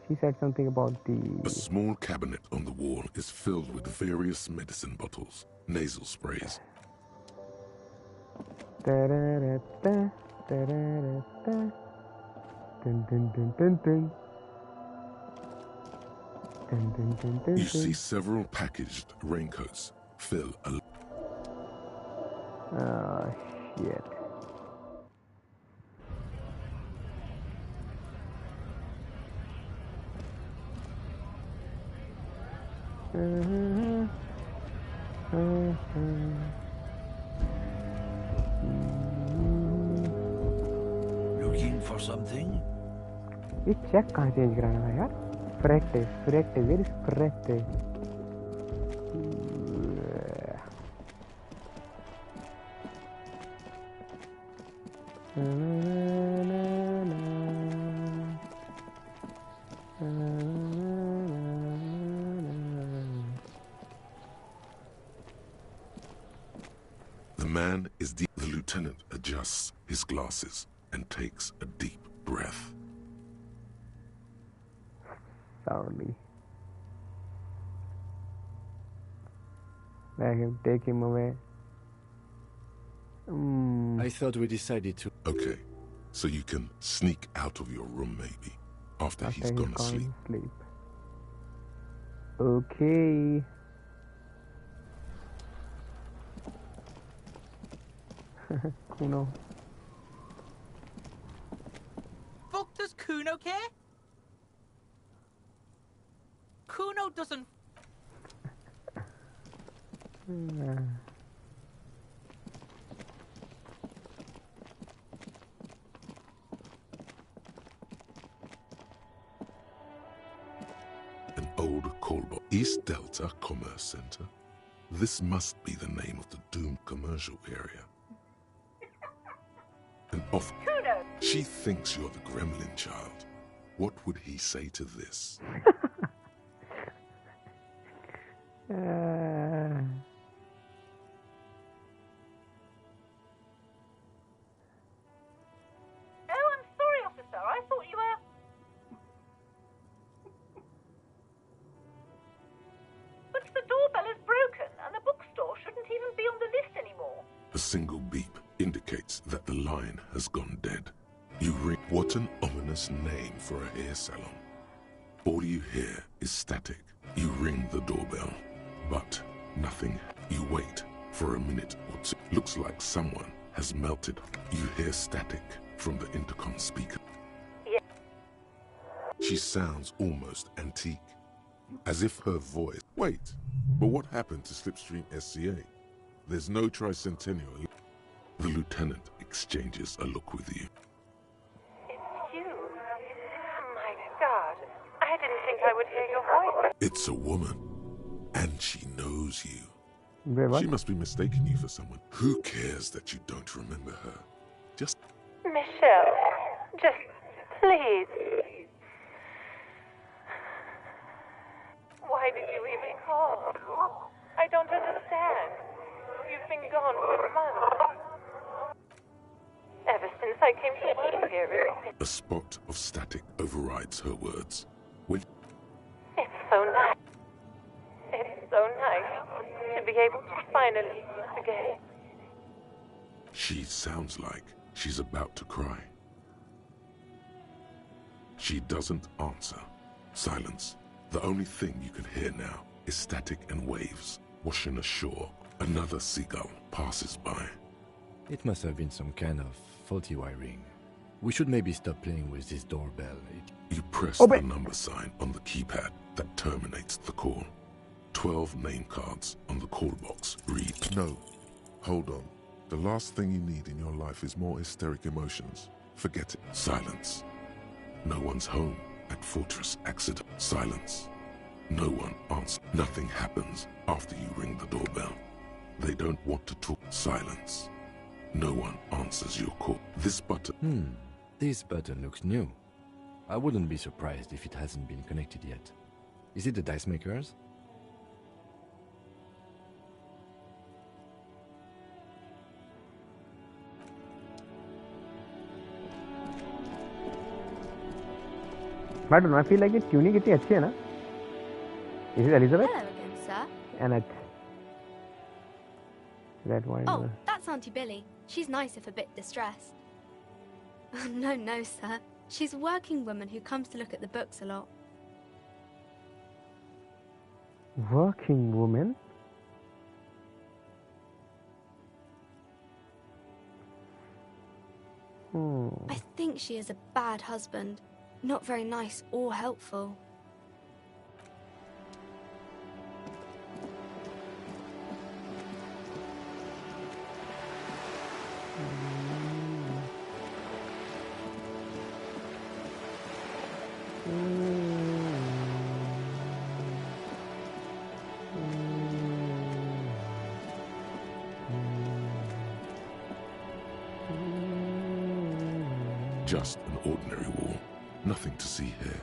Speaker 8: She said something about the...
Speaker 1: A small cabinet on the wall is filled with various medicine bottles, nasal sprays.
Speaker 8: Da-da-da-da, da-da-da-da. Dun, dun, dun, dun, dun. Dun, dun, dun, dun,
Speaker 1: You
Speaker 8: dun.
Speaker 1: see several packaged raincoats fill a...
Speaker 8: Oh, shit.
Speaker 15: Looking for something?
Speaker 8: ये check कहाँ change कराना था यार? Fred where is Fred?
Speaker 1: The man is deep. The lieutenant adjusts his glasses and takes a deep breath.
Speaker 8: Soundly. Let him take him away.
Speaker 4: I thought we decided to.
Speaker 1: Okay, so you can sneak out of your room maybe after he's gone to sleep.
Speaker 8: Okay. Kuno.
Speaker 21: Fuck does Kuno care? Kuno doesn't.
Speaker 1: An old callbox. East Delta Commerce Center. This must be the name of the doomed commercial area. And off. She thinks you're the gremlin child. What would he say to this?
Speaker 13: Oh, I'm sorry, officer. I thought you were...
Speaker 2: even be on the list anymore.
Speaker 1: A single beep indicates that the line has gone dead. You ring. What an ominous name for a hair salon. All you hear is static. You ring the doorbell, but nothing. You wait for a minute or two. Looks like someone has melted. You hear static from the intercom speaker.
Speaker 2: Yeah.
Speaker 1: She sounds almost antique, as if her voice... Wait, but what happened to Slipstream SCA? There's no tricentennial. The lieutenant exchanges a look with you.
Speaker 2: It's you. My God, I didn't think I would hear your voice.
Speaker 1: It's a woman, and she knows you.
Speaker 8: Wait, what?
Speaker 1: She must be mistaking you for someone. Who cares that you don't remember her? Just...
Speaker 2: Michelle, just please. Why did you even call? I don't understand. You've been gone for months. Ever since I came to work here.
Speaker 1: A spot of static overrides her words. Will...
Speaker 2: It's so nice. It's so nice to be able to finally meet again.
Speaker 1: She sounds like she's about to cry. She doesn't answer. Silence. The only thing you can hear now is static and waves washing ashore. Another seagull passes by.
Speaker 4: It must have been some kind of faulty wiring. We should maybe stop playing with this doorbell.
Speaker 1: You press the number sign on the keypad that terminates the call. 12 name cards on the call box read.
Speaker 22: No. Hold on. The last thing you need in your life is more hysteric emotions. Forget it.
Speaker 1: Silence. No one's home at Fortress Accident. Silence. No one answers. Nothing happens after you ring the doorbell. They don't want to talk. Silence. No one answers your call. This button...
Speaker 4: This button looks new. I wouldn't be surprised if it hasn't been connected yet. Is it the dice makers?
Speaker 8: I don't know, I feel like it's tuning कितनी अच्छी है ना? Is it Elizabeth?
Speaker 23: Hello again, sir.
Speaker 8: Annette. Red wine.
Speaker 23: Oh, that's Auntie Billy. She's nice if a bit distressed. No, sir. She's a working woman who comes to look at the books a lot.
Speaker 8: Working woman?
Speaker 23: I think she is a bad husband. Not very nice or helpful.
Speaker 1: Just an ordinary wall. Nothing to see here.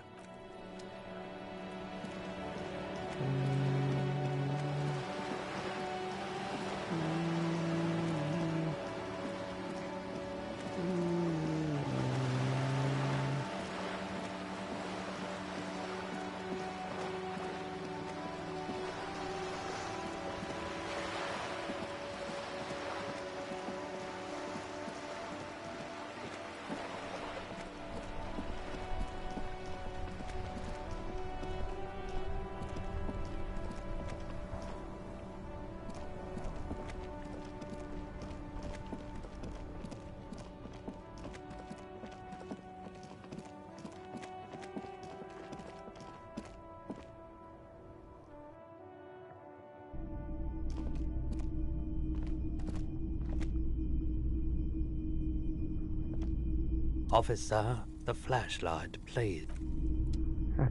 Speaker 24: Officer, the flashlight, please.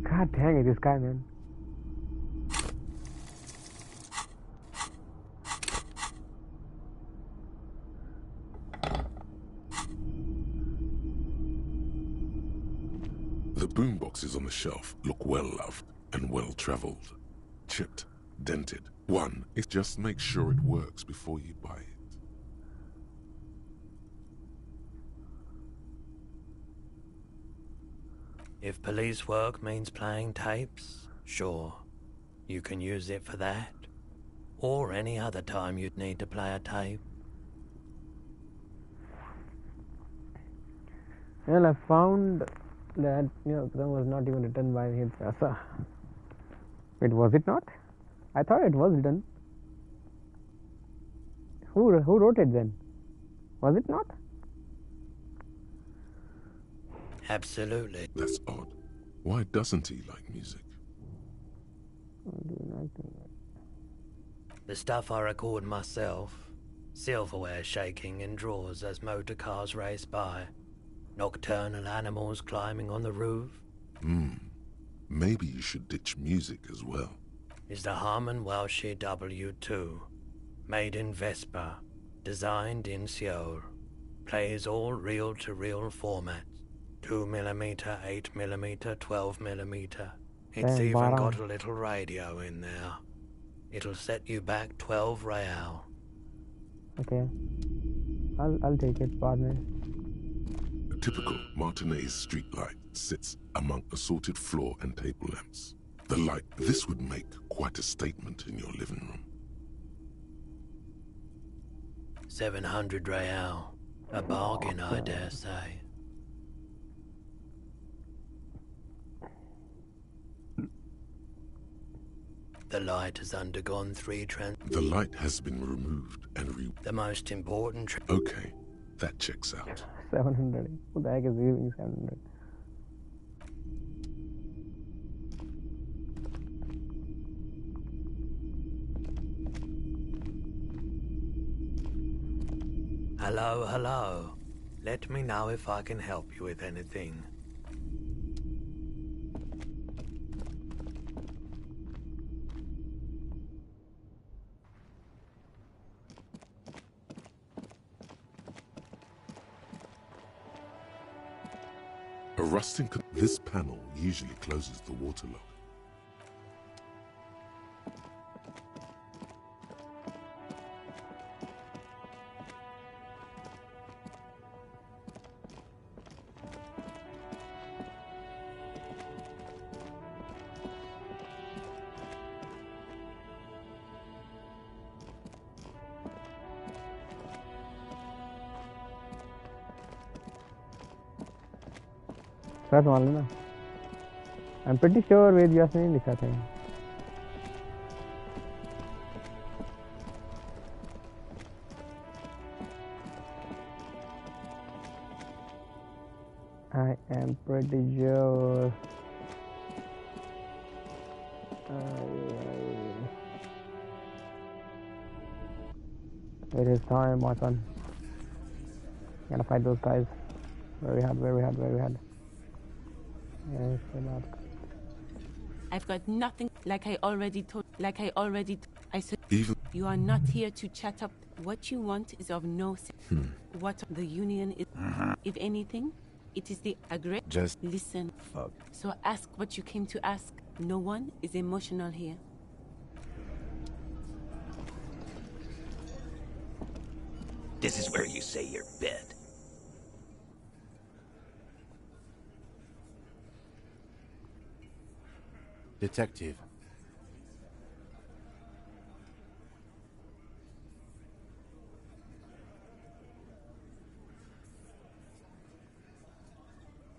Speaker 8: God dang it, this guy, man.
Speaker 1: The boomboxes on the shelf look well-loved and well-traveled. Chipped, dented. One is just make sure it works before you buy it.
Speaker 24: If police work means playing tapes, sure, you can use it for that. Or any other time you'd need to play a tape.
Speaker 8: Well, I found that exam was not even written by his Rasa. Wait, was it not? I thought it was written. Who wrote it then? Was it not?
Speaker 24: Absolutely.
Speaker 22: That's odd. Why doesn't he like music?
Speaker 24: The stuff I record myself. Silverware shaking in drawers as motor cars race by. Nocturnal animals climbing on the roof.
Speaker 22: Maybe you should ditch music as well.
Speaker 24: Is the Harman Welshie W2. Made in Vespa. Designed in Seoul. Plays all reel-to-reel formats. 2mm, 8mm, 12mm. It's
Speaker 8: Damn,
Speaker 24: even
Speaker 8: Bara.
Speaker 24: got a little radio in there. It'll set you back 12 real.
Speaker 8: Okay. I'll take it, partner.
Speaker 22: A typical Martinez streetlight sits among assorted floor and table lamps. The light, this would make quite a statement in your living room.
Speaker 24: 700 real. A bargain, I dare say. The light has undergone 3
Speaker 22: The light has been removed and
Speaker 24: The most important
Speaker 22: Okay, that checks out.
Speaker 8: 700. Who the heck is using 700?
Speaker 24: Hello, hello. Let me know if I can help you with anything.
Speaker 22: A rusting... This panel usually closes the water lock.
Speaker 8: Sir मान लेना I am pretty sure Ved Vyas ने नहीं लिखा था I am pretty sure it is time, my son. Gotta fight those guys. Very hard, very hard, very hard. Yes,
Speaker 7: I've got nothing. Like I already told. I said.
Speaker 22: Even
Speaker 7: you are not here to chat up. What you want is of no sense. What the union is, if anything, it is the
Speaker 22: Just
Speaker 7: listen.
Speaker 22: Fuck.
Speaker 7: So ask what you came to ask. No one is emotional here.
Speaker 15: This is where you say your bed.
Speaker 4: Detective.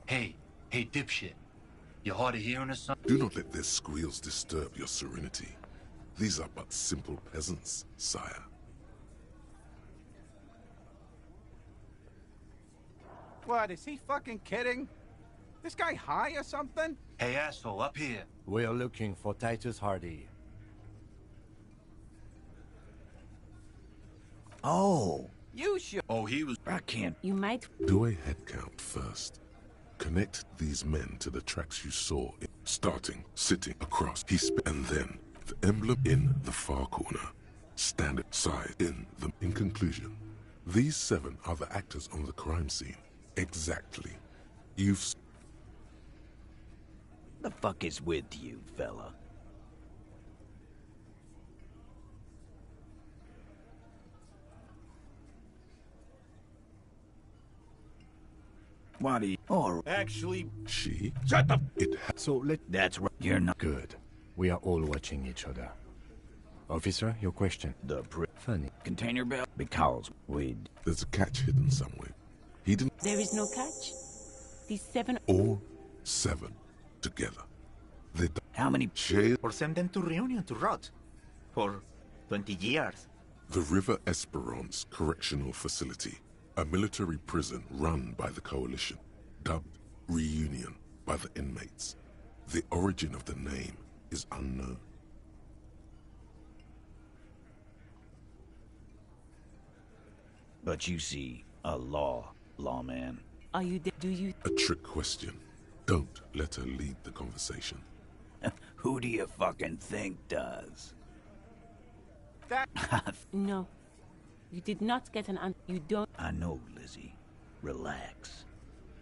Speaker 18: Hey, dipshit. You hard of hearing or something?
Speaker 22: Do not let their squeals disturb your serenity. These are but simple peasants, sire.
Speaker 17: What, is he fucking kidding? This guy high or something?
Speaker 18: Hey, asshole, up here.
Speaker 4: We are looking for Titus Hardy.
Speaker 15: Oh.
Speaker 17: You should.
Speaker 18: Oh, he was...
Speaker 15: I can't...
Speaker 7: You might...
Speaker 22: Do a head count first. Connect these men to the tracks you saw. Starting, sitting, across, and then the emblem in the far corner. Standard side in conclusion. These 7 are the actors on the crime scene. Exactly. You've...
Speaker 15: The fuck is with you, fella? Why do you... Or...
Speaker 18: Actually...
Speaker 22: She...
Speaker 15: Shut the...
Speaker 22: It
Speaker 4: So let...
Speaker 15: That's right. You're not...
Speaker 4: Good. We are all watching each other. Officer, your question. Funny.
Speaker 15: Container belt? Because
Speaker 1: There's a catch hidden somewhere. He didn't...
Speaker 7: There is no catch. These 7...
Speaker 1: All 7 together. They...
Speaker 15: How many...
Speaker 1: Share...
Speaker 19: Or send them to Reunion to rot. For 20 years.
Speaker 1: The River Esperance Correctional Facility, a military prison run by the Coalition, dubbed Reunion by the inmates. The origin of the name is unknown.
Speaker 15: But you see, a lawman.
Speaker 7: Are you do you...
Speaker 1: A trick question. Don't let her lead the conversation.
Speaker 15: Who do you fucking think does?
Speaker 7: No. You did not get an answer. You don't...
Speaker 15: I know, Lizzie. Relax.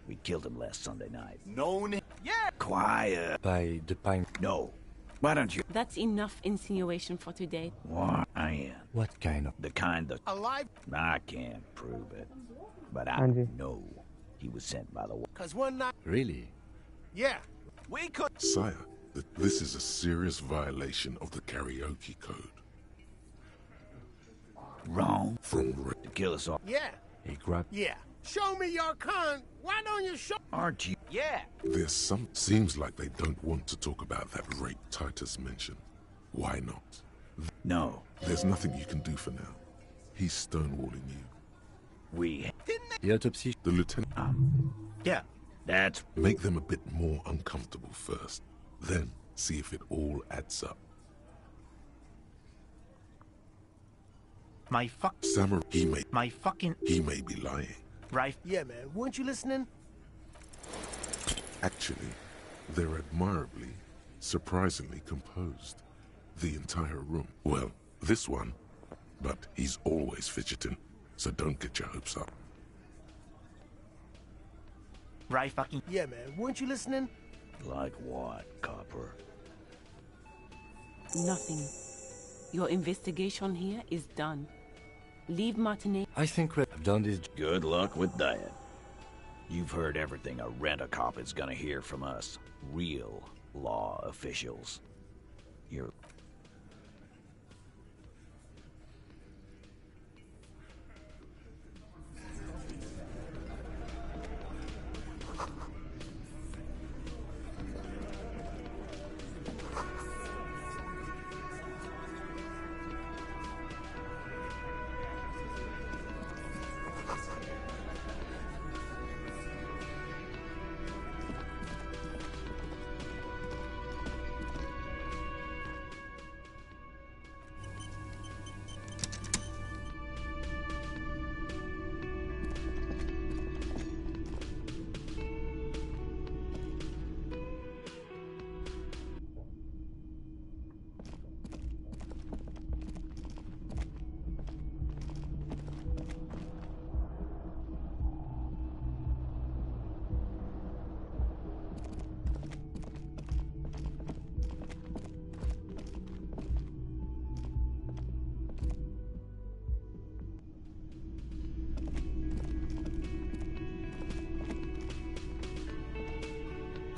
Speaker 15: We killed him last Sunday night.
Speaker 19: No name.
Speaker 15: Yeah! Quiet.
Speaker 4: By the pine...
Speaker 15: No. Why don't you...
Speaker 7: That's enough insinuation for today.
Speaker 15: What? I am.
Speaker 4: What kind of...
Speaker 15: The kind that...
Speaker 20: Alive?
Speaker 15: I can't prove it. But I know he was sent by the...
Speaker 20: Cause one night...
Speaker 4: Really?
Speaker 20: Yeah.
Speaker 19: We could...
Speaker 1: Sire, this is a serious violation of the karaoke code.
Speaker 15: Wrong.
Speaker 1: From...
Speaker 15: To kill us all.
Speaker 20: Yeah.
Speaker 4: He grabbed...
Speaker 20: Yeah. Show me your con. Why don't you show...
Speaker 15: Aren't you?
Speaker 19: Yeah.
Speaker 1: There's some... Seems like they don't want to talk about that rape Titus mentioned. Why not?
Speaker 15: No.
Speaker 1: There's nothing you can do for now. He's stonewalling you.
Speaker 15: We...
Speaker 4: The autopsy...
Speaker 1: The lieutenant...
Speaker 19: Yeah.
Speaker 15: That's...
Speaker 1: Make them a bit more uncomfortable first. Then see if it all adds up.
Speaker 19: My fuck...
Speaker 1: Samurai... He may be lying.
Speaker 19: Right.
Speaker 20: Yeah, man. Weren't you listening?
Speaker 1: Actually, they're admirably, surprisingly composed. The entire room. Well, this one. But he's always fidgeting, so don't get your hopes up.
Speaker 19: Right fucking...
Speaker 20: Yeah, man. Weren't you listening?
Speaker 15: Like what, Copper?
Speaker 7: Nothing. Your investigation here is done. Leave Martinet.
Speaker 4: I think we've done this...
Speaker 15: Good luck with that. You've heard everything a rent-a-cop is gonna hear from us. Real law officials. You're...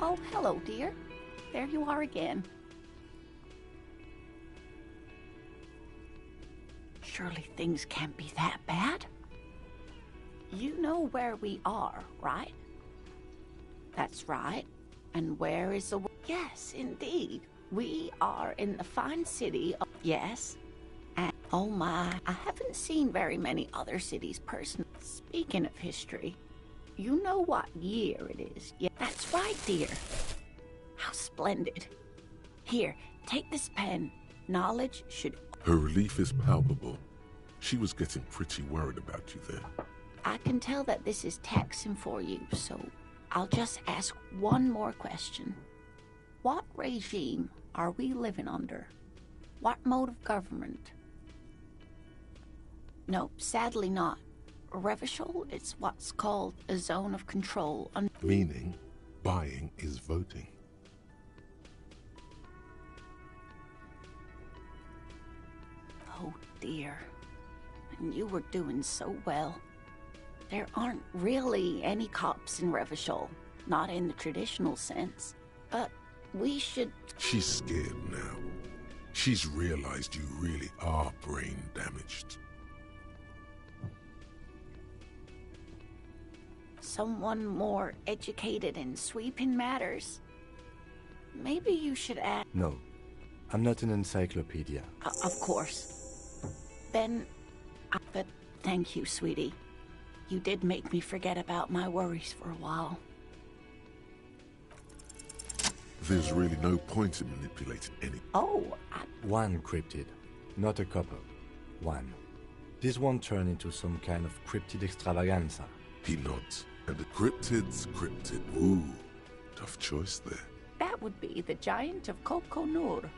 Speaker 3: Oh, hello, dear. There you are again. Surely things can't be that bad. You know where we are, right? That's right. And where is the... Yes, indeed. We are in the fine city of... Yes. And, oh my, I haven't seen very many other cities personally. Speaking of history, you know what year it is. Yeah, that's right, dear. How splendid. Here, take this pen. Knowledge should...
Speaker 1: Her relief is palpable. She was getting pretty worried about you there.
Speaker 3: I can tell that this is taxing for you, so I'll just ask one more question. What regime are we living under? What mode of government? No, sadly not. Revachol, it's what's called a zone of control.
Speaker 1: Meaning, buying is voting.
Speaker 3: Oh dear. And you were doing so well. There aren't really any cops in Revachol, not in the traditional sense. But we should...
Speaker 1: She's scared now. She's realized you really are brain damaged.
Speaker 3: Someone more educated in sweeping matters. Maybe you should add...
Speaker 4: No, I'm not an encyclopedia.
Speaker 3: Of course. Then... But thank you, sweetie. You did make me forget about my worries for a while.
Speaker 1: There's really no point in manipulating any...
Speaker 3: Oh,
Speaker 4: One cryptid, not a couple. One. This won't turn into some kind of cryptid extravaganza.
Speaker 1: He nods, and the cryptid's cryptid. Ooh, tough choice there.
Speaker 3: That would be the giant of Kokonur.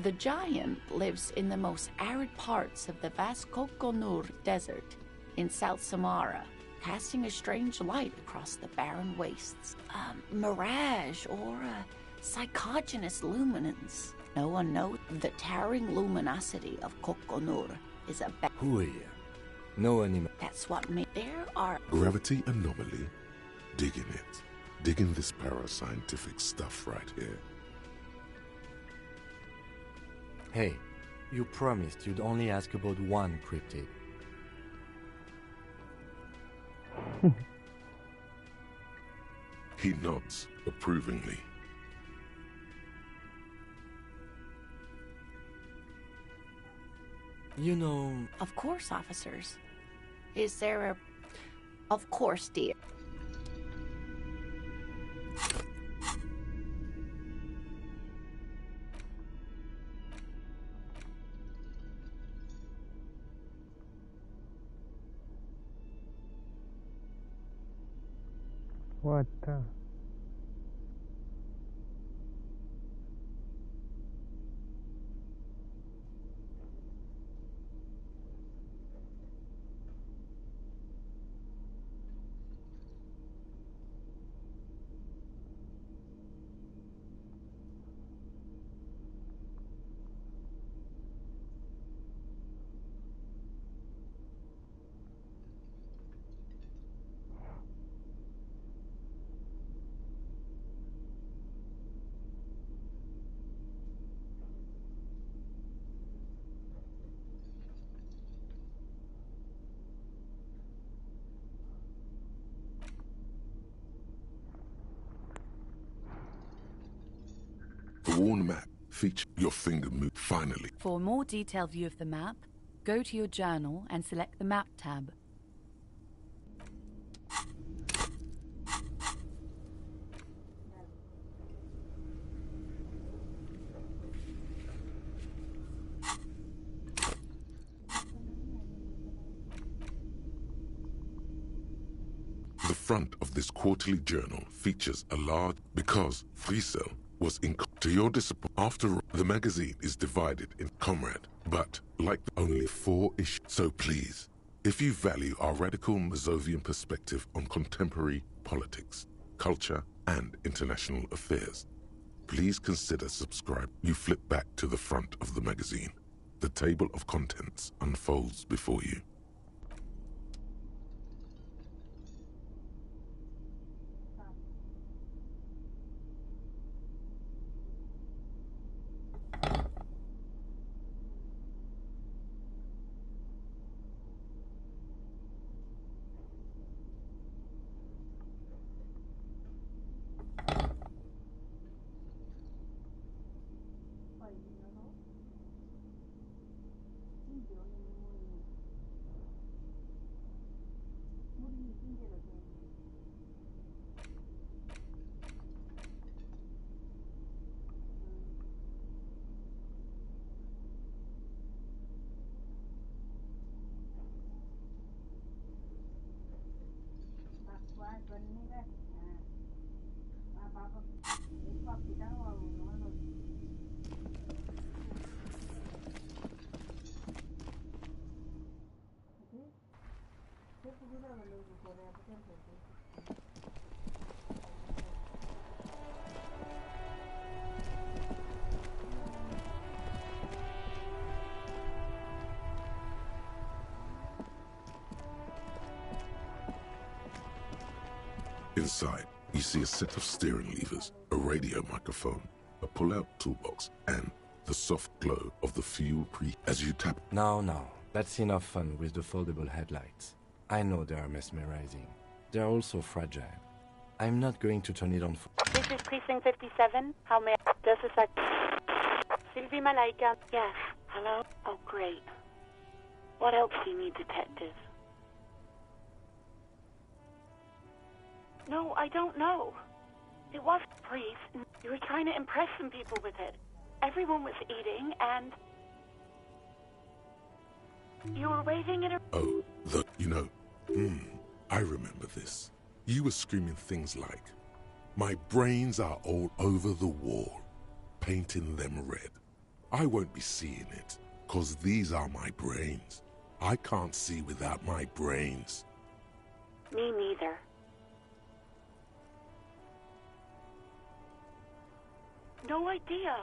Speaker 3: The giant lives in the most arid parts of the vast Kokonur desert in South Samara, casting a strange light across the barren wastes. A mirage or a psychogenous luminance. No one knows. The towering luminosity of Kokonur is a
Speaker 4: Who here? No animal.
Speaker 3: That's what me. There are...
Speaker 1: Gravity anomaly? Digging it. Digging this parascientific stuff right here.
Speaker 4: Hey, you promised you'd only ask about one cryptid.
Speaker 1: He nods approvingly.
Speaker 4: You know...
Speaker 3: Of course, officers. Is there a... Of course, dear.
Speaker 8: What the...
Speaker 1: The worn map features your finger move finally.
Speaker 5: For a more detailed view of the map, go to your journal and select the Map tab.
Speaker 1: The front of this quarterly journal features a large... Because Friesel was in... To your disappointment, after all, the magazine is divided in comrade, but like only 4 issues. So please, if you value our radical Mazovian perspective on contemporary politics, culture, and international affairs, please consider subscribe. You flip back to the front of the magazine. The table of contents unfolds before you. Inside, you see a set of steering levers, a radio microphone, a pull-out toolbox, and the soft glow of the fuel as you tap.
Speaker 4: Now, that's enough fun with the foldable headlights. I know they are mesmerizing. They are also fragile. I'm not going to turn it on for...
Speaker 6: This is Precinct 57. How may I... Just a sec. Sylvie Malaika. Yes. Hello? Oh, great. What else do you need, detective? No, I don't know. It was brief. You were trying to impress some people with it. Everyone was eating, and... you were waving at a...
Speaker 1: Oh, I remember this. You were screaming things like, "My brains are all over the wall," painting them red. I won't be seeing it, 'cause these are my brains. I can't see without my brains.
Speaker 6: Me neither. No idea.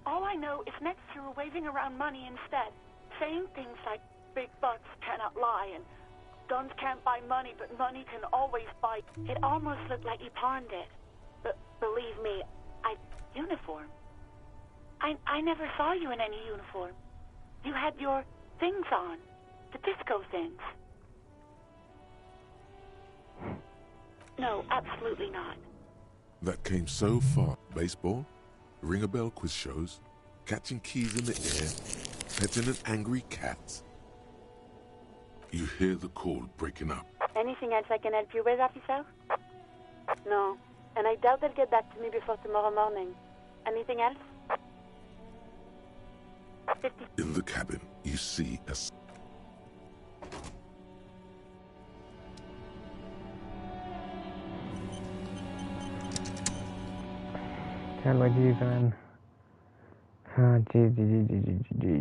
Speaker 6: All I know is next you were waving around money instead, saying things like, "Big bucks cannot lie," and "Guns can't buy money, but money can always buy." It almost looked like you pawned it. But believe me, uniform. I never saw you in any uniform. You had your things on. The disco things. No, absolutely not.
Speaker 1: That came so far. Baseball, ring-a-bell quiz shows, catching keys in the air, petting an angry cat. You hear the call breaking up.
Speaker 6: Anything else I can help you with, officer? No. And I doubt they'll get back to me before tomorrow morning. Anything else? 50.
Speaker 1: In the cabin, you see a...
Speaker 8: चलो जी fan हाँ जी जी जी जी जी जी जी